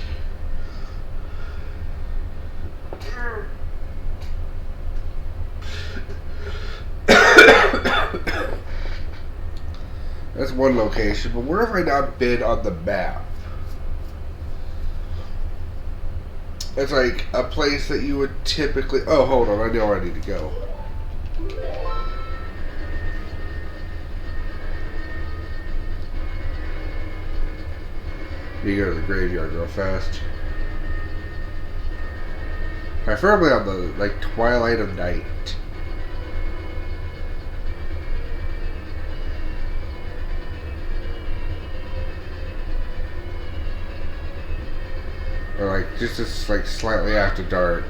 That's one location, but where have I not been on the map? It's like a place that you would typically... Oh, hold on, I know where I need to go. You go to the graveyard real fast. Preferably on the, like, twilight of night. Or like just as like slightly after dark.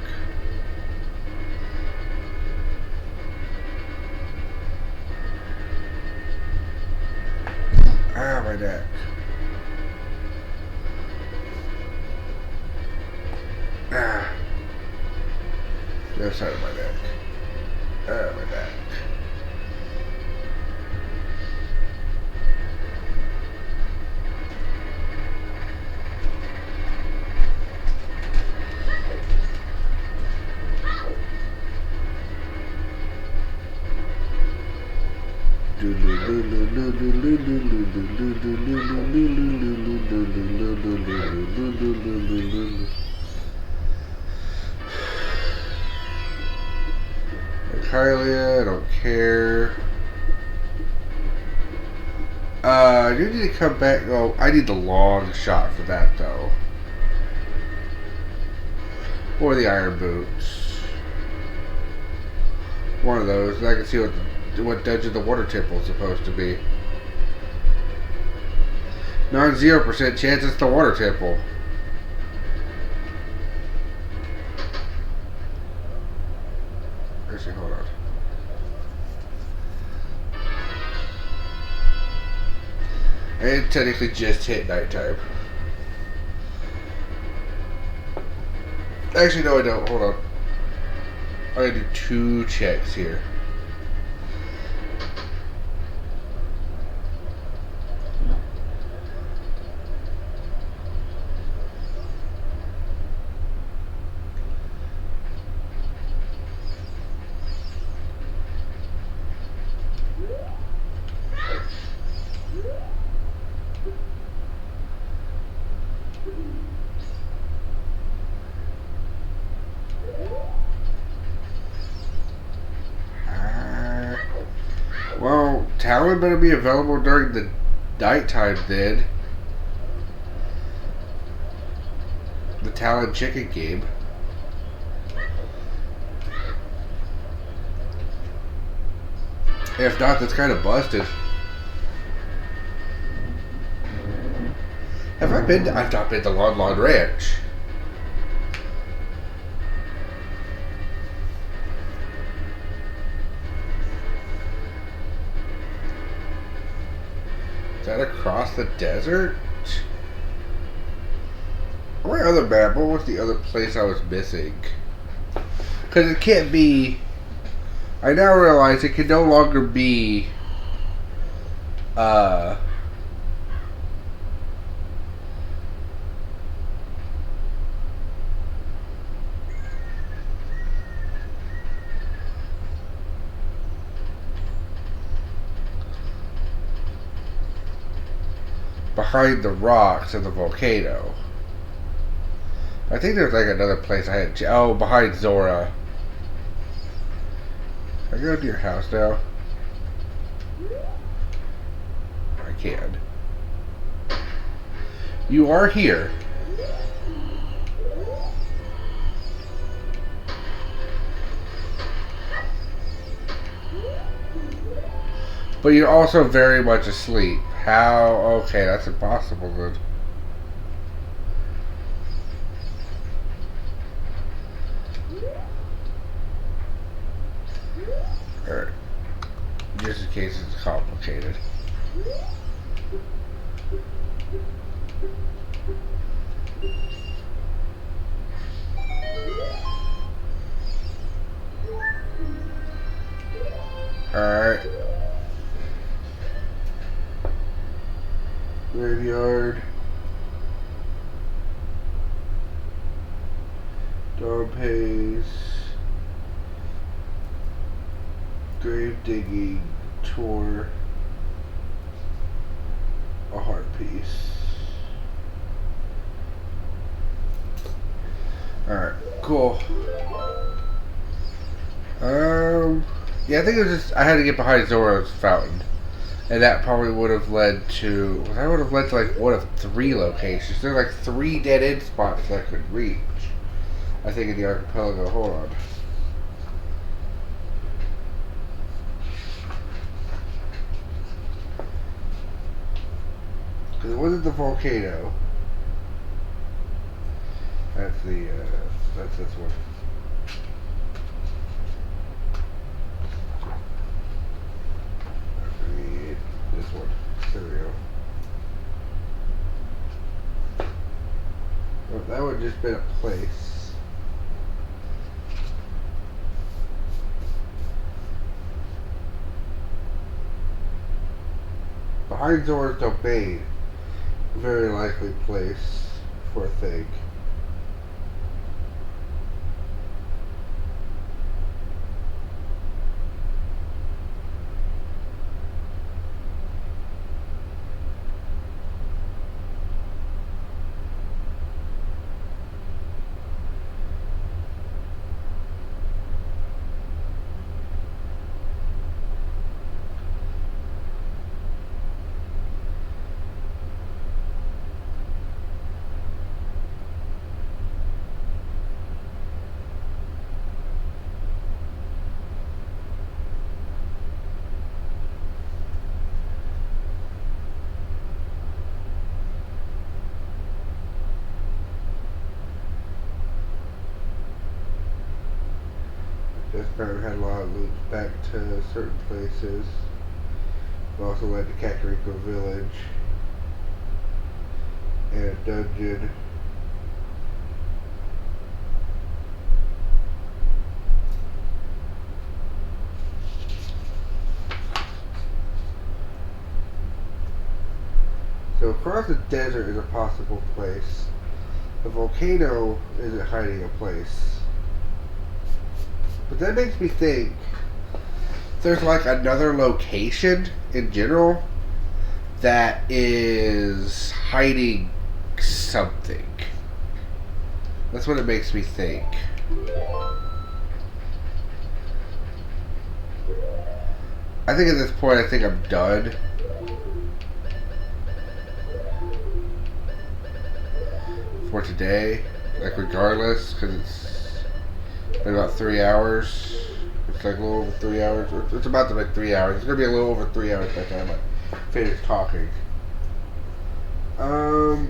Ah, my neck. Ah. The other side of my neck. Ah, my neck. Kylia, I don't care. I do need to come back. Oh, I need the long shot for that though. Or the iron boots. One of those. And I can see what dungeon the water temple is supposed to be. 0% chance it's the water temple. Actually, hold on. And technically just hit nighttime. Actually, no, I don't. Hold on. I gotta do 2 checks here. Well, Talon better be available during the nighttime then. The Talon chicken game. If not, that's kind of busted. Have I been to, I've not been to Lon Lon Ranch. Is that across the desert? On my other map, what was the other place I was missing? Because it can't be... I now realize it can no longer be... behind the rocks of the volcano. I think there's like another place I had... Oh, behind Zora. Can I go to your house now? I can. You are here. But you're also very much asleep. How? Okay, that's impossible then. Alright. Just in case it's complicated. Alright. Graveyard. Dog pace. Grave digging tour. A heart piece. Alright, cool. Yeah, I think it was just I had to get behind Zora's fountain. And that probably would have led to... That would have led to like one of 3 locations. There are like 3 dead end spots that I could reach. I think in the archipelago. Hold on. Because it wasn't the volcano. That's the... that's this one. This one, stereo. that would just been a place. Behind Zora's domain, very likely place for a thing. This apparently had a lot of loops back to certain places. It also led to Kakariko Village and a dungeon. So across the desert is a possible place. The volcano isn't hiding a place. But that makes me think there's like another location in general that is hiding something. That's what it makes me think. I think at this point, I think I'm done. For today, like regardless, because it's been about 3 hours. It's like a little over 3 hours. It's about to make 3 hours. It's gonna be a little over 3 hours by the time I finish talking. I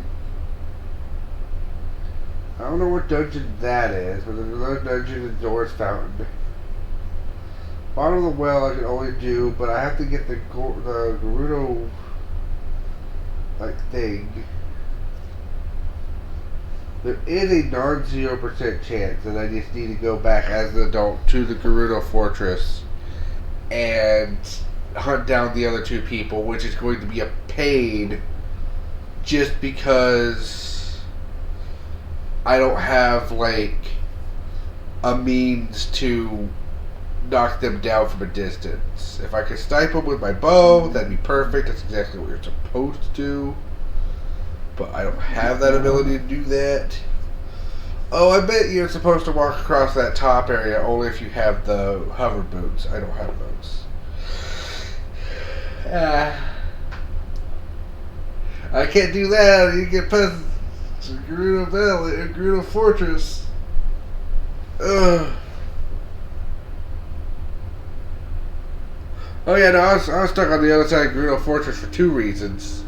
don't know what dungeon that is, but there's another dungeon in Zora's Fountain. Bottom of the well I can only do, but I have to get the Gerudo like thing. There is a non-0% chance that I just need to go back as an adult to the Gerudo Fortress and hunt down the other two people, which is going to be a pain just because I don't have, like, a means to knock them down from a distance. If I could snipe them with my bow, that'd be perfect. That's exactly what you're supposed to do. But I don't have that ability to do that. Oh, I bet you're supposed to walk across that top area only if you have the hover boots. I don't have those. I can't do that. You get past Gerudo Valley, Gerudo Fortress. Ugh. Oh yeah, no, I was stuck on the other side of Gerudo Fortress for 2 reasons.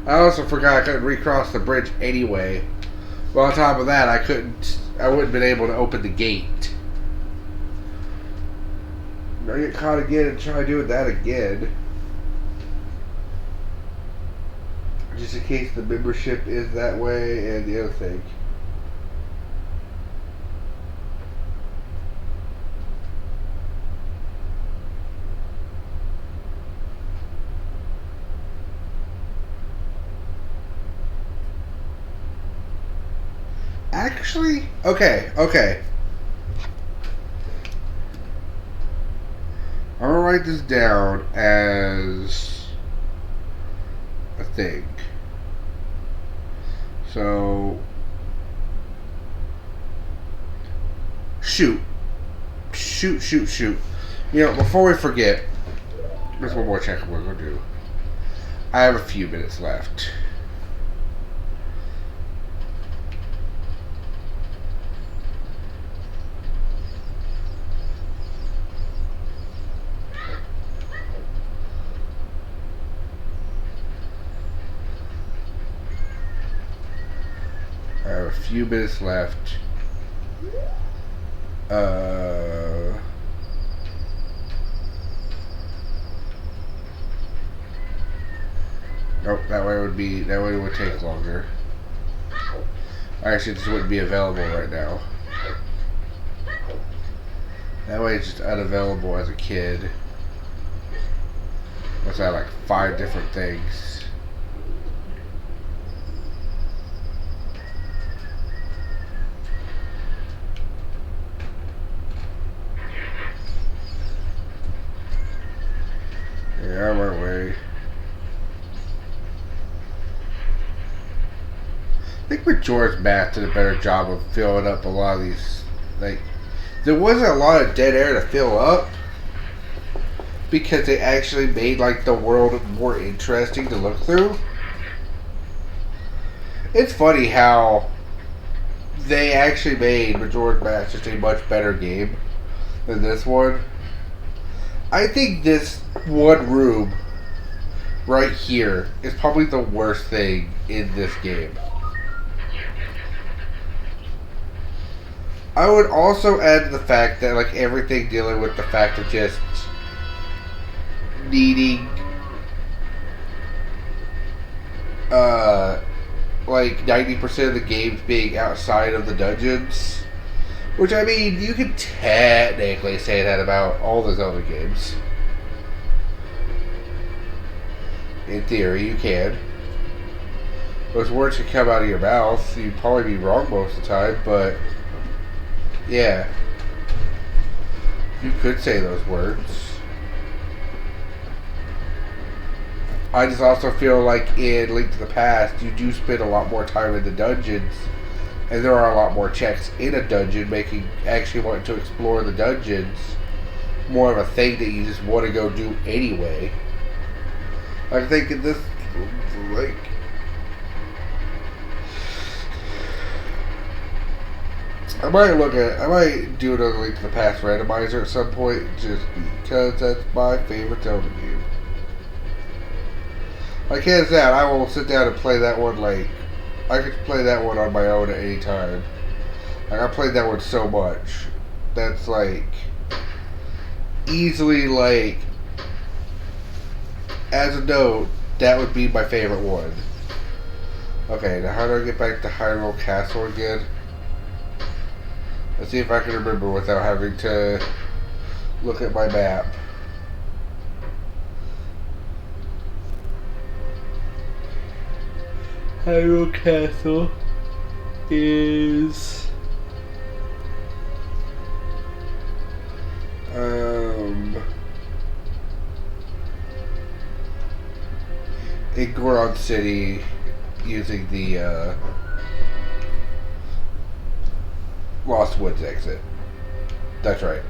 I also forgot I couldn't recross the bridge anyway. But on top of that, I wouldn't have been able to open the gate. I get caught again and try doing that again. Just in case the membership is that way and the other thing. Actually, okay. I'm gonna write this down as a thing. So, shoot. You know, before we forget, there's one more check we're gonna do. I have a few minutes left. Few minutes left. Nope, that way it would take longer. Actually, this wouldn't be available right now. That way it's just unavailable as a kid. What's that, like 5 different things? Yeah, I'm on my way. I think Majora's Mask did a better job of filling up a lot of these. Like, there wasn't a lot of dead air to fill up because they actually made like the world more interesting to look through. It's funny how they actually made Majora's Mask just a much better game than this one. I think this one room right here is probably the worst thing in this game. I would also add the fact that like everything dealing with the fact of just needing like 90% of the games being outside of the dungeons. Which, I mean, you could technically say that about all the Zelda games. In theory, you can. Those words can come out of your mouth. You'd probably be wrong most of the time, but yeah. You could say those words. I just also feel like in Link to the Past, you do spend a lot more time in the dungeons. And there are a lot more checks in a dungeon, making actually wanting to explore the dungeons more of a thing that you just want to go do anyway. I think in this, like, I might do another Link to the Past randomizer at some point, just because that's my favorite Zelda game. Like, hands down, I will sit down and play that one, like, I could play that one on my own at any time. Like, I played that one so much. That's, like, easily, like, as a note, that would be my favorite one. Okay, now how do I get back to Hyrule Castle again? Let's see if I can remember without having to look at my map. Hyrule Castle is in Goron City using the Lost Woods exit. That's right.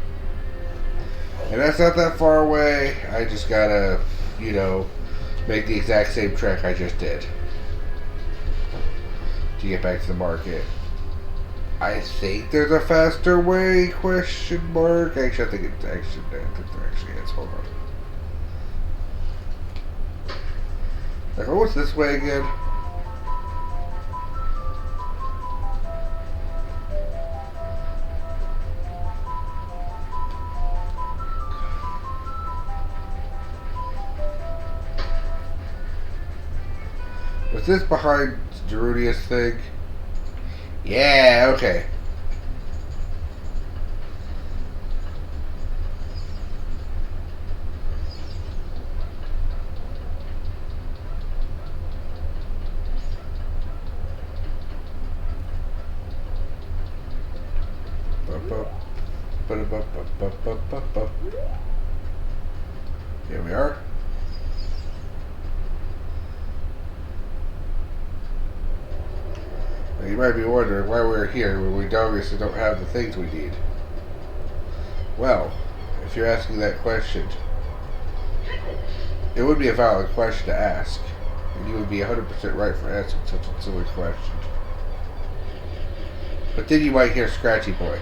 And that's not that far away. I just gotta, you know, make the exact same trek I just did to get back to the market. I think there's a faster way, question mark. Actually, I think there actually is. Hold on. Like, what's this way again? Was this behind Gerudia's thing? Yeah, okay. Here we are. Now you might be wondering why we're here when we obviously don't have the things we need. Well, if you're asking that question, it would be a valid question to ask, and you would be 100% right for asking such a silly question. But then you might hear Scratchy Boy.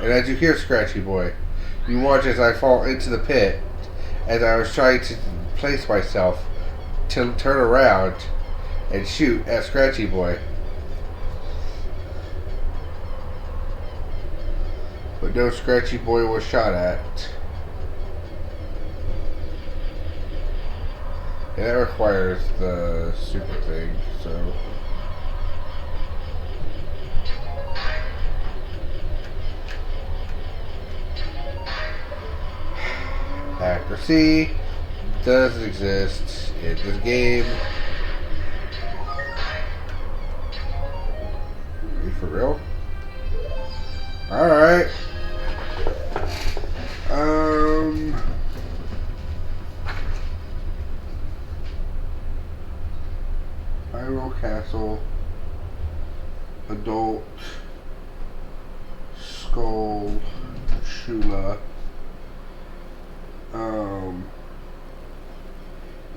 And as you hear Scratchy Boy, you watch as I fall into the pit as I was trying to place myself to turn around and shoot at Scratchy Boy. But no Scratchy Boy was shot at. And that requires the super thing, so see, does exist in this game. Are you for real? Alright. Hyrule Castle. Adult. Skull. Shula.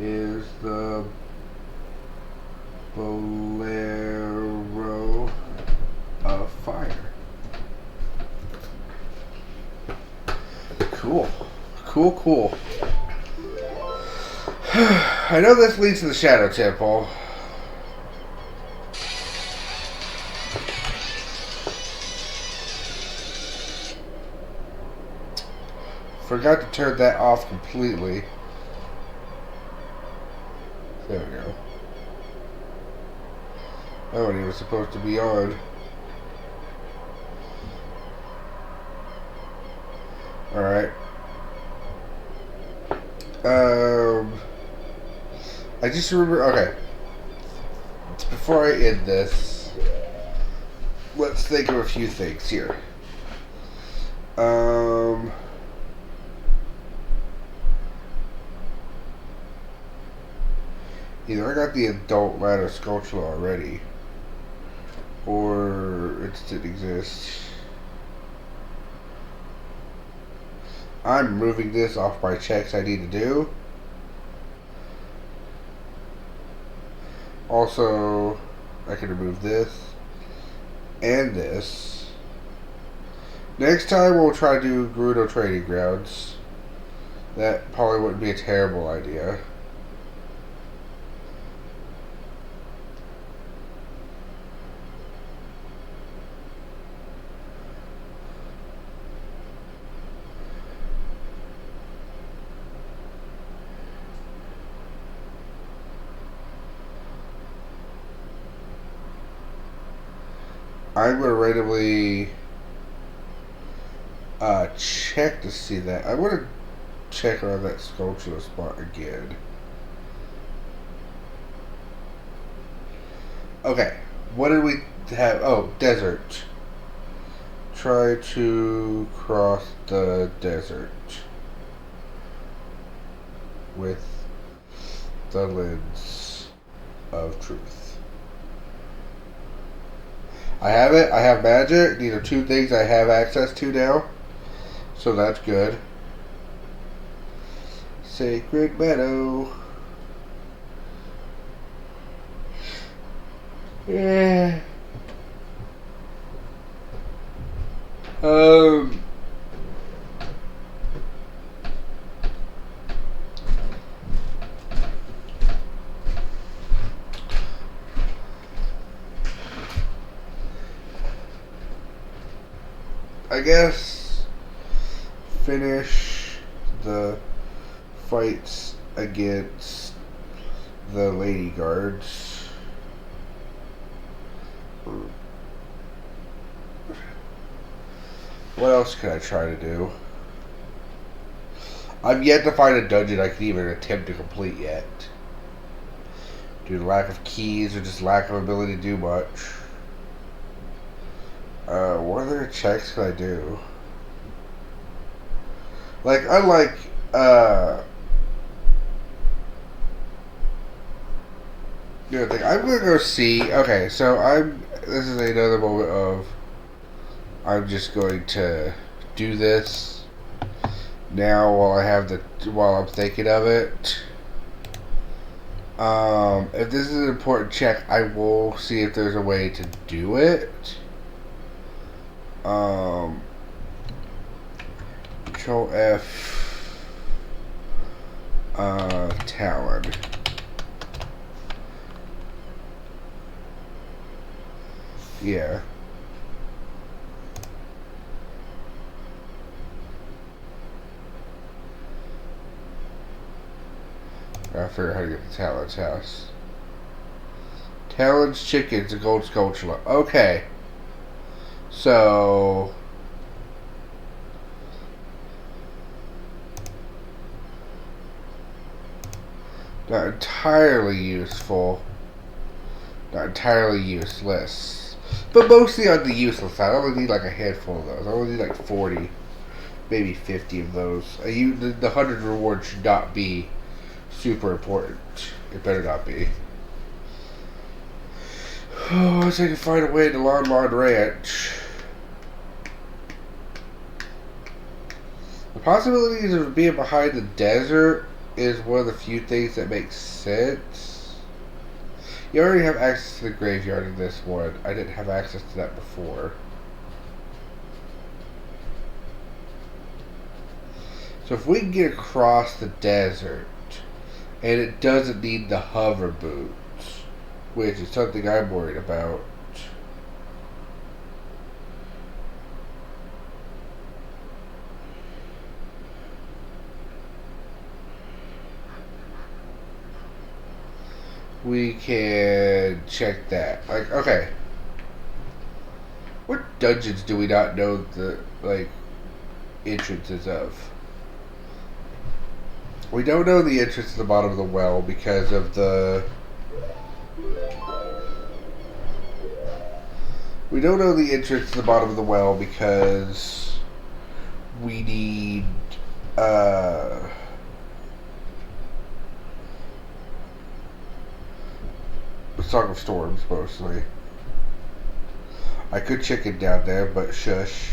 Is the Bolero of Fire. Cool. Cool. I know this leads to the Shadow Temple. Forgot to turn that off completely. There we go. That wasn't even supposed to be on. Alright. I just remember, okay. Before I end this, let's think of a few things here. Either I got the adult ladder sculpture already, or it didn't exist. I'm removing this off my checks I need to do. Also, I can remove this and this. Next time we'll try to do Gerudo Training Grounds. That probably wouldn't be a terrible idea. I'm going to randomly check to see that. I want to check around that sculpture spot again. Okay, what did we have? Oh, desert. Try to cross the desert with the lens of truth. I have it. I have magic. These are two things I have access to now. So that's good. Sacred Meadow. Yeah. I guess finish the fights against the lady guards. What else can I try to do? I've yet to find a dungeon I can even attempt to complete yet. Due to lack of keys or just lack of ability to do much. What other checks can I do? Like, unlike, I'm gonna go see, okay, so this is another moment of, I'm just going to do this now while I'm thinking of it. If this is an important check, I will see if there's a way to do it. Control F, Talon. Yeah. I figure out how to get to Talon's house. Talon's Chicken's a gold sculpture. Okay. So Not entirely useful. Not entirely useless. But mostly on the useless side. I only need like a handful of those. I only need like 40, maybe 50 of those. The 100 reward should not be super important. It better not be. Oh, I wish I could find a way to Lon Ranch. The possibilities of being behind the desert is one of the few things that makes sense. You already have access to the graveyard in this one. I didn't have access to that before. So if we can get across the desert, and it doesn't need the hover boots, which is something I'm worried about. We can check that. Like, okay. What dungeons do we not know the, like, entrances of? We don't know the entrance to the bottom of the well because of the... We don't know the entrance to the bottom of the well because we need, Song of Storms, mostly. I could chicken down there, but shush.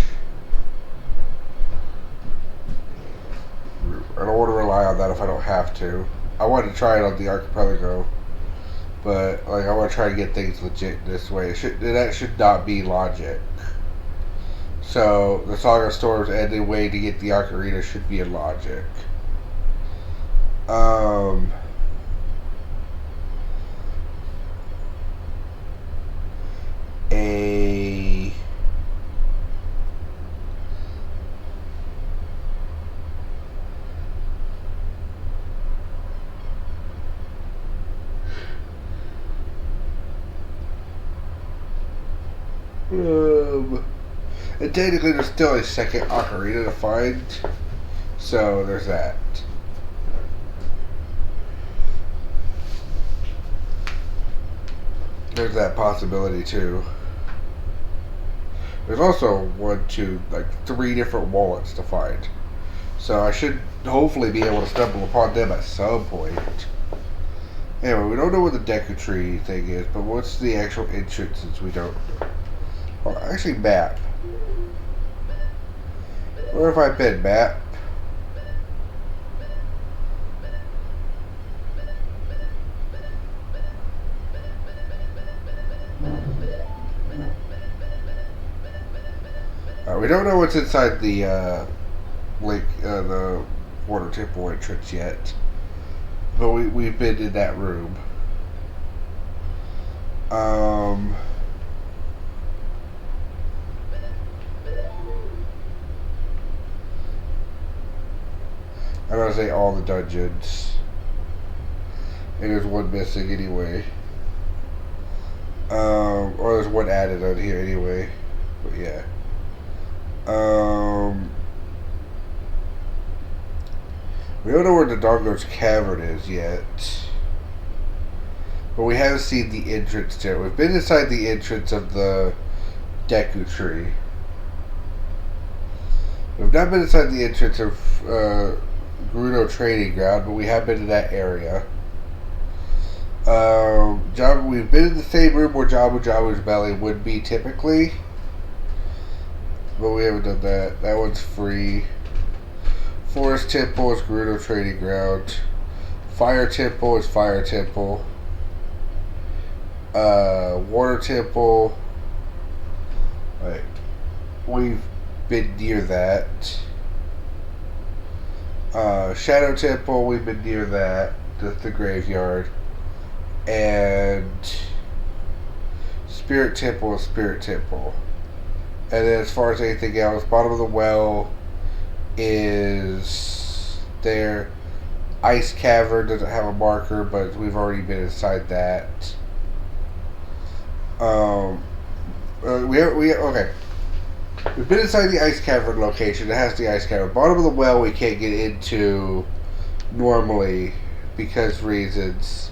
I don't want to rely on that if I don't have to. I want to try it on the archipelago, but like I want to try to get things legit this way. That should not be logic. So the Song of Storms and the way to get the ocarina should be in logic. And technically there's still a second ocarina to find, so there's that. There's that possibility too. There's also 1, 2, like 3 different wallets to find. So I should hopefully be able to stumble upon them at some point. Anyway, we don't know what the Deku Tree thing is, but what's the actual entrances we don't know. Oh, actually map. Where have I been, map? We don't know what's inside the the water temple entrance yet, but we've been in that room. I'm gonna say all the dungeons, and there's one missing anyway. Or there's one added on here anyway, but yeah. We don't know where the Dongo's Cavern is yet. But we haven't seen the entrance to it. We've been inside the entrance of the Deku Tree. We've not been inside the entrance of Gerudo Training Ground, but we have been in that area. We've been in the same room where Jabu Jabu's belly would be typically. But we haven't done that. That one's free. Forest Temple is Gerudo Training Ground. Fire Temple is Fire Temple. Water Temple. Right. We've been near that. Shadow Temple, we've been near that. That's the graveyard. And Spirit Temple is Spirit Temple. And then as far as anything else, bottom of the well is there. Ice Cavern doesn't have a marker, but we've already been inside that. Okay. We've been inside the Ice Cavern location. It has the Ice Cavern. Bottom of the well we can't get into normally because reasons.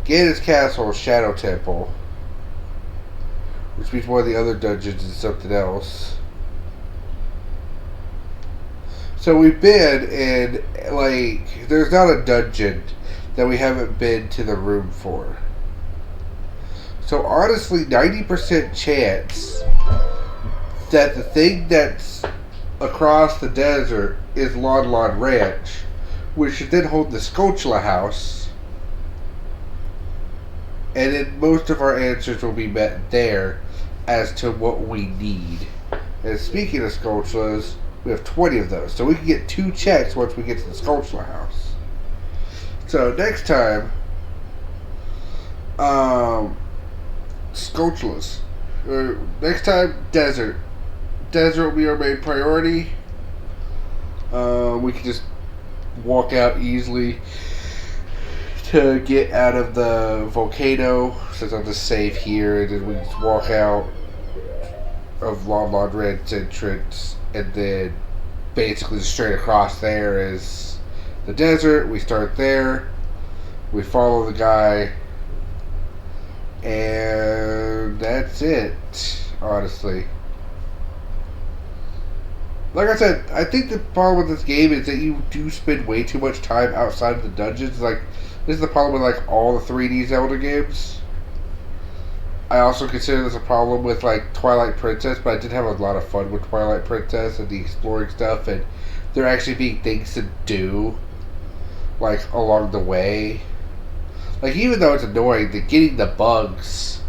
Ganon's Castle, Shadow Temple. Which means one of the other dungeons is something else. So we've been in, like, there's not a dungeon that we haven't been to the room for. So honestly, 90% chance that the thing that's across the desert is Lon Lon Ranch, which should then hold the Skulltula house. And then most of our answers will be met there as to what we need. And speaking of Skulltulas, we have 20 of those. So we can get 2 checks once we get to the Skulltula house. So next time, Skulltulas. Next time, desert. Desert will be our main priority. We can just walk out easily to get out of the volcano, since I'm just safe here, and then we just walk out of Lon Lon Ranch entrance, and then basically straight across there is the desert. We start there, we follow the guy, and that's it, honestly. Like I said, I think the problem with this game is that you do spend way too much time outside of the dungeons. Like, this is the problem with, like, all the 3D Zelda games. I also consider this a problem with, like, Twilight Princess, but I did have a lot of fun with Twilight Princess and the exploring stuff, and there actually being things to do, like, along the way. Like, even though it's annoying, getting the bugs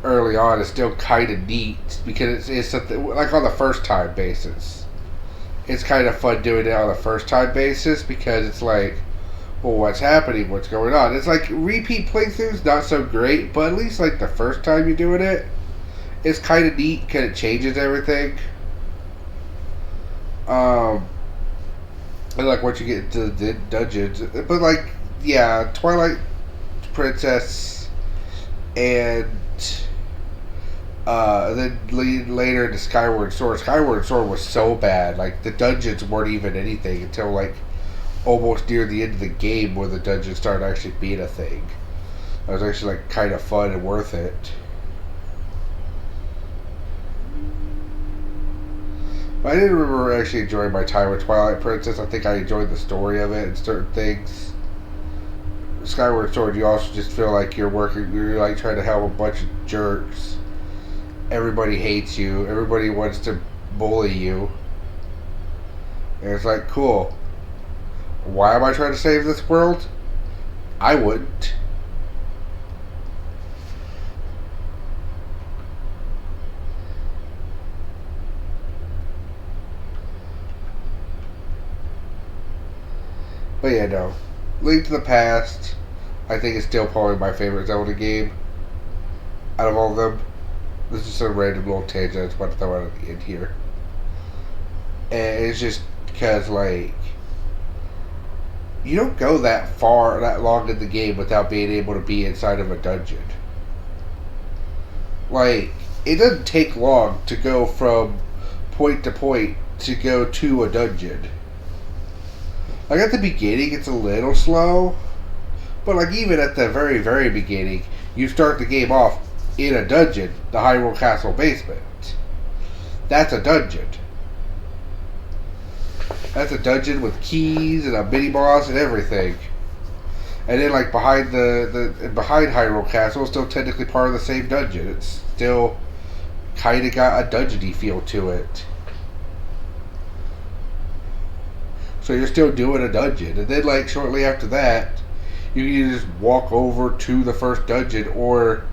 early on is still kind of neat, because it's something, like, on the first time basis. It's kind of fun doing it on a first time basis, because it's like, well, what's happening? What's going on? It's like, repeat playthroughs, not so great, but at least, like, the first time you're doing it, it's kind of neat, because it changes everything. And, like, once you get into the dungeons, but, like, yeah, Twilight Princess, and then later into Skyward Sword. Skyward Sword was so bad. Like, the dungeons weren't even anything until, like, almost near the end of the game, where the dungeons started actually being a thing. It was actually, like, kind of fun and worth it. But I didn't remember actually enjoying my time with Twilight Princess. I think I enjoyed the story of it and certain things. Skyward Sword, you also just feel like you're like trying to help a bunch of jerks. Everybody hates you. Everybody wants to bully you. And it's like, cool. Why am I trying to save this world? I wouldn't. But yeah, no. Link to the Past, I think, is still probably my favorite Zelda game out of all of them. This is just a random little tangent I just want to throw out in here. And it's just because, like, you don't go that long in the game without being able to be inside of a dungeon. Like, it doesn't take long to go from point to point to go to a dungeon. Like, at the beginning, it's a little slow. But, like, even at the very, very beginning, you start the game off in a dungeon, the Hyrule Castle basement. That's a dungeon. That's a dungeon with keys and a mini boss and everything. And then, like, behind behind Hyrule Castle is still technically part of the same dungeon. It's still kind of got a dungeony feel to it. So you're still doing a dungeon. And then, like, shortly after that, you can just walk over to the first dungeon, or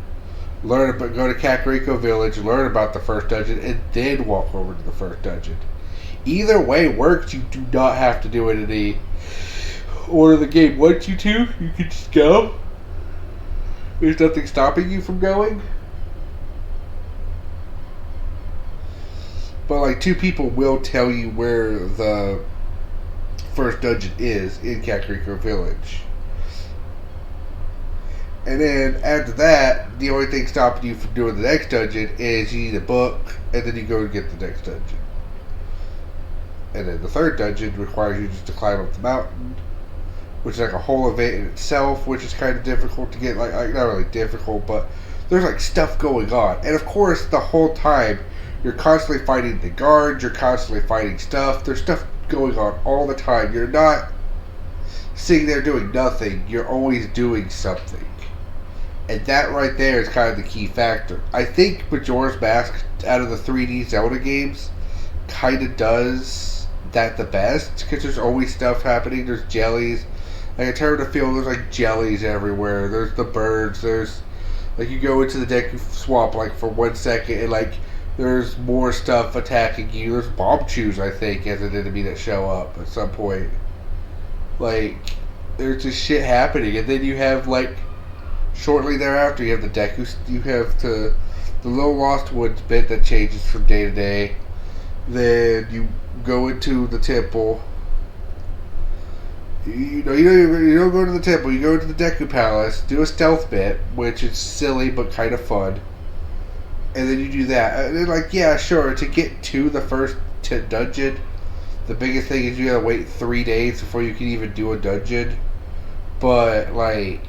go to Kakariko Village, learn about the first dungeon, and then walk over to the first dungeon. Either way works. You do not have to do it in any order the game wants you to. You can just go. There's nothing stopping you from going. But, like, 2 people will tell you where the first dungeon is in Kakariko Village. And then after that, the only thing stopping you from doing the next dungeon is you need a book, and then you go and get the next dungeon. And then the third dungeon requires you just to climb up the mountain, which is like a whole event in itself, which is kind of difficult to get. Like not really difficult, but there's like stuff going on, and of course the whole time you're constantly fighting the guards, you're constantly fighting stuff. There's stuff going on all the time. You're not sitting there doing nothing. You're always doing something. And that right there is kind of the key factor. I think Majora's Mask, out of the 3D Zelda games, kind of does that the best. Because there's always stuff happening. There's jellies. Like in terms of field, there's like jellies everywhere. There's the birds. There's, like, you go into the Deku Swamp, like, for 1 second, and, like, there's more stuff attacking you. There's bomb chews, I think, as an enemy that show up at some point. Like, there's just shit happening. And then you have, like, shortly thereafter, you have the Deku, you have the Little Lost Woods bit that changes from day to day. Then you go into the temple. You don't go to the temple, you go to the Deku Palace, do a stealth bit, which is silly but kind of fun. And then you do that. And then, like, yeah, sure, to get to the first dungeon, the biggest thing is you gotta wait 3 days before you can even do a dungeon. But, like,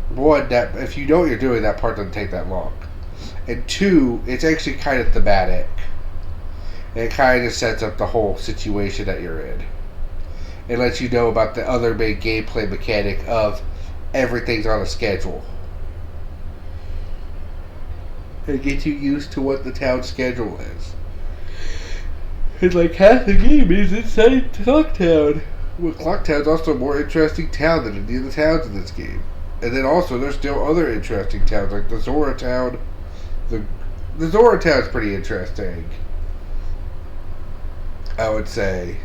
one, that if you know what you're doing, that part doesn't take that long. And two, it's actually kind of thematic. And it kind of sets up the whole situation that you're in. It lets you know about the other main gameplay mechanic of everything's on a schedule. And get you used to what the town schedule is. And like half the game is inside Clocktown. Well, Clocktown's also a more interesting town than any of the towns in this game. And then also there's still other interesting towns, like the Zora town. The Zora town's pretty interesting, I would say.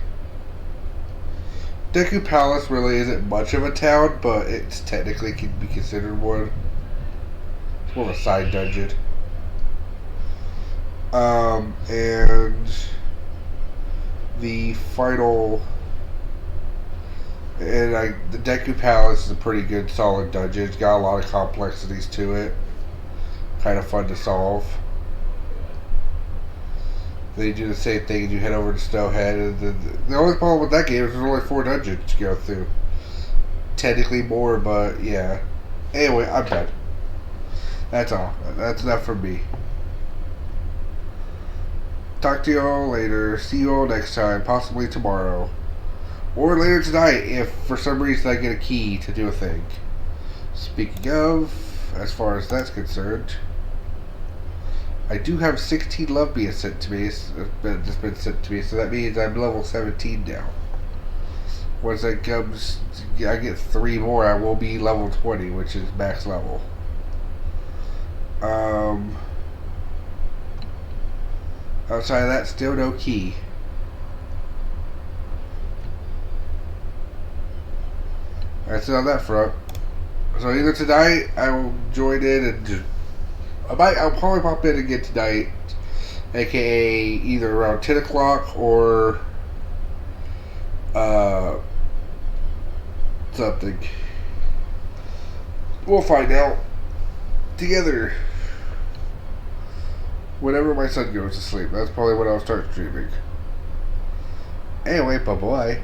Deku Palace really isn't much of a town, but it's technically can be considered one. It's more of a side dungeon. And the final, and the Deku Palace is a pretty good, solid dungeon. It's got a lot of complexities to it. Kind of fun to solve. Then you do the same thing and you head over to Snowhead. And the only problem with that game is there's only 4 dungeons to go through. Technically more, but yeah. Anyway, I'm done. That's all. That's enough for me. Talk to y'all later. See you all next time. Possibly tomorrow. Or later tonight if for some reason I get a key to do a thing. Speaking of, as far as that's concerned, I do have 16 love being sent to me. It's been sent to me, so that means I'm level 17 now. Once that comes, I get 3 more, I will be level 20, which is max level. Outside of that, still no key. That's it on that front. So either tonight I will join in and just, I'll probably pop in again tonight, aka either around 10 o'clock or something. We'll find out together. Whenever my son goes to sleep, that's probably when I'll start streaming. Anyway, bye-bye.